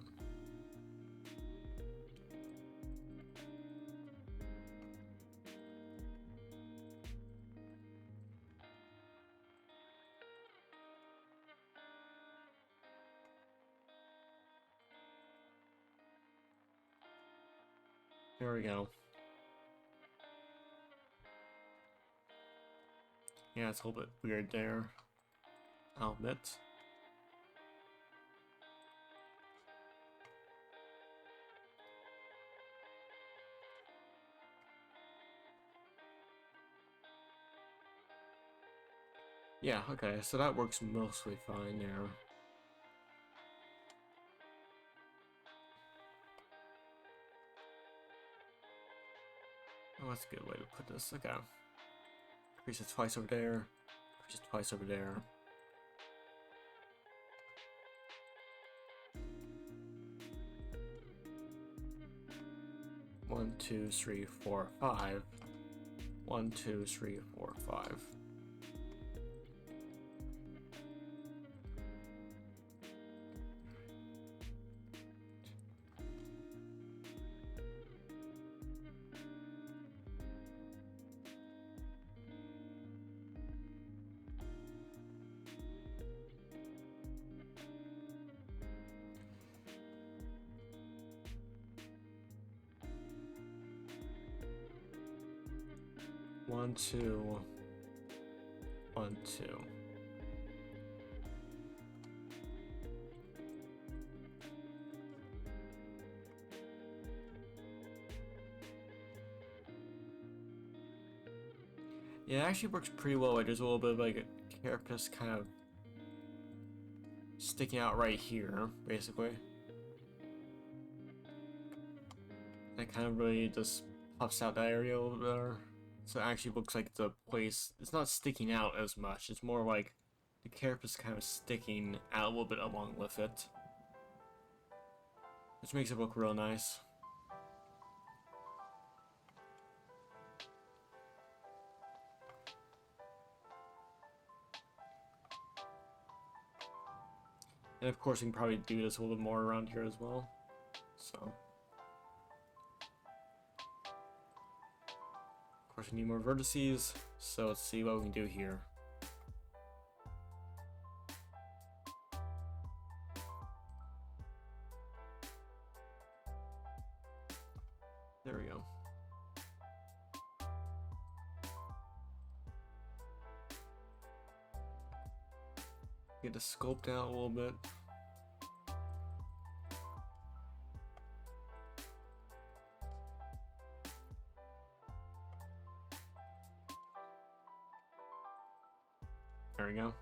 There we go. Yeah, it's a little bit weird there. I'll admit. Yeah, okay, so that works mostly fine there. Oh, that's a good way to put this. Okay. Increase it twice over there. Increase it twice over there. One, two, three, four, five. 1, 2, 3, 4, 5. One, two, 1, 2. Yeah, it actually works pretty well. Like, there's a little bit of like a carapace kind of sticking out right here, basically. That kind of really just puffs out that area a little bit better. So it actually looks like the place, it's not sticking out as much. It's more like the carapace kind of sticking out a little bit along with it. Which makes it look real nice. And of course we can probably do this a little bit more around here as well. So. Of course we need more vertices, so let's see what we can do here. There we go. Get the sculpt out a little bit. There we go.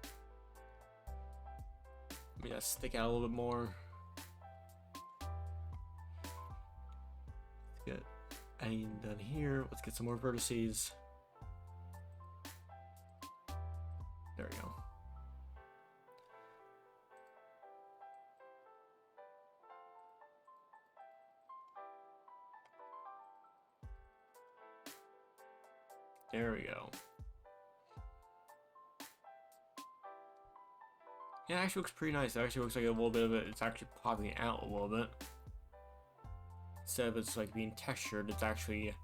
Let me just stick out a little bit more. Get anything done here. Let's get some more vertices. There we go. There we go. Yeah, it actually looks pretty nice. It actually looks like a little bit of it. It's actually popping out a little bit. Instead of it's like being textured, it's actually a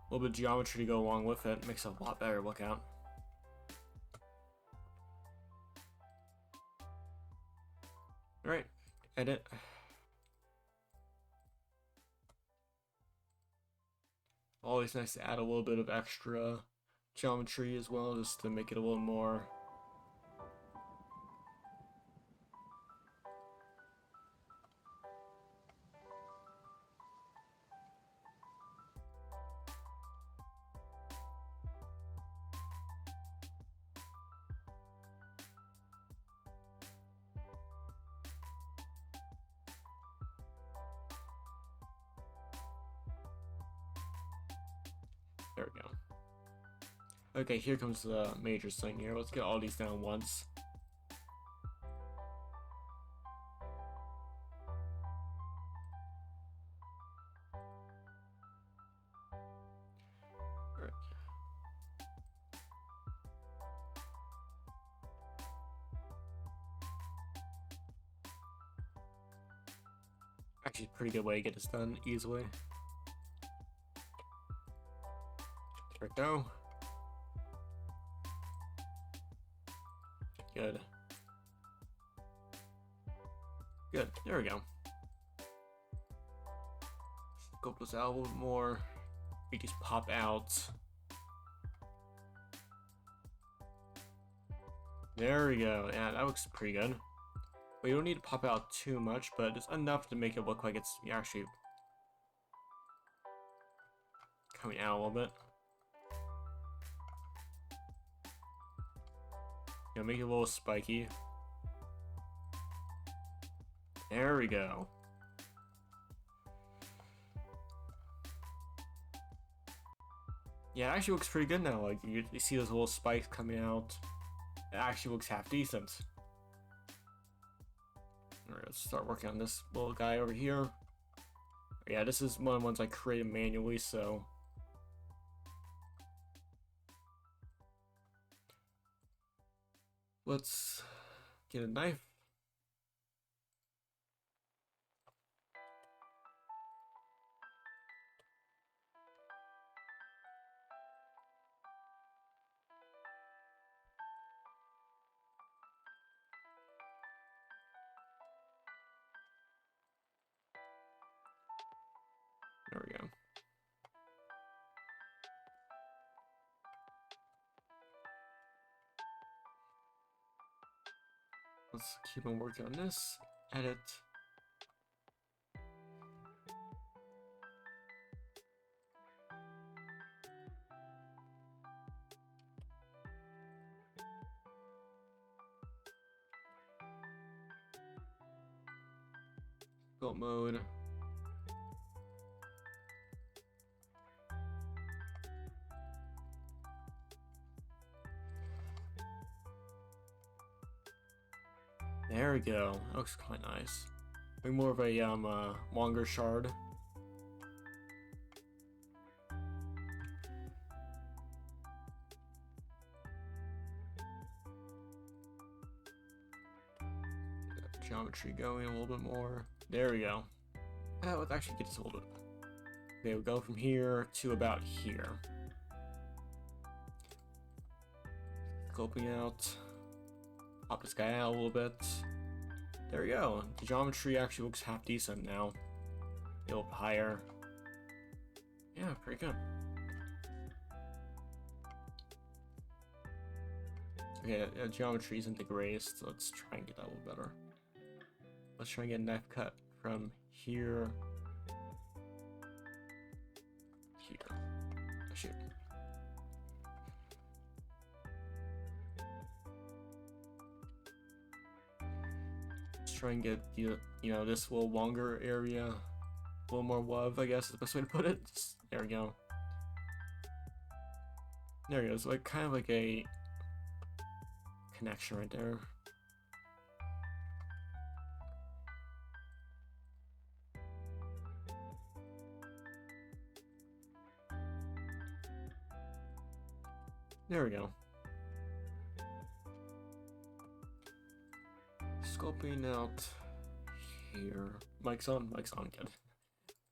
little bit of geometry to go along with it. Makes it a lot better look out. Alright, edit. Always nice to add a little bit of extra geometry as well, just to make it a little more. There we go. Okay, here comes the major thing here. Let's get all these down once. Alright. Actually, a pretty good way to get this done easily. There we go. Good. Good. There we go. Scope this out a little bit more. We just pop out. There we go. Yeah, that looks pretty good. But you don't need to pop out too much, but it's enough to make it look like it's actually coming out a little bit. You know, make it a little spiky. There we go. Yeah, it actually looks pretty good now. Like, you see those little spikes coming out. It actually looks half decent. Alright, let's start working on this little guy over here. Yeah, this is one of the ones I created manually, so. Let's get a knife. There we go. Let's keep on working on this. Edit. Build mode. There we go. That looks quite nice. Maybe more of a longer shard. Geometry going a little bit more. There we go. Let's actually get this a little bit. Okay, we'll go from here to about here. Scoping out. Pop this guy out a little bit. There we go. The geometry actually looks half decent now. A little higher. Yeah, pretty good. Okay, geometry isn't the greatest. So let's try and get that a little better. Let's try and get a knife cut from here. Here. Oh, shoot. Let's try and get the, you know, this little longer area A little more love, I guess is the best way to put it. There we go. There it goes, like kind of like a connection right there. There we go. Scoping out here. Mic's on again.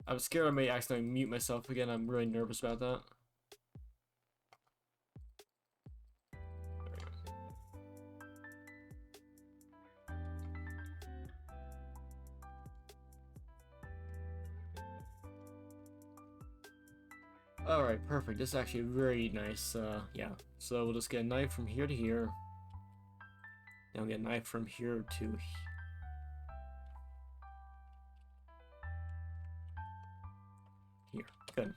I'm scared I may accidentally mute myself again. I'm really nervous about that. Alright, perfect. This is actually very nice. Yeah. So we'll just get a knife from here to here. Then we'll get a knife from here to here. Good.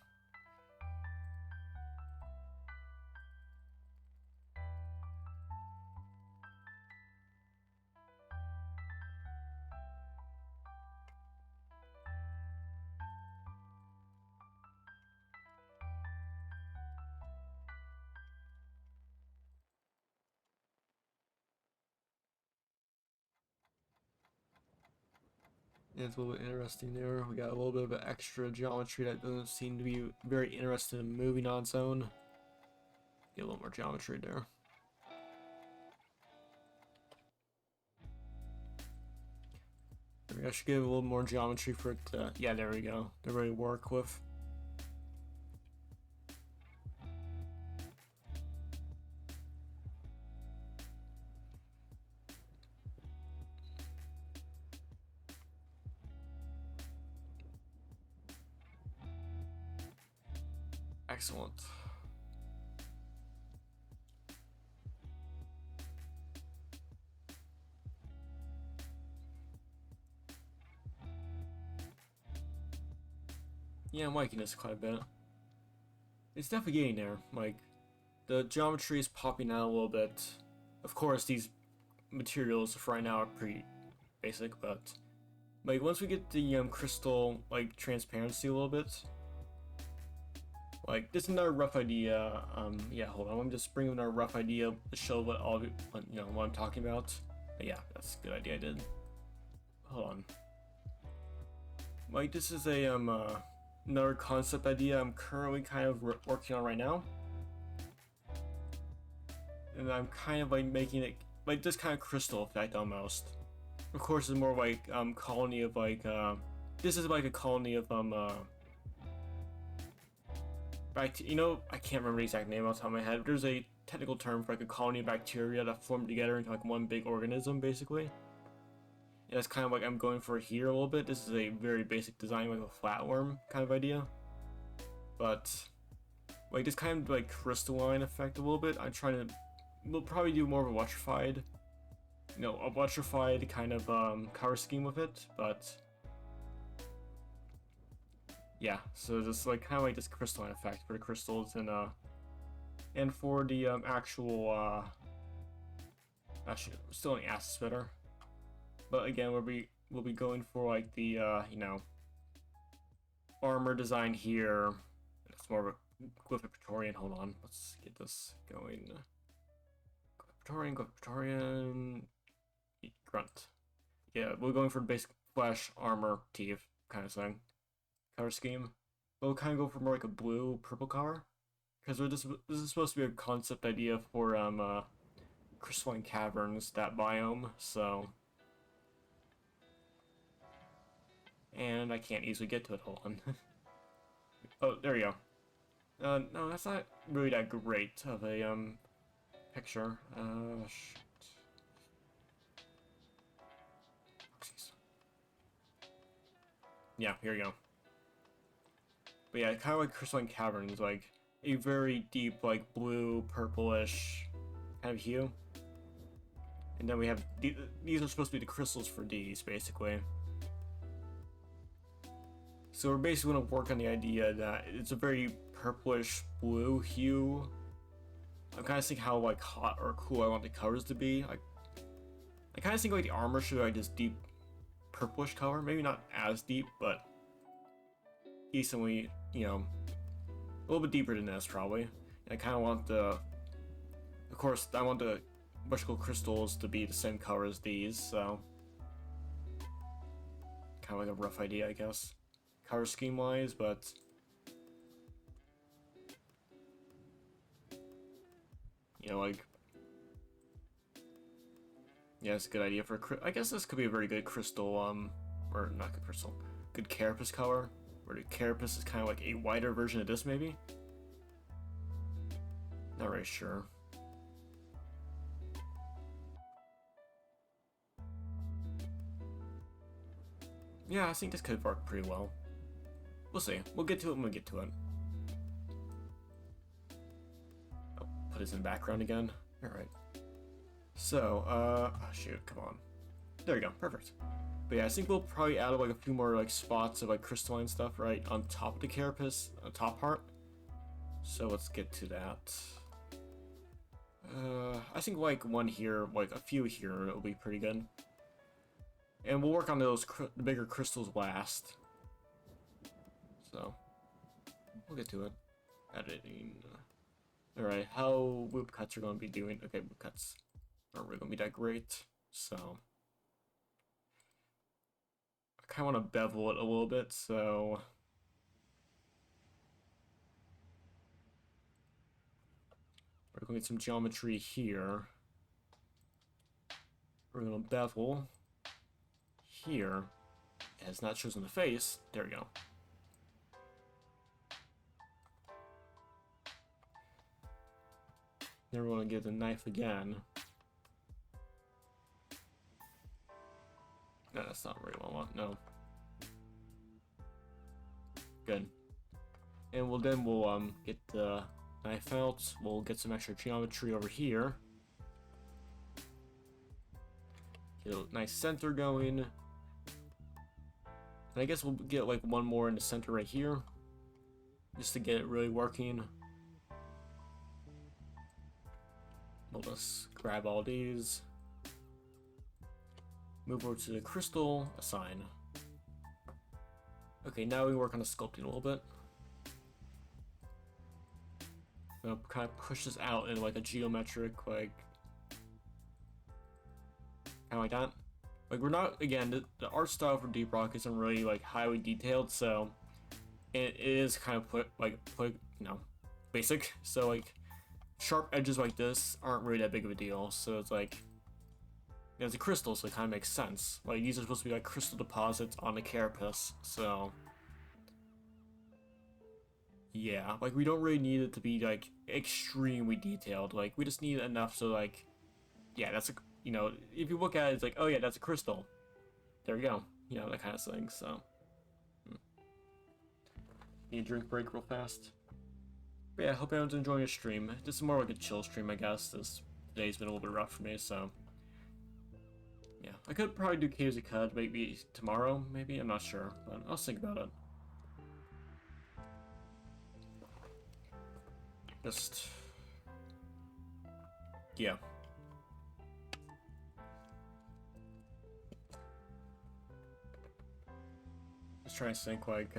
Yeah, it's a little bit interesting there. We got a little bit of extra geometry that doesn't seem to be very interested in moving on its own. Get a little more geometry there. I should give a little more geometry for it to, yeah, there we go, to really work with. Excellent. Yeah, I'm liking this quite a bit. It's definitely getting there. Like, the geometry is popping out a little bit. Of course, these materials for right now are pretty basic, but like once we get the crystal like transparency a little bit, like this is another rough idea. Yeah, hold on. I'm just bringing another rough idea to show what all what I'm talking about. But yeah, that's a good idea. I did. Hold on. Like this is a another concept idea I'm currently kind of working on right now, and I'm kind of like making it like this kind of crystal effect almost. Of course, it's more like colony of like this is like a colony of I can't remember the exact name off the top of my head. There's a technical term for like a colony of bacteria that form together into like one big organism, basically. And that's kind of like I'm going for here a little bit. This is a very basic design, like a flatworm kind of idea. But like this kind of like crystalline effect a little bit. I'm trying to, we'll probably do more of a electrified, kind of color scheme with it. But yeah, so just like kind of like this crystalline effect for the crystals and for the actual actually still an acid splitter. But again, we'll be going for like the armor design here. It's more of a Glyphid Praetorian. Hold on, let's get this going. Glyphid Praetorian, grunt. Yeah, we're going for basic flesh armor teeth kind of thing. Color scheme. We'll kind of go for more like a blue purple color, because this is supposed to be a concept idea for crystalline caverns, that biome. So. And I can't easily get to it. Hold on. Oh, there we go. No, that's not really that great of a picture. Shit. Oopsies. Yeah, here we go. But yeah, kind of like crystalline caverns, like a very deep, like blue, purplish kind of hue. And then we have these are supposed to be the crystals for these, basically. So we're basically going to work on the idea that it's a very purplish blue hue. I'm kind of thinking how like hot or cool I want the colors to be. I kind of think like the armor should be like this deep purplish color. Maybe not as deep, but decently, you know, a little bit deeper than this probably. And I kind of want the, of course, I want the electrical crystals to be the same color as these, so kind of like a rough idea, I guess, color scheme wise, but you know, like, yeah, it's a good idea for, I guess this could be a very good crystal, or not good crystal, good carapace color, where the carapace is kind of like a whiter version of this, maybe? Not really sure. Yeah, I think this could work pretty well. We'll see. We'll get to it when we get to it. I'll put this in background again. Alright. So, oh shoot, come on. There you go, perfect. But yeah, I think we'll probably add like a few more like spots of like crystalline stuff right on top of the carapace, top part. So let's get to that. I think like one here, like a few here, will be pretty good. And we'll work on those the bigger crystals last. So we'll get to it. Editing. All right, how whip cuts are going to be doing? Okay, whip cuts aren't really going to be that great. So I kind of want to bevel it a little bit. So we're going to get some geometry here. We're going to bevel here. As not shows in the face. There we go. Then we're going to get the knife again. No, that's not really what I want. No. Good. And we'll get the knife out. We'll get some extra geometry over here. Get a nice center going. And I guess we'll get like one more in the center right here, just to get it really working. We'll just grab all these. Move over to the crystal, assign. Okay, now we work on the sculpting a little bit. I'm gonna kind of push this out in like a geometric, like, kind of like that. Like, we're not, again, the art style for Deep Rock isn't really like highly detailed, so it is kind of basic. So like sharp edges like this aren't really that big of a deal. So it's like, you know, it's a crystal, so it kind of makes sense. Like, these are supposed to be like crystal deposits on the carapace, so yeah, like we don't really need it to be like extremely detailed. Like, we just need enough so like, yeah, that's a, you know, if you look at it, it's like, oh yeah, that's a crystal. There we go. You know, that kind of thing, so. Need a drink break real fast. But yeah, I hope everyone's enjoying your stream. This is more like a chill stream, I guess. This day's been a little bit rough for me, so. Yeah, I could probably do Caves of Cud maybe tomorrow, maybe? I'm not sure, but I'll think about it. Just. Yeah. Just trying to think like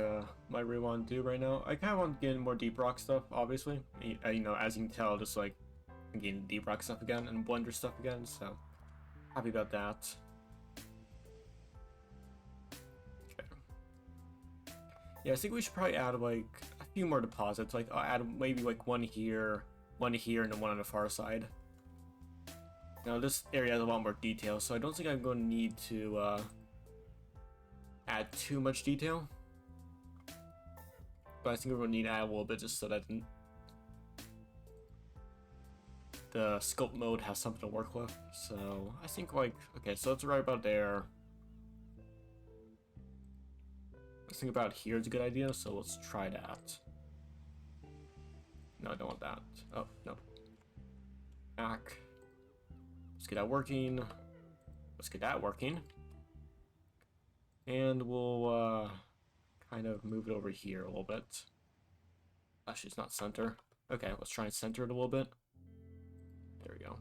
what I really want to do right now. I kind of want to get into more Deep Rock stuff, obviously. You know, as you can tell, just like getting Deep Rock stuff again and Blender stuff again. So happy about that. Okay. Yeah, I think we should probably add like a few more deposits. Like I'll add maybe like one here, and then one on the far side. Now this area has a lot more detail, so I don't think I'm going to need to add too much detail, but I think we're going to need to add a little bit just so that the sculpt mode has something to work with. So I think like, okay, so it's right about there. I think about here is a good idea, so let's try that. No, I don't want that. Oh, no. Back. Let's get that working. Let's get that working. And we'll kind of move it over here a little bit. Actually, it's not center. Okay, let's try and center it a little bit. There we go.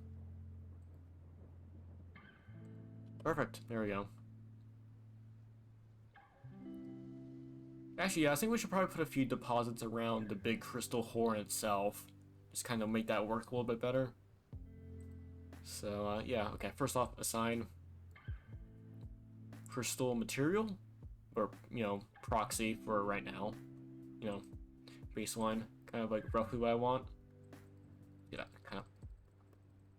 Perfect. There we go. Actually, yeah, I think we should probably put a few deposits around the big crystal horn itself. Just kind of make that work a little bit better. So, yeah, okay. First off, assign crystal material, or, you know, proxy for right now. You know, baseline, kind of like roughly what I want. Yeah, kind of.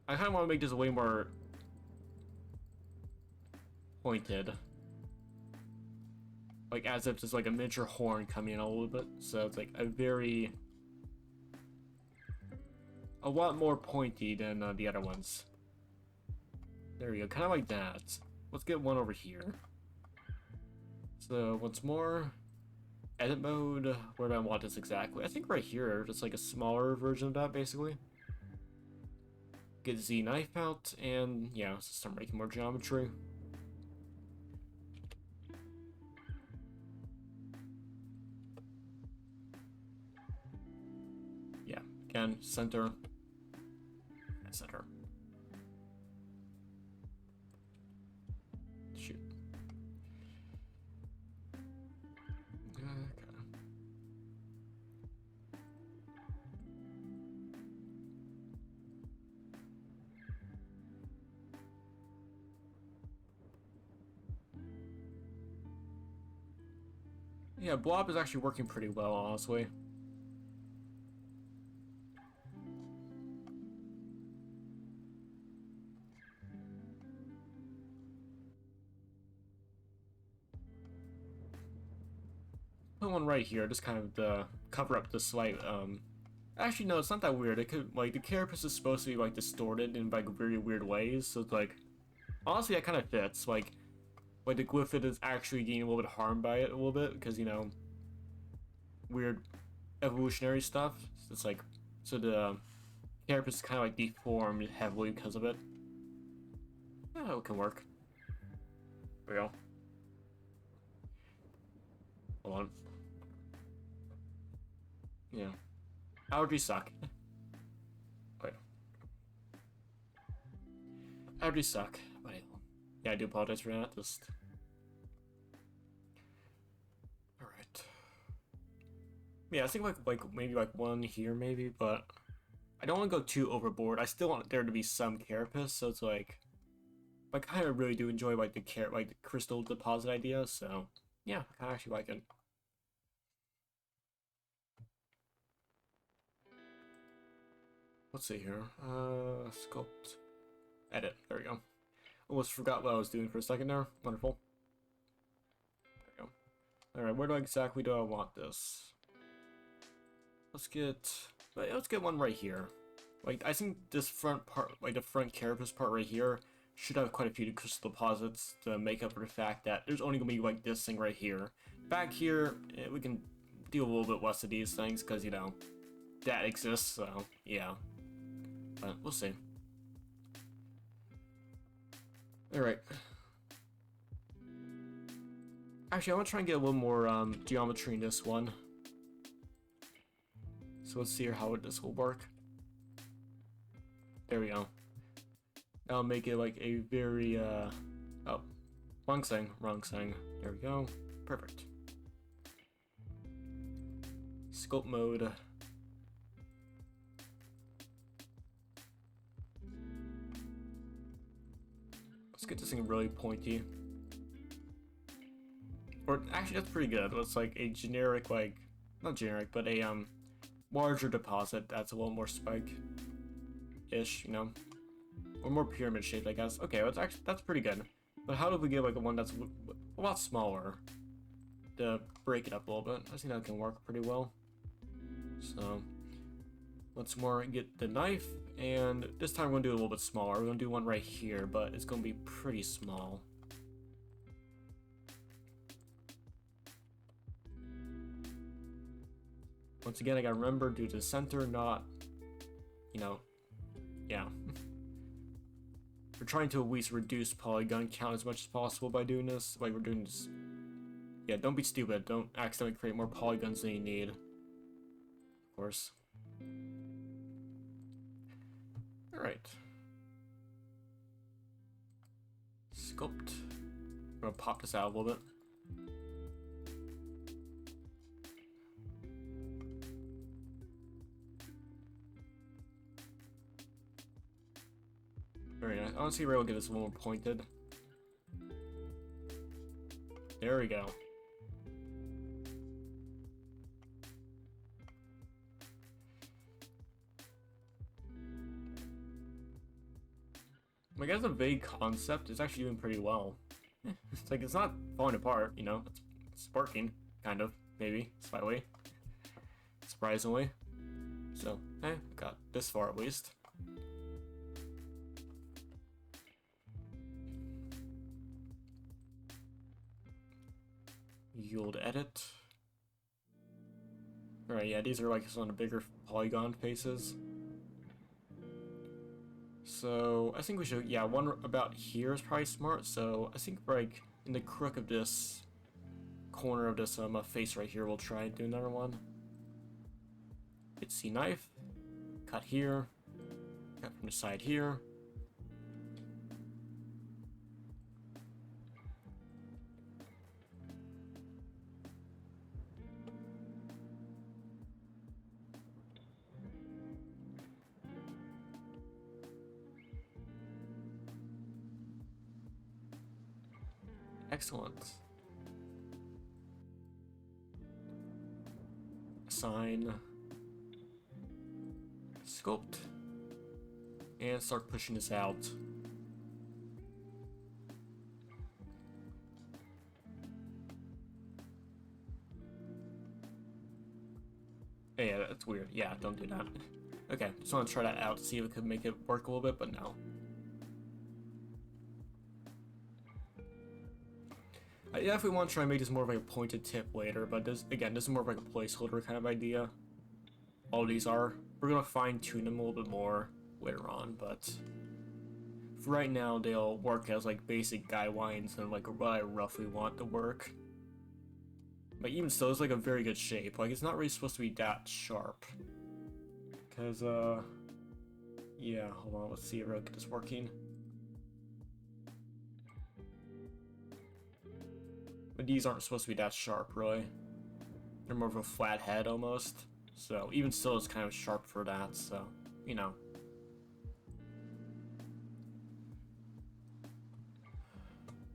I kind of want to make this way more pointed. Like, as if there's like a miniature horn coming in a little bit. So it's like a lot more pointy than the other ones. There we go, kind of like that. Let's get one over here. So once more, edit mode. Where do I want this exactly? I think right here, just like a smaller version of that, basically. Get Z knife out, and yeah, let's start making more geometry. Yeah, again, center. Center. Shoot. Okay. Yeah, Blob is actually working pretty well, honestly. Put one right here, just kind of to cover up the slight, actually, no, it's not that weird. It could, like, the carapace is supposed to be, like, distorted in, like, very weird ways, so it's, like, honestly, that kind of fits. Like, the Glyphid is actually getting a little bit harmed by it a little bit, because, you know, weird evolutionary stuff. So it's, like, so the carapace is kind of, like, deformed heavily because of it. Yeah, it can work. There we go. Hold on. Yeah. Allergies suck. Wait. Allergies suck. But yeah, I do apologize for that. Just. Alright. Yeah, I think like maybe like one here maybe, but I don't want to go too overboard. I still want there to be some carapace, so it's like I kind of really do enjoy like the crystal deposit idea, so yeah, I actually like it. Let's see here. Sculpt. Edit. There we go. Almost forgot what I was doing for a second there. Wonderful. There we go. Alright, where do exactly do I want this? Let's get one right here. Like, I think this front part, like the front carapace part right here, should have quite a few crystal deposits to make up for the fact that there's only gonna be like this thing right here. Back here, we can deal a little bit less of these things, because, you know, that exists, so, yeah. But we'll see. Alright. Actually, I want to try and get a little more geometry in this one. So let's see here how this will work. There we go. That'll make it like a very, oh, wrong thing. There we go. Perfect. Sculpt mode. Let's get this thing really pointy. Or actually, that's pretty good. It's like a generic, like, not generic, but a larger deposit that's a little more spike-ish, you know, or more pyramid shaped, I guess. Okay, that's pretty good. But how do we get like one that's a lot smaller to break it up a little bit? I think that can work pretty well. So let's get the knife, and this time we're gonna do it a little bit smaller. We're gonna do one right here, but it's gonna be pretty small. Once again, I gotta remember, due to the center, not, you know, yeah. We're trying to at least reduce polygon count as much as possible by doing this. Like, we're doing this. Yeah, don't be stupid. Don't accidentally create more polygons than you need. Of course. Alright. Sculpt. I'm gonna pop this out a little bit. Yeah, honestly, we're able to get this a little more pointed. There we go. Like, as a vague concept, it's actually doing pretty well. It's like, it's not falling apart, you know? It's working, kind of, maybe, slightly. Surprisingly. So, got this far at least. Yield edit. Alright, yeah, these are like on the bigger polygon faces. So, I think we should, yeah, one about here is probably smart, so I think like in the crook of this corner of this face right here, we'll try and do another one. Hit C knife, cut here, cut from the side here. Excellent. Assign. Sculpt. And start pushing this out. Yeah, that's weird. Yeah, don't do that. Okay, just want to try that out to see if it could make it work a little bit, but no. I definitely want to try and make this more of like a pointed tip later, but this, again, this is more of like a placeholder kind of idea. All these are. We're going to fine-tune them a little bit more later on, but for right now, they'll work as like basic guidelines and like what I roughly want to work. But even still, it's like a very good shape. Like, it's not really supposed to be that sharp. Because, yeah, hold on, let's see if I can get this working. But these aren't supposed to be that sharp, really. They're more of a flat head, almost. So, even still, it's kind of sharp for that, so, you know.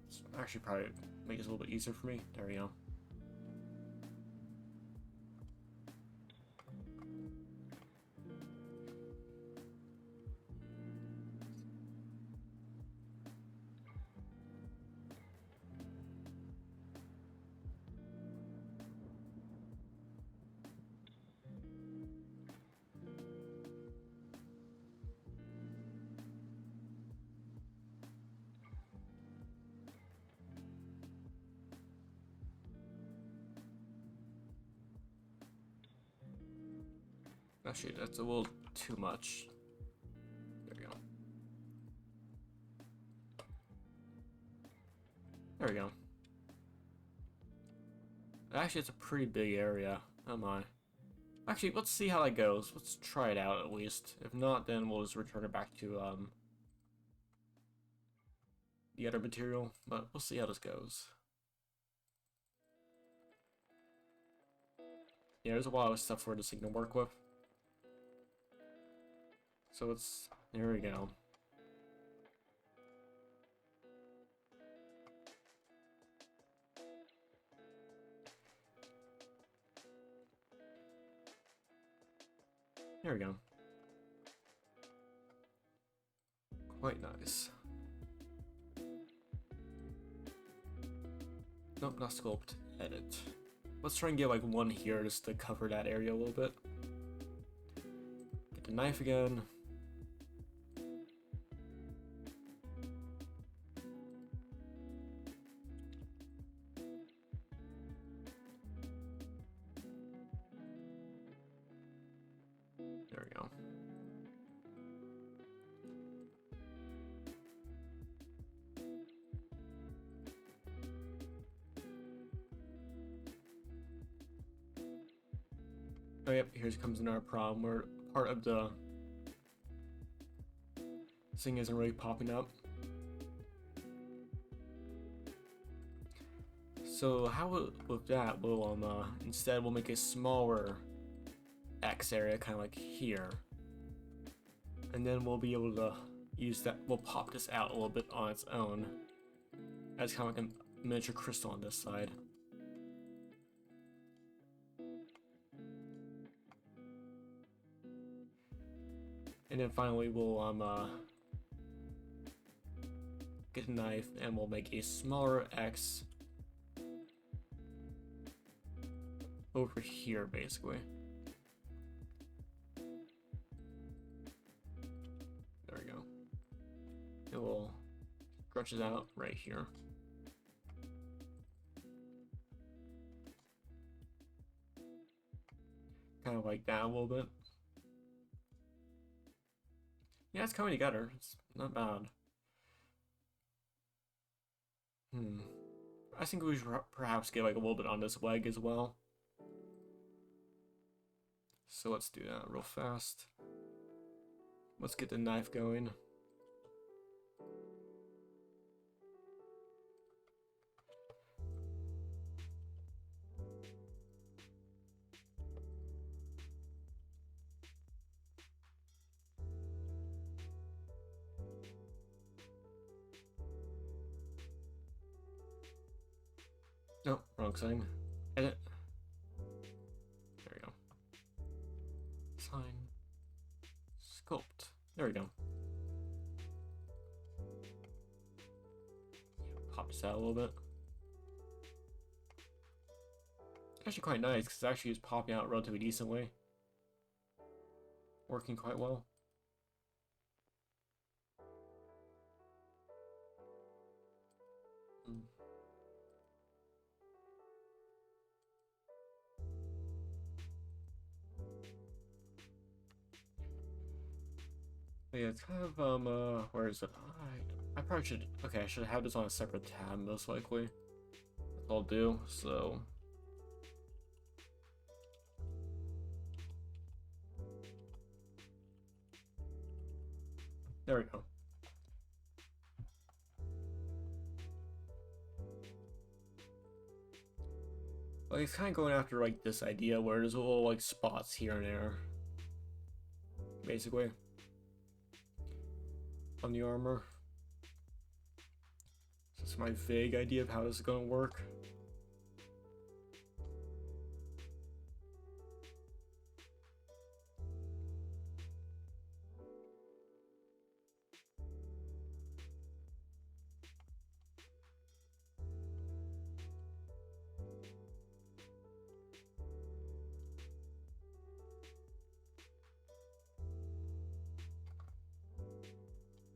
So actually, probably make this a little bit easier for me. There we go. Actually, that's a little too much. There we go. There we go. Actually, it's a pretty big area. Oh my. Actually, let's see how that goes. Let's try it out at least. If not, then we'll just return it back to the other material. But we'll see how this goes. Yeah, there's a lot of stuff for this thing to work with. So it's, there we go. There we go. Quite nice. Nope, not sculpt, edit. Let's try and get like one here just to cover that area a little bit. Get the knife again. There we go. Oh yep, here comes another problem where part of the thing isn't really popping up. So how with that, we'll instead we'll make a smaller X area, kind of like here, and then we'll be able to use that. We'll pop this out a little bit on its own. As kind of like a miniature crystal on this side. And then finally we'll get a knife and we'll make a smaller X over here basically. There we go. It will stretch it out right here. Kind of like that a little bit. Yeah, it's coming together. It's not bad. I think we should perhaps get like a little bit on this leg as well. So let's do that real fast. Let's get the knife going. No, wrong thing. Edit. There we go. Sign. Sculpt. There we go. Pop this out a little bit. Actually quite nice because it actually is popping out relatively decently. Working quite well. Yeah, it's kind of, where is it? I probably should, okay, I should have this on a separate tab, most likely. That's all I'll do, so. There we go. Like, it's kind of going after, like, this idea where there's little, like, spots here and there. Basically. On the armor. So that's my vague idea of how this is going to work.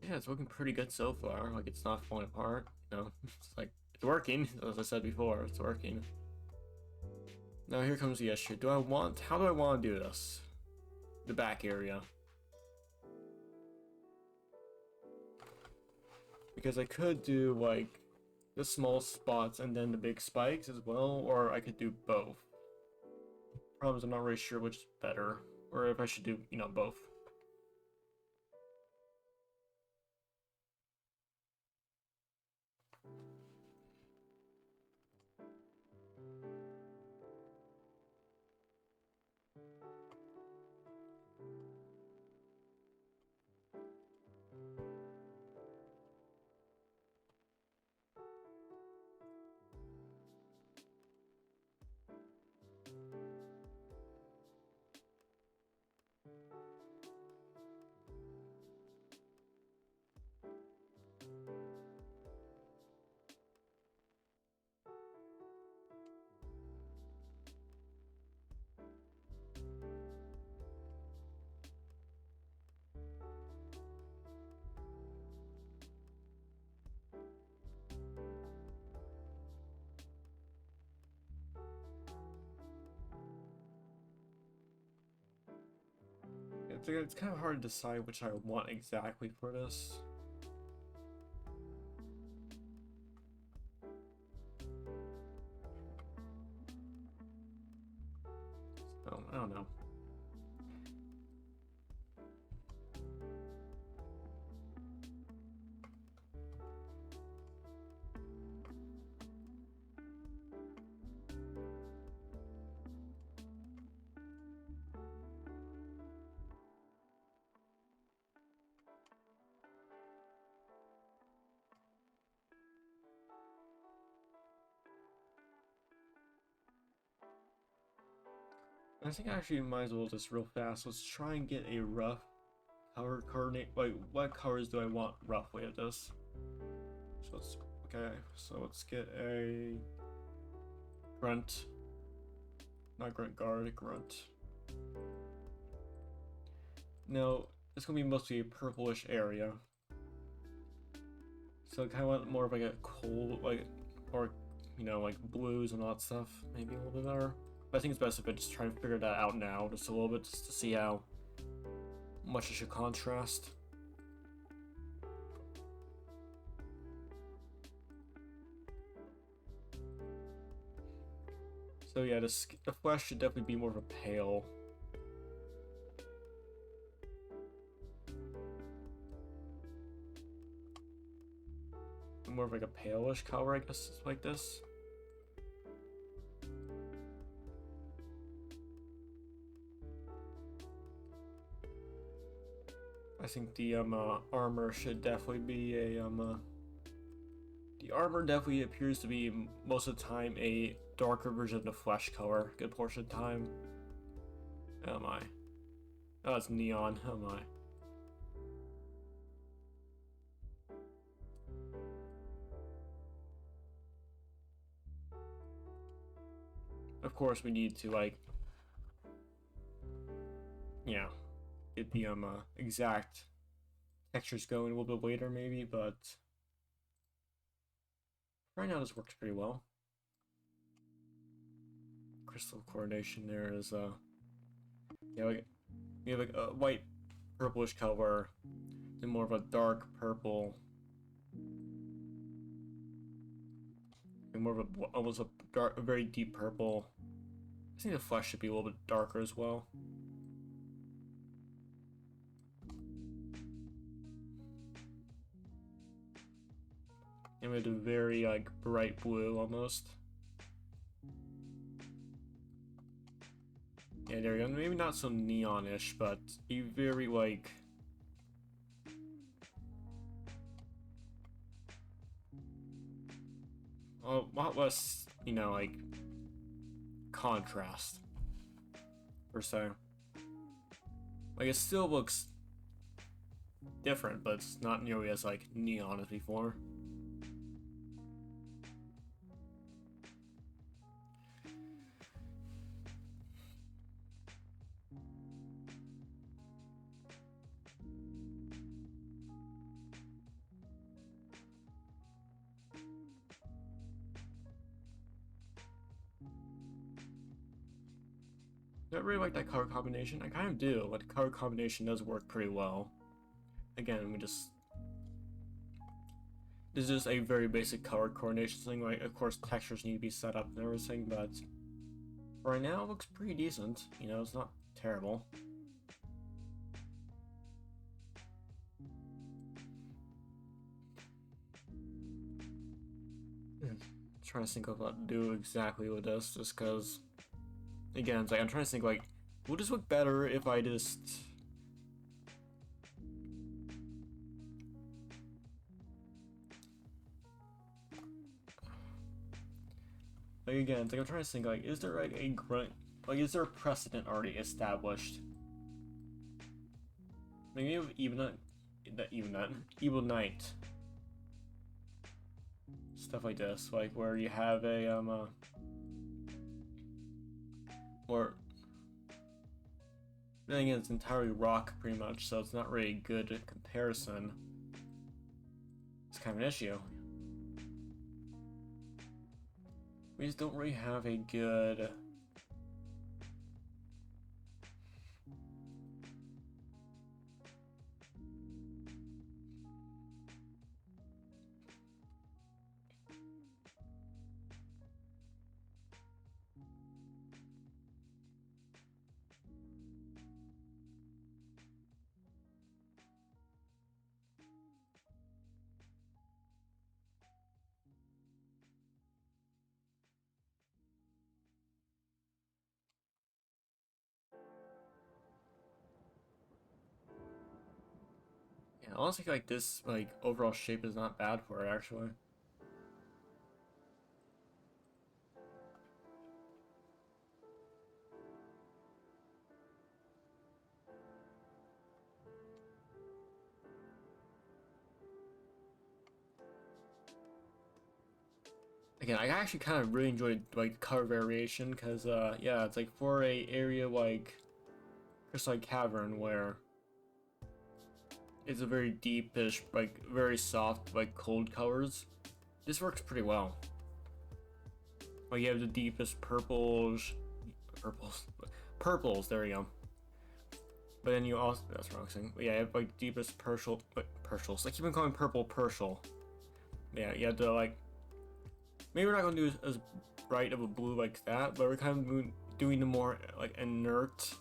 Yeah, it's looking pretty good so far. Like, it's not falling apart. You know, it's like, it's working. As I said before, it's working. Now here comes the issue. How do I want to do this? The back area. Because I could do, like, the small spots and then the big spikes as well, or I could do both. Problem is, I'm not really sure which is better, or if I should do, you know, both. It's kind of hard to decide which I want exactly for this. So, I don't know. I think actually might as well just real fast. Let's try and get a rough color coordinate. Like, what colors do I want roughly of this? So let's okay. So let's get a grunt, not grunt guard, grunt. Now it's gonna be mostly a purplish area. So I kind of want more of like a cold, like, or you know, like blues and all that stuff. Maybe a little bit better. But I think it's best if I just try and figure that out now, just a little bit, just to see how much it should contrast. So yeah, the flesh should definitely be more of a pale. More of like a palish color, I guess, like this. I think the armor should definitely be a the armor definitely appears to be most of the time a darker version of the flesh color. Good portion of the time. Oh my. Oh, it's neon. Oh my. Of course, we need to like, yeah, get the exact textures going a little bit later maybe, but right now this works pretty well. Crystal coordination there is yeah, like we have like a white purplish color, then more of a dark purple, and more of a almost a dark, a very deep purple. I think the flesh should be a little bit darker as well. And we have a very like bright blue almost. Yeah, there we go. Maybe not so neonish, but a very like a lot less, you know, like contrast per se. Like it still looks different, but it's not nearly as like neon as before. I really like that color combination. I kind of do, but the color combination does work pretty well. Again, we just... This is just a very basic color coordination thing. Like, of course, textures need to be set up and everything, but for right now, it looks pretty decent. You know, it's not terrible. Trying to think of what to do exactly with this, just because, again, it's like I'm trying to think like, would this look better if I just like again, it's like I'm trying to think like, is there like a grunt, like is there a precedent already established? Maybe even that Evil Knight. Stuff like this, like where you have a or then again, it's entirely rock pretty much, so it's not really a good comparison. It's kind of an issue. We just don't really have a good yeah, honestly, like this, like overall shape is not bad for it actually. Again, I actually kind of really enjoyed like the color variation because yeah, it's like for a area like Crystal Cavern where it's a very deepish, like very soft, like cold colors. This works pretty well. Like you have the deepest purples. There you go. But then you also, that's the wrong thing. But yeah, you have like deepest purples. I keep on calling purple Purple. Yeah, you have to like. Maybe we're not gonna do as bright of a blue like that, but we're kind of doing the more like inert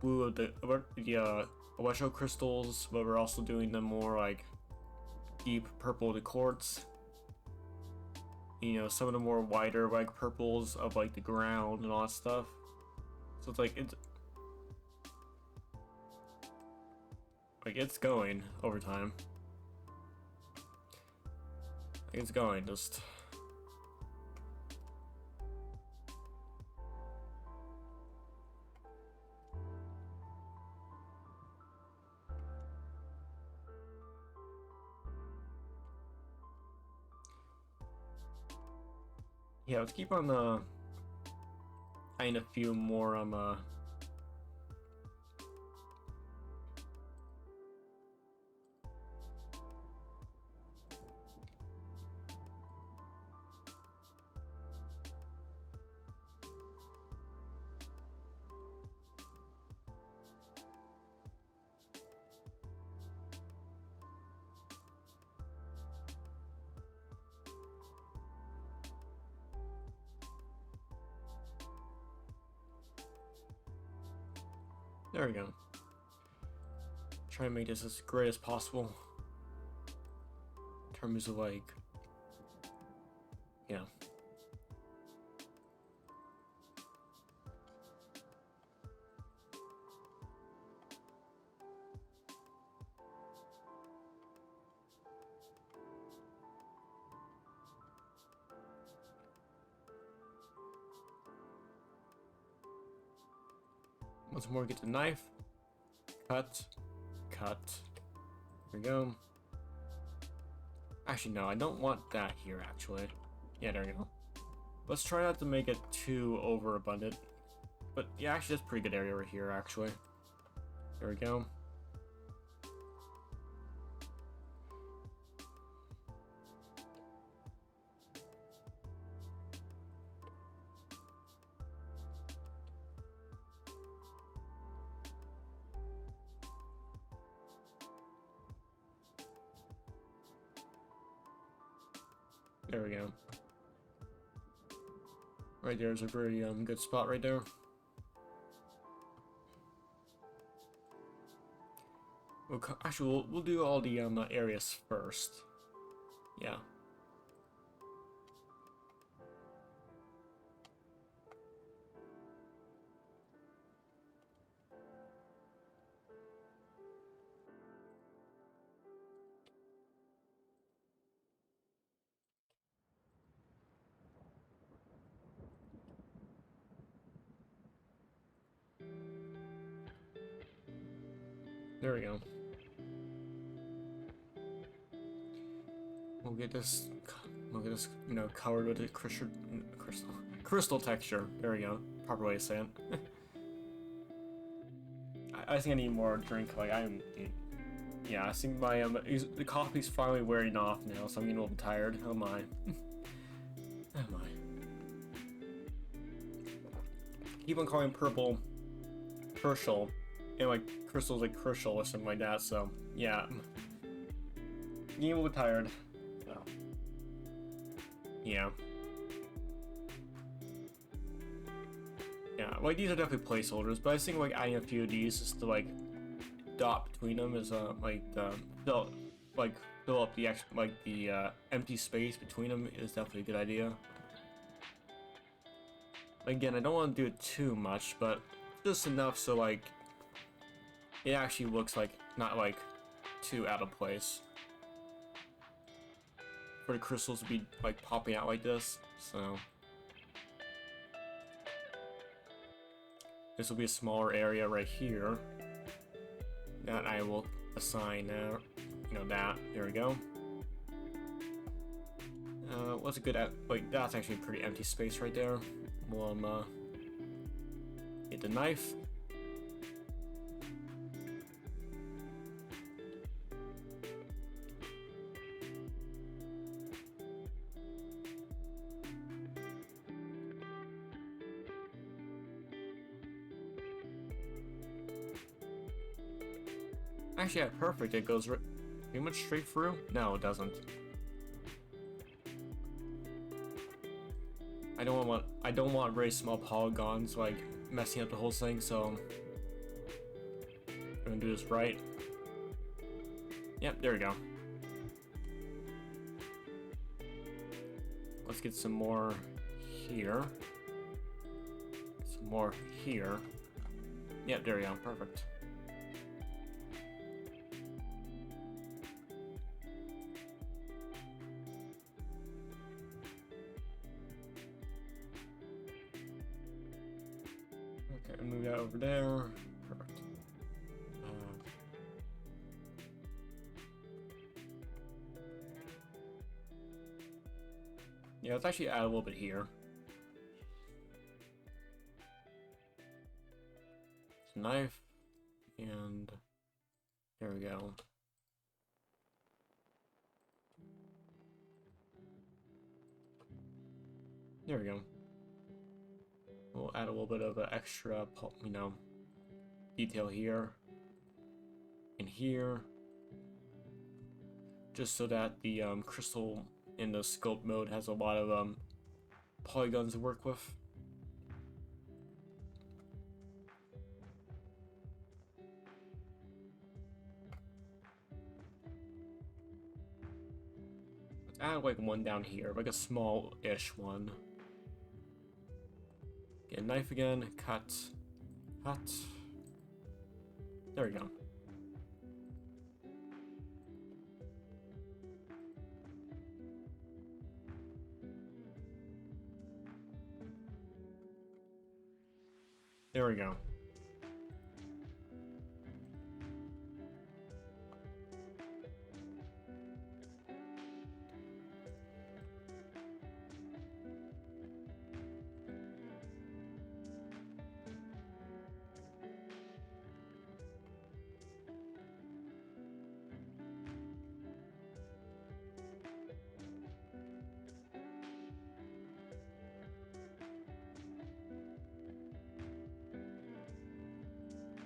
blue of the electro crystals, but we're also doing the more like deep purple of the quartz. You know, some of the more wider like purples of like the ground and all that stuff. So it's it's going over time. It's going just. Yeah, let's keep on adding a few more there we go. Try and make this as great as possible. In terms of like, yeah. Once more, get the knife. Cut. Cut. There we go. Actually, no, I don't want that here, actually. Yeah, there we go. Let's try not to make it too overabundant. But yeah, actually, that's a pretty good area right here, actually. There we go. There we go. Right there's a very good spot right there. Actually, we'll do all the areas first. Yeah. There we go. We'll get this, you know, covered with a crystal texture. There we go. Proper way to say it. I think I need more drink. Like yeah, I think my the coffee's finally wearing off now, so I'm getting a little tired. Oh my. Oh my. Keep on calling purple Herschel, and like crystals like Herschel or something like that. So yeah, getting a little tired. Yeah. Yeah, like these are definitely placeholders, but I think like adding a few of these just to like dot between them is like fill up the empty space between them is definitely a good idea. Again, I don't want to do it too much, but just enough so like it actually looks like not like too out of place. For the crystals to be like popping out like this, so this will be a smaller area right here that I will assign you know, that there we go. What's a good wait, that's actually a pretty empty space right there. Well, get the knife. Actually, yeah, perfect. It goes pretty much straight through. No, it doesn't. I don't want very small polygons like messing up the whole thing. So I'm gonna do this right. Yep, there we go. Let's get some more here. Some more here. Yep, there we go. Perfect. Okay, move that over there. Perfect. Yeah, let's actually add a little bit here. Knife, and there we go. There we go. We'll add a little bit of an extra, you know, detail here and here, just so that the crystal in the sculpt mode has a lot of polygons to work with. Let's add like one down here, like a small-ish one. Get a knife again, cut, cut. There we go. There we go.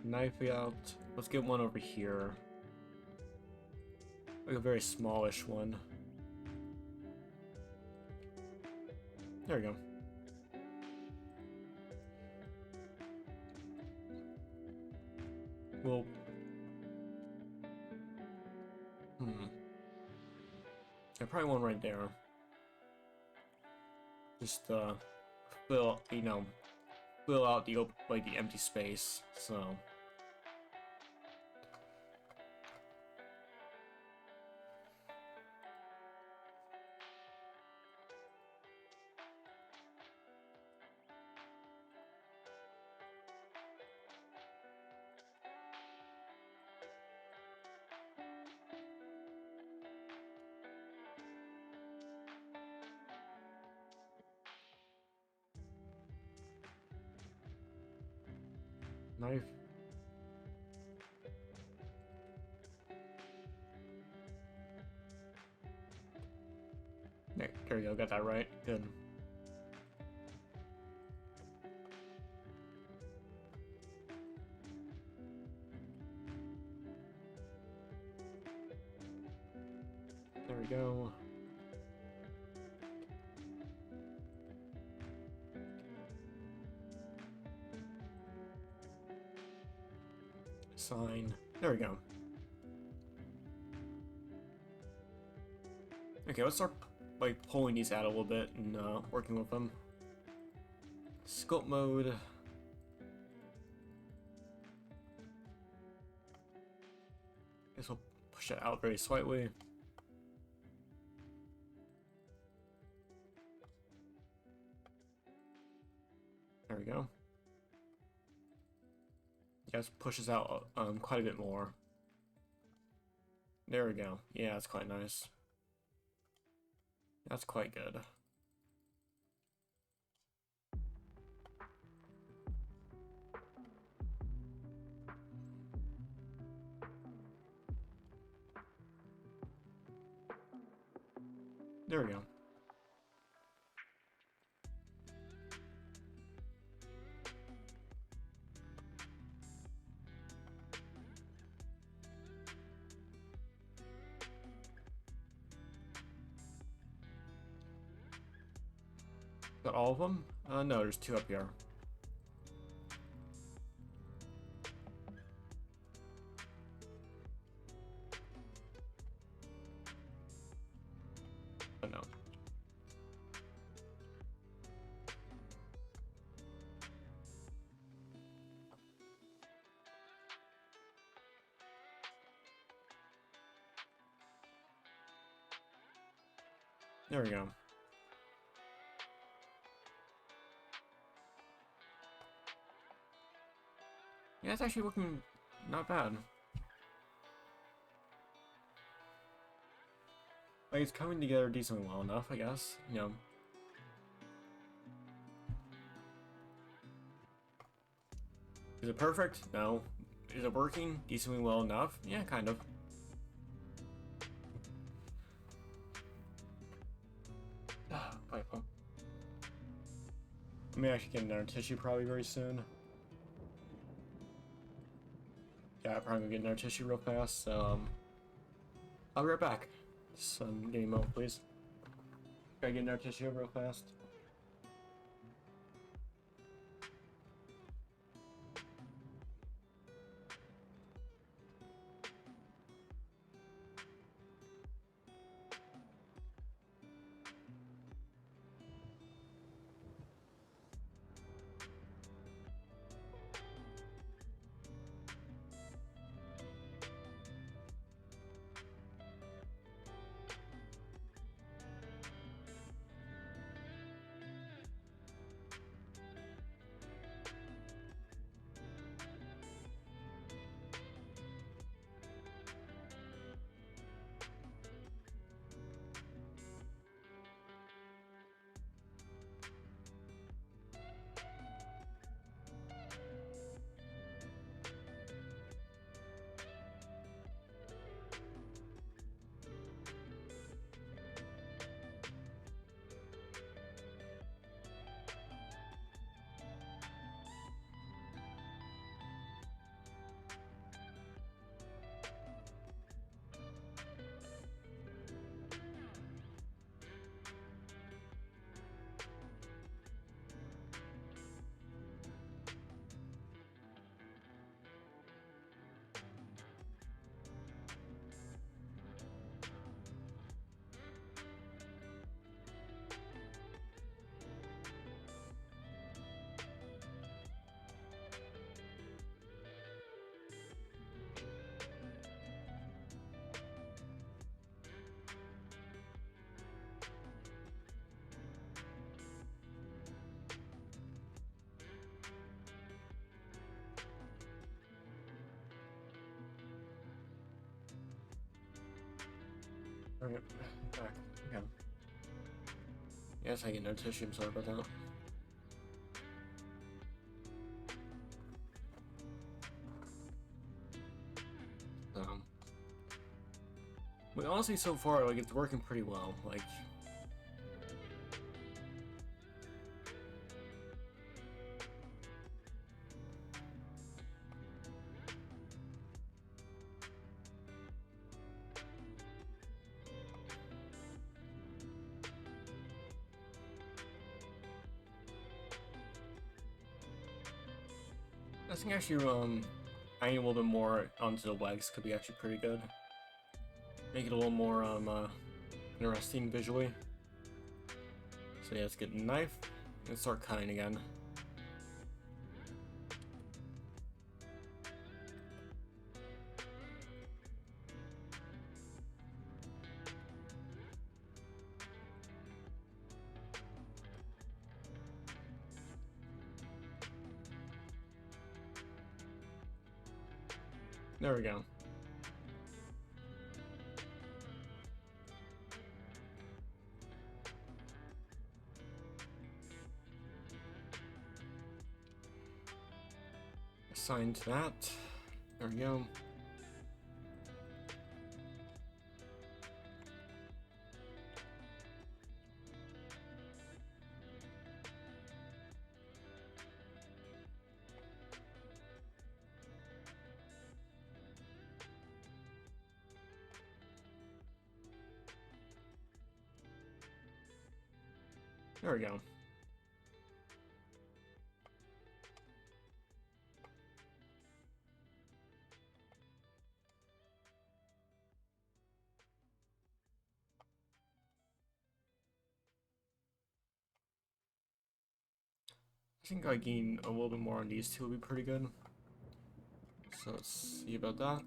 Knife out. Let's get one over here. Like a very smallish one. There we go. Well, yeah, probably one right there. Just fill, you know, fill out the like the empty space. So. Knife. There we go, got that right. Good. There we go. Sign. There we go. Okay, let's start like pulling these out a little bit and working with them. Sculpt mode. Guess we'll push it out very slightly. There we go. Just pushes out quite a bit more. There we go. Yeah, that's quite nice. That's quite good. There we go. Got all of them? No, there's 2 up here. Oh, no. There we go. Yeah, it's actually looking not bad. Like, it's coming together decently well enough, I guess. You know. Is it perfect? No. Is it working decently well enough? Yeah, kind of. Wait, oh. I may actually get another tissue probably very soon. Yeah, I'm probably gonna get another tissue real fast, so I'll be right back. Just give me a moment, please. Gotta get another tissue real fast. Alright, back. Okay. Yes, I get no tissue, I'm sorry about that. But honestly, so far, like, it's working pretty well. Like, I think actually, adding a little bit more onto the legs could be actually pretty good. Make it a little more, interesting visually. So yeah, let's get a knife and start cutting again. There we go. Assign to that. There we go. There we go. I think I gain a little bit more on these two will be pretty good. So let's see about that.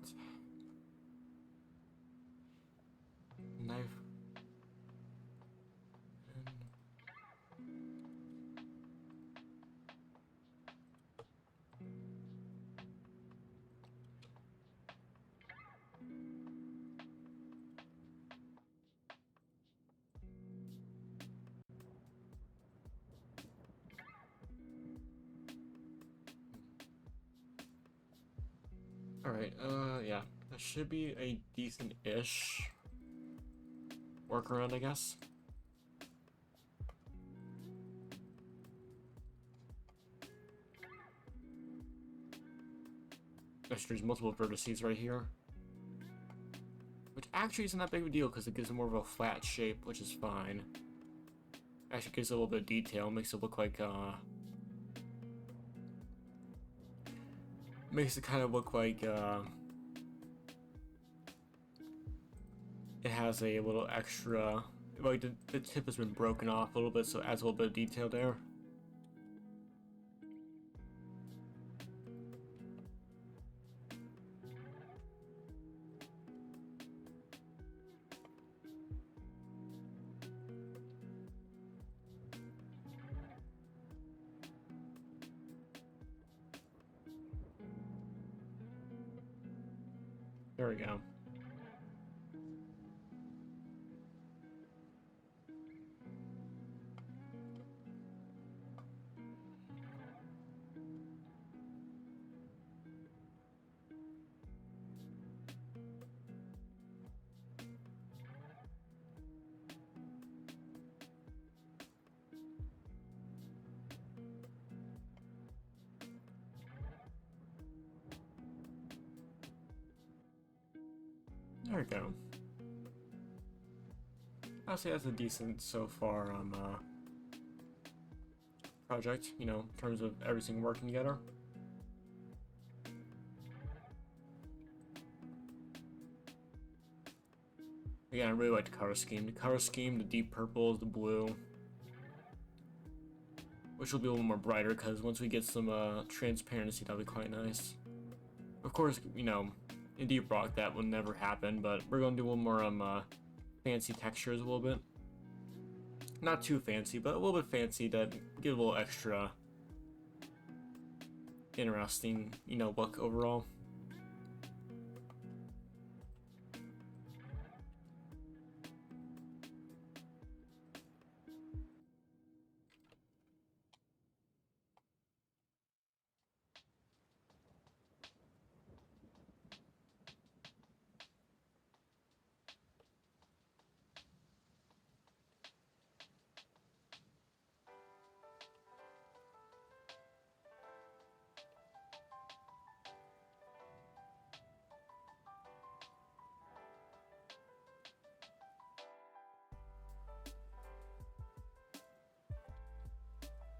Knife. Alright, yeah. That should be a decent-ish workaround, I guess. Actually, there's multiple vertices right here. Which actually isn't that big of a deal because it gives it more of a flat shape, which is fine. Actually gives it a little bit of detail, makes it look like, makes it kind of look like, it has a little extra, like the tip has been broken off a little bit, so it adds a little bit of detail there. There we go. There we go. I'll say that's a decent so far project, you know, in terms of everything working together. Again, I really like the color scheme. The color scheme, the deep purple, the blue. Which will be a little more brighter because once we get some transparency, that'll be quite nice. Of course, you know, in Deep Rock that will never happen, but we're going to do a little more fancy textures a little bit. Not too fancy, but a little bit fancy to give a little extra interesting, you know, look overall.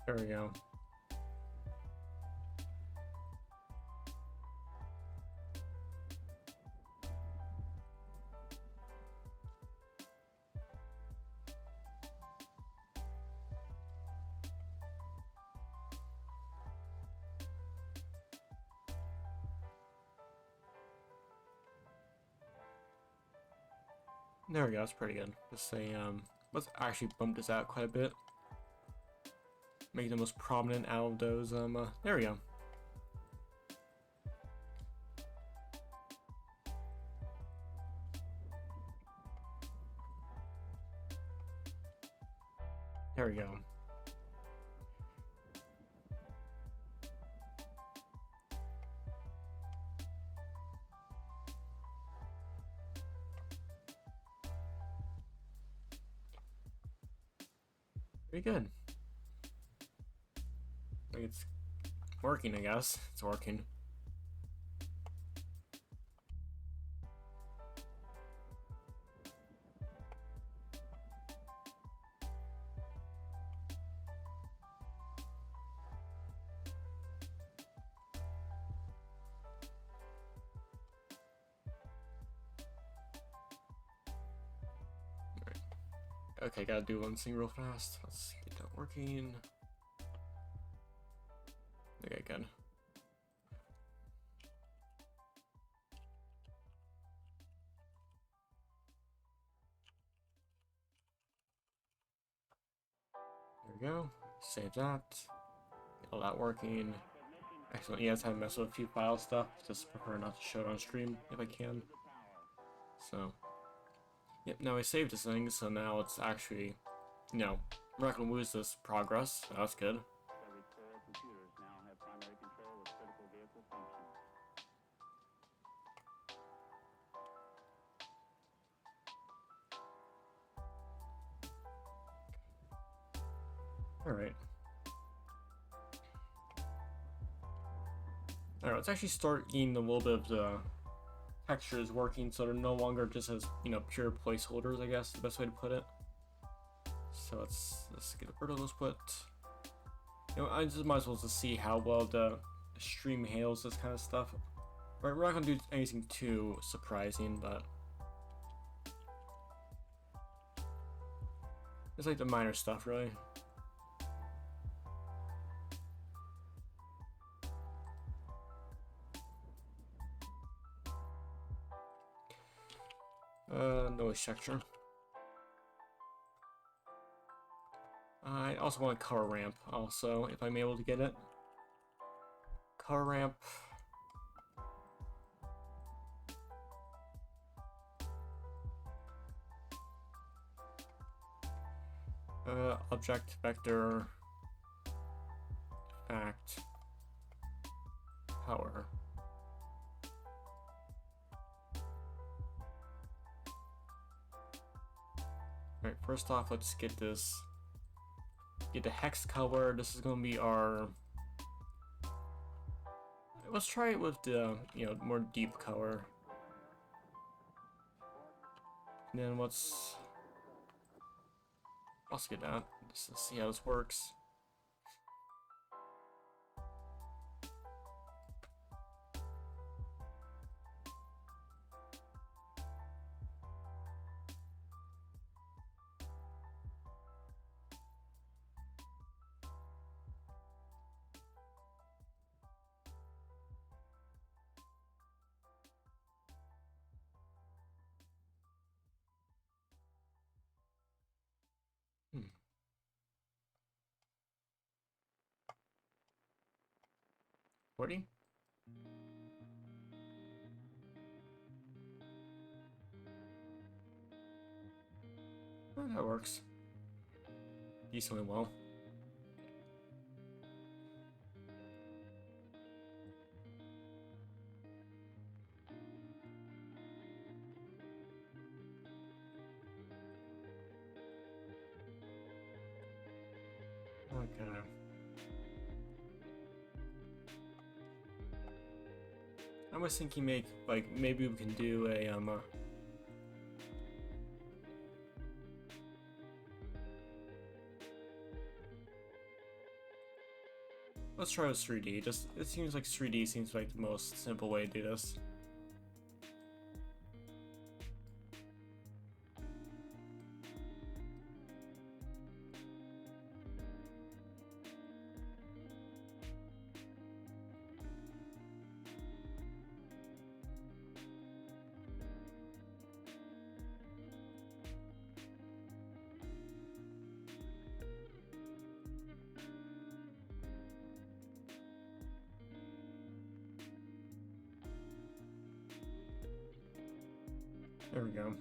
There we go. There we go, that's pretty good. Let's say, let's actually bump this out quite a bit. Make the most prominent out of those, there we go. There we go. Pretty good. Like it's working, I guess. It's working. Okay, gotta do one thing real fast. Let's get that working. Okay, good. There we go. Save that. Get all that working. Excellent. Yeah, I have messed with a few file stuff. Just prefer not to show it on stream if I can. So, yep. Now I saved this thing, so now it's actually, you know, we're not gonna lose this progress. So that's good. Every core computers now have primary control of critical vehicle functions. All right. Alright, let's actually start getting a little bit of the textures working so they're no longer just as, you know, pure placeholders, I guess, the best way to put it. So let's get rid of those put. You know, I just might as well just see how well the stream handles this kind of stuff. Right, we're not gonna do anything too surprising, but it's like the minor stuff, really. Noise texture. I also want a color ramp, also, if I'm able to get it. Color ramp. Object vector. Fact. Power. Alright, first off, let's get this. Get the hex color. This is gonna be our. Let's try it with the, you know, more deep color. And then let's get that. Just to see how this works. Hmm. Ready? Oh, that works decently well. Okay. I was thinking maybe we can do a let's try with 3D. Just it seems like 3D seems like the most simple way to do this. There we go.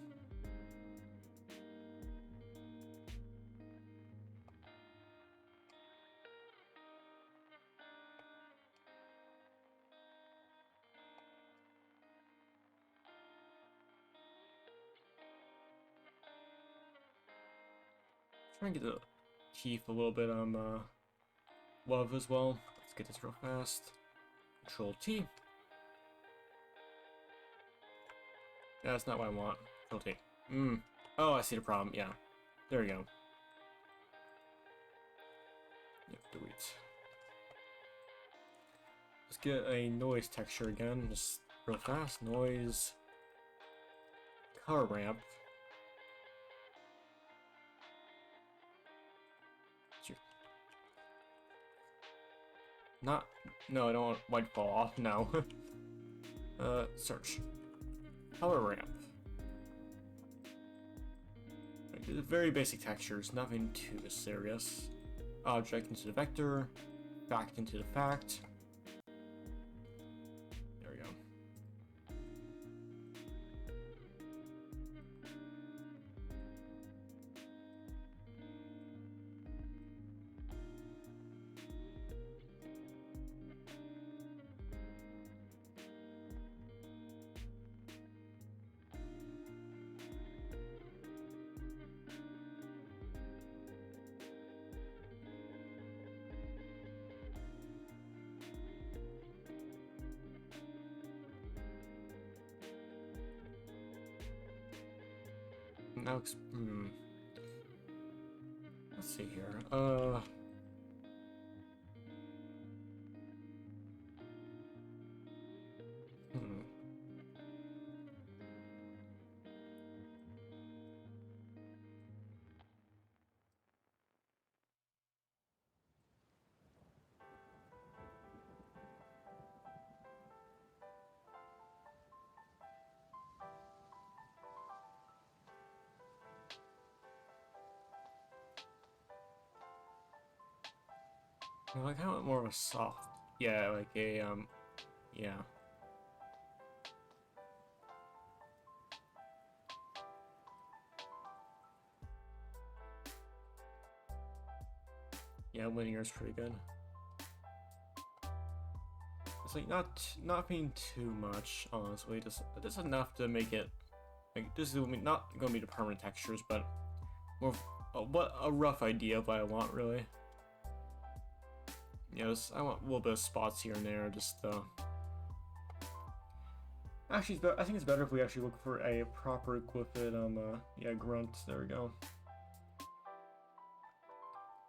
Try and get the teeth a little bit on love as well. Let's get this real fast. Control T. Yeah, that's not what I want. Control T. Oh, I see the problem. Yeah. There we go. Yep, delete. Let's get a noise texture again, just real fast. Noise. Color ramp. Not. No, I don't want white fall off. No. Search. Color ramp. Very basic textures, nothing too serious. Object into the vector, fact into the fact. There we go. Now, let's see here. I kind of want more of a soft, yeah, like a, yeah. Yeah, linear is pretty good. It's like not being too much, honestly. Just enough to make it like this is not gonna be the permanent textures, but more of a rough idea of what I want really. Yes, I want a little bit of spots here and there, just actually, I think it's better if we actually look for a proper Glyphid, yeah, grunt, there we go.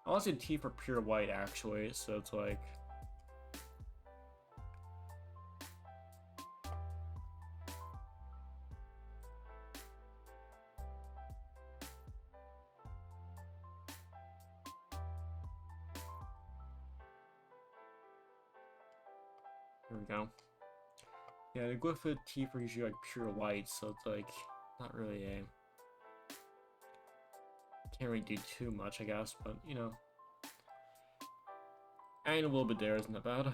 I want to see T for pure white, actually, so it's like... There we go. Yeah, the Glyphid teeth are usually like pure white, so it's like not really a... Can't really do too much, I guess, but you know. Adding a little bit there isn't that bad.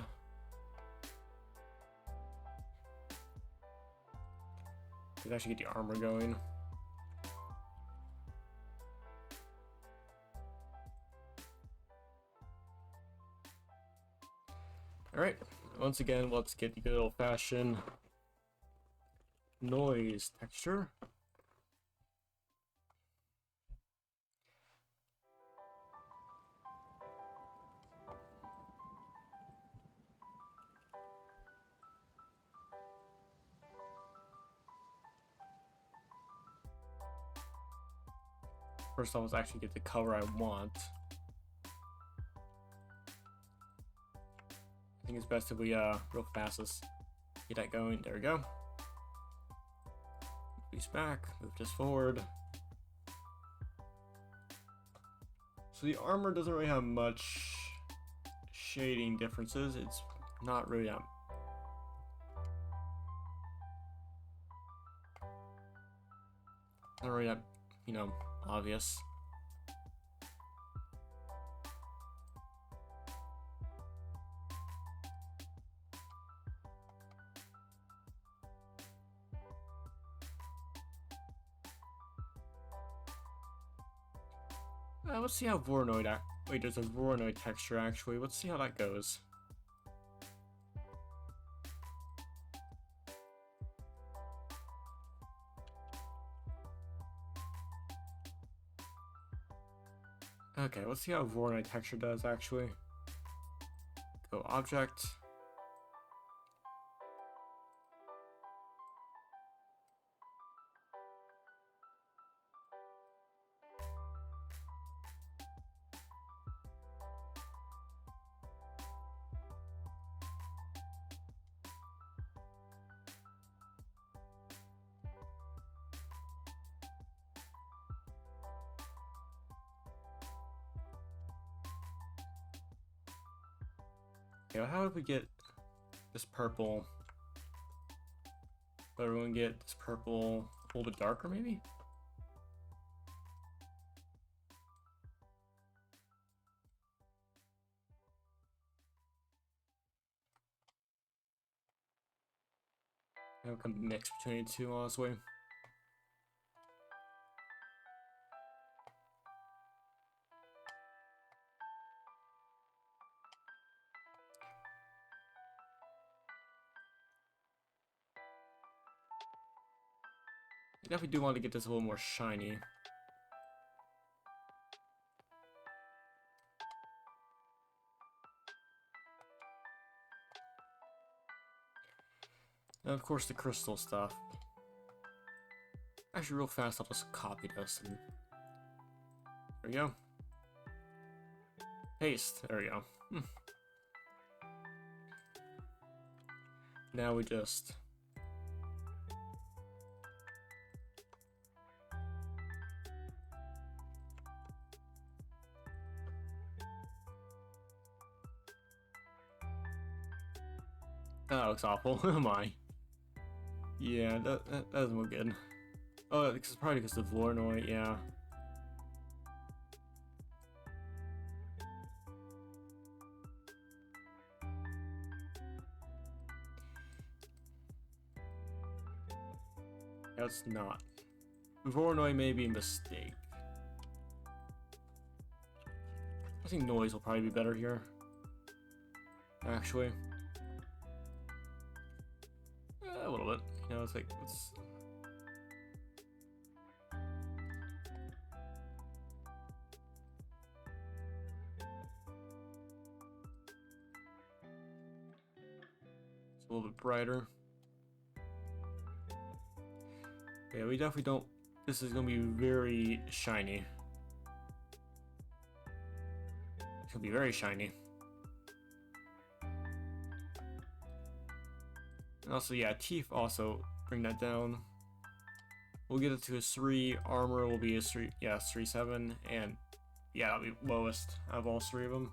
Let's actually get the armor going. Alright, once again, let's get the good old-fashioned noise texture. First off, let's actually get the color I want. I think it's best if we real fast let's get that going. There we go. Move these back, move this forward. So the armor doesn't really have much shading differences. It's not really not really that, you know, obvious. Let's see how Voronoi wait, there's a Voronoi texture actually. Let's see how that goes. Okay, let's see how Voronoi texture does actually. Go object. Yeah, how did we get this purple? But everyone get this purple a little bit darker, maybe? Maybe we can mix between the two, honestly. I definitely do want to get this a little more shiny. And of course the crystal stuff. Actually, real fast, I'll just copy this and there we go. Paste. There we go. Now we just that looks awful. Oh my. Yeah, that doesn't look good. Oh, it's probably because of Voronoi, yeah. That's not. Voronoi may be a mistake. I think noise will probably be better here. Actually. A little bit. You know, it's like, it's... It's a little bit brighter. Yeah, we definitely don't... This is going to be very shiny. It's going to be very shiny. And also, yeah, teeth also bring that down. We'll get it to a 3. Armor will be a 3, yeah, 3-7. And yeah, that'll be lowest of all 3 of them.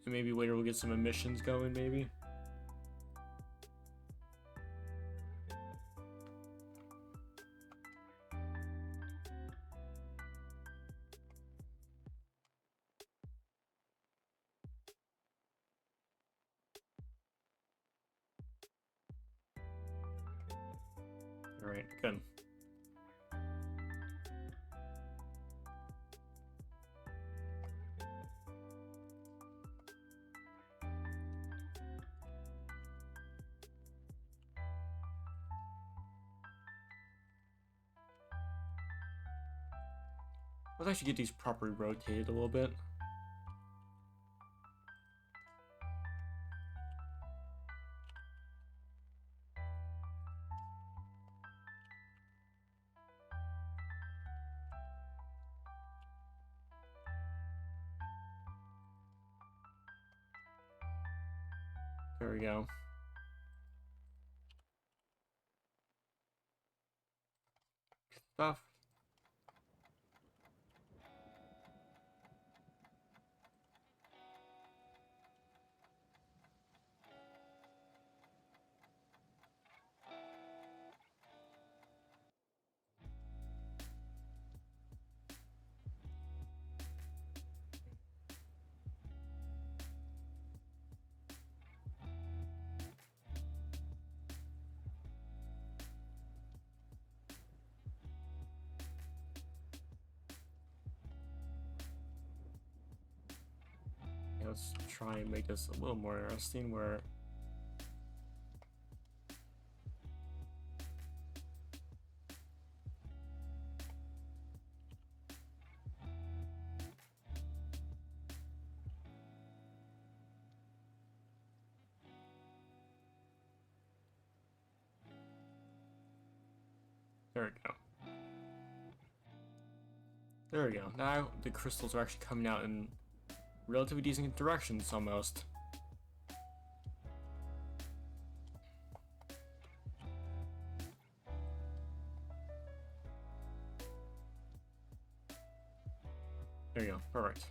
And maybe later we'll get some emissions going, maybe. Alright, good. Let's actually get these properly rotated a little bit. There we go. Good stuff. Let's try and make this a little more interesting where There we go. There we go. Now the crystals are actually coming out in relatively decent directions almost. There you go. Perfect.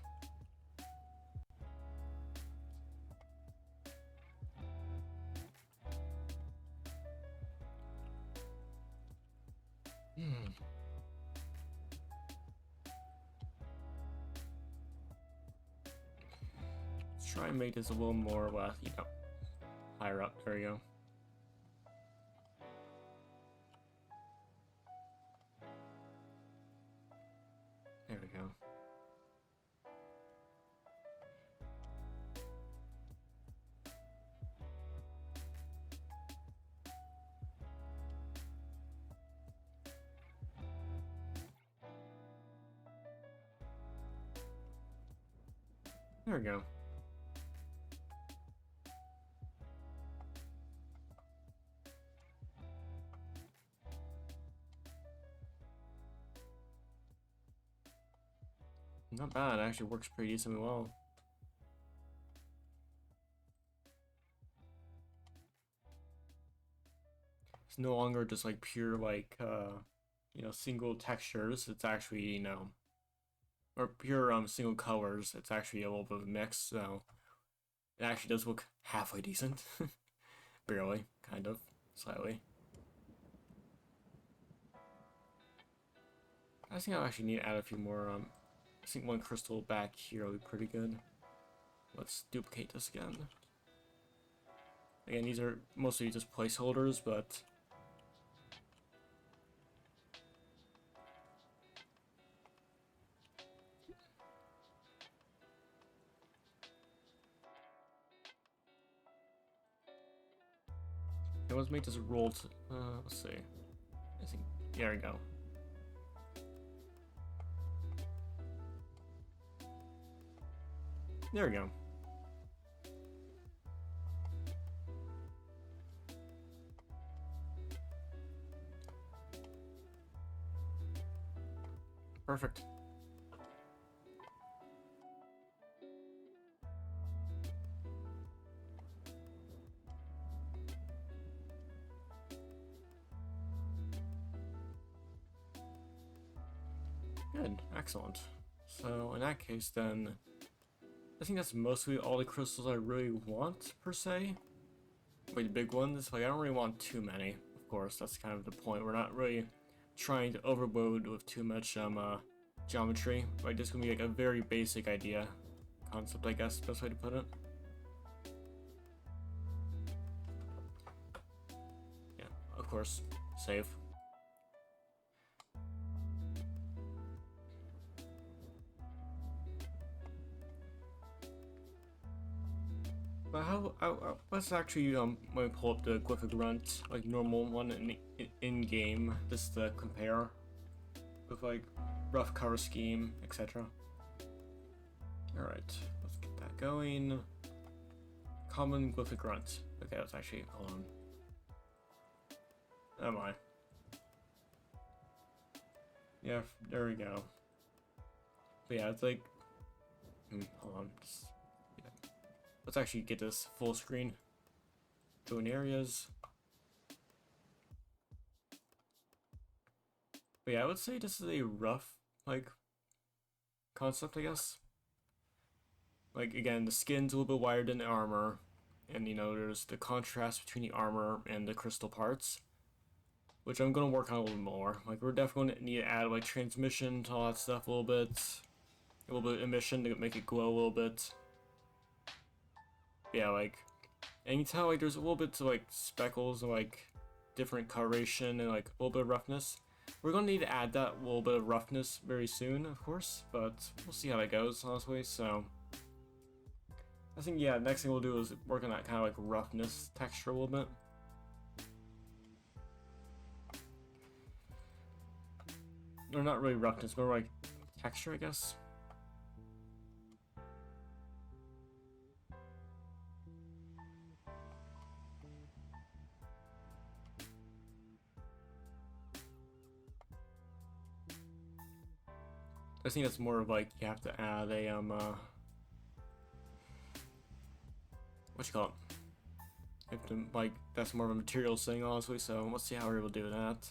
Let's try and make this a little more, you know, higher up. There we go. There we go. There we go. Not bad, it actually works pretty decently well. It's no longer just like pure like you know, single textures. It's actually, you know, or pure single colors. It's actually a little bit of a mix, so it actually does look halfway decent. Barely, kind of, slightly. I think I'll actually need to add a few more. I think one crystal back here will be pretty good. Let's duplicate this again. Again, these are mostly just placeholders, but let's make this roll to, let's see. I think, there we go. There we go. Perfect. Good, excellent. So in that case then, I think that's mostly all the crystals I really want, per se. Like the big ones, like I don't really want too many, of course, that's kind of the point. We're not really trying to overload with too much geometry. Like this is gonna be like a very basic idea, concept, I guess, best way to put it. Yeah, of course, save. But let's actually when we pull up the Glyphid grunt, like normal one in game, just to compare with like rough color scheme, etc. All right, let's get that going. Common Glyphid grunt. Okay, let's actually hold on. Oh my. Yeah, there we go. But yeah, it's like, hold on. Just, yeah. Let's actually get this full screen. Join areas. But yeah, I would say this is a rough, like, concept, I guess. Like, again, the skin's a little bit wider than the armor. And, you know, there's the contrast between the armor and the crystal parts, which I'm going to work on a little more. Like, we're definitely going to need to add, like, transmission to all that stuff a little bit. A little bit of emission to make it glow a little bit. Yeah, like, and you can tell, like, there's a little bit of, like, speckles and, like, different coloration and, like, a little bit of roughness. We're going to need to add that little bit of roughness very soon, of course, but we'll see how that goes, honestly, so I think, yeah, next thing we'll do is work on that kind of, like, roughness texture a little bit. Or not really roughness, more like texture, I guess. I think that's more of like you have to add a what you call it? You have to, like, that's more of a materials thing, honestly. So let's see how we're able to do that.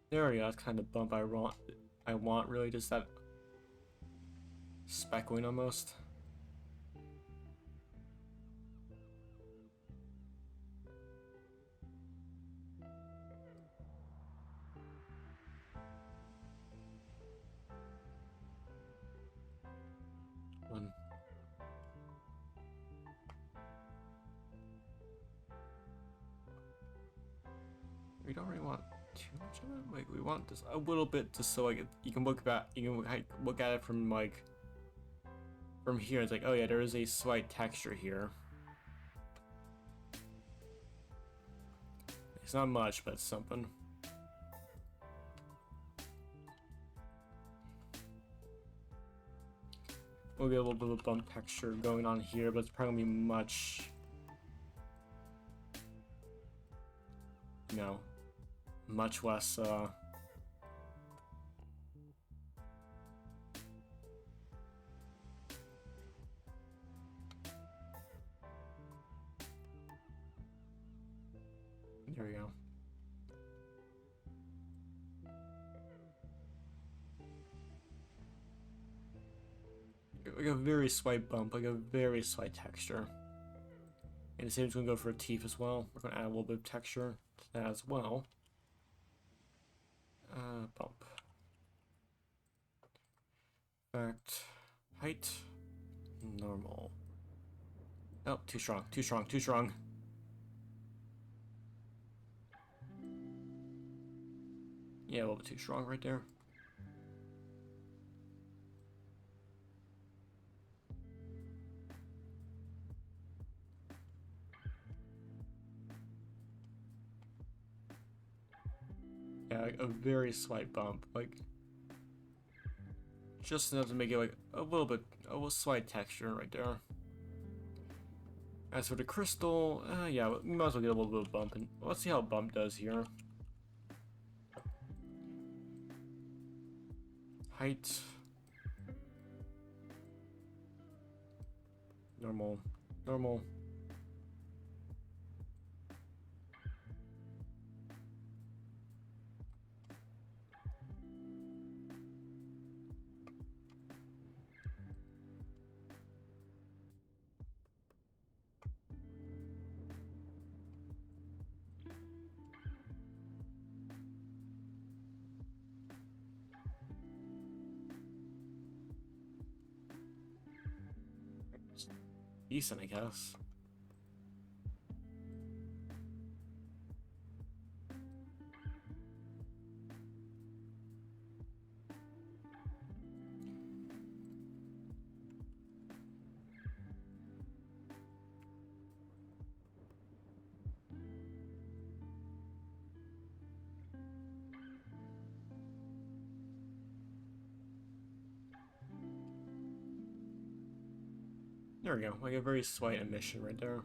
There we go. That's kind of bump I want. I want really just that speckling almost. One. We don't really want too much of it. Like we want just a little bit, just so like you can look back. You can look at it from like from here. It's like, oh yeah, there is a slight texture here. It's not much, but it's something. We'll get a little bit of a bump texture going on here, but it's probably gonna be much, you know, much less there we go. Like a very slight bump, like a very slight texture. And the same is gonna go for a teeth as well. We're gonna add a little bit of texture to that as well. Bump. Fact. Height. Normal. Oh, too strong, too strong, too strong. Yeah, a little bit too strong right there. Yeah, like a very slight bump, like just enough to make it like a little bit, a slight texture right there. As for the crystal, yeah, we might as well get a little bit of bump, and let's see how bump does here. Height. Normal. Normal. Decent, I guess. There we go, like a very slight emission right there.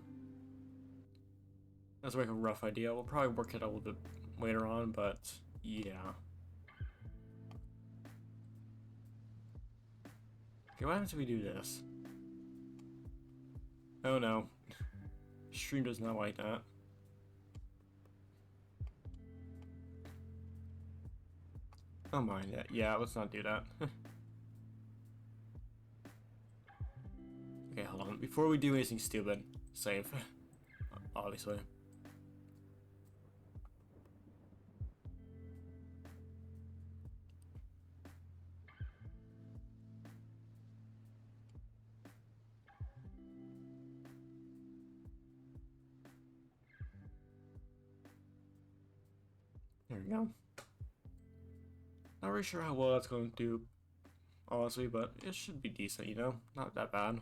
That's like a rough idea. We'll probably work it out a little bit later on, but yeah. Okay, what happens if we do this? Oh no. Stream does not like that. Oh my, yeah, let's not do that. Okay, hold on. Before we do anything stupid, save. Obviously. There we go. Not really sure how well that's going to do, honestly, but it should be decent, you know? Not that bad.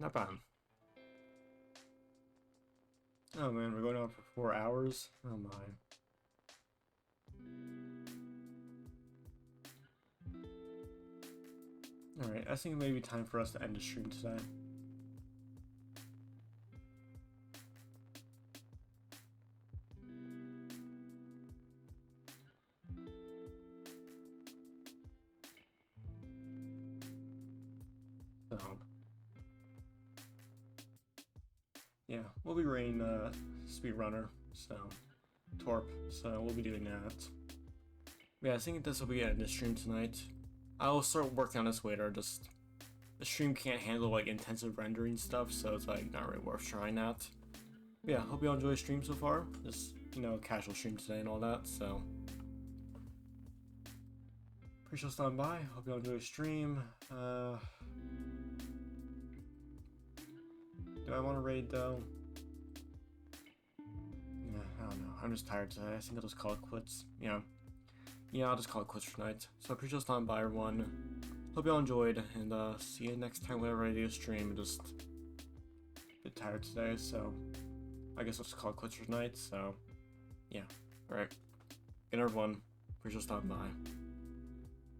Not bad. Oh man, we're going on for 4 hours? Oh my. Alright, I think it may be time for us to end the stream today. So, yeah, we'll be rating Speedrunner, so, Torp, so we'll be doing that. Yeah, I think this will be the end of the stream tonight. I will start working on this later, just, the stream can't handle, like, intensive rendering stuff, so it's, like, not really worth trying that. But yeah, hope you all enjoy the stream so far, just, you know, casual stream today and all that, so. Appreciate you stopping by, hope you all enjoy the stream. Do I want to raid though? Yeah, I don't know. I'm just tired today. I think I'll just call it quits. Yeah, I'll just call it quits tonight. So I appreciate you stopping by, everyone. Hope you all enjoyed, and see you next time whenever I do a stream. I'm just a bit tired today, so I guess I'll just call it quits for tonight. So yeah, all right. Good night, everyone. Appreciate you stopping by.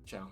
Ciao.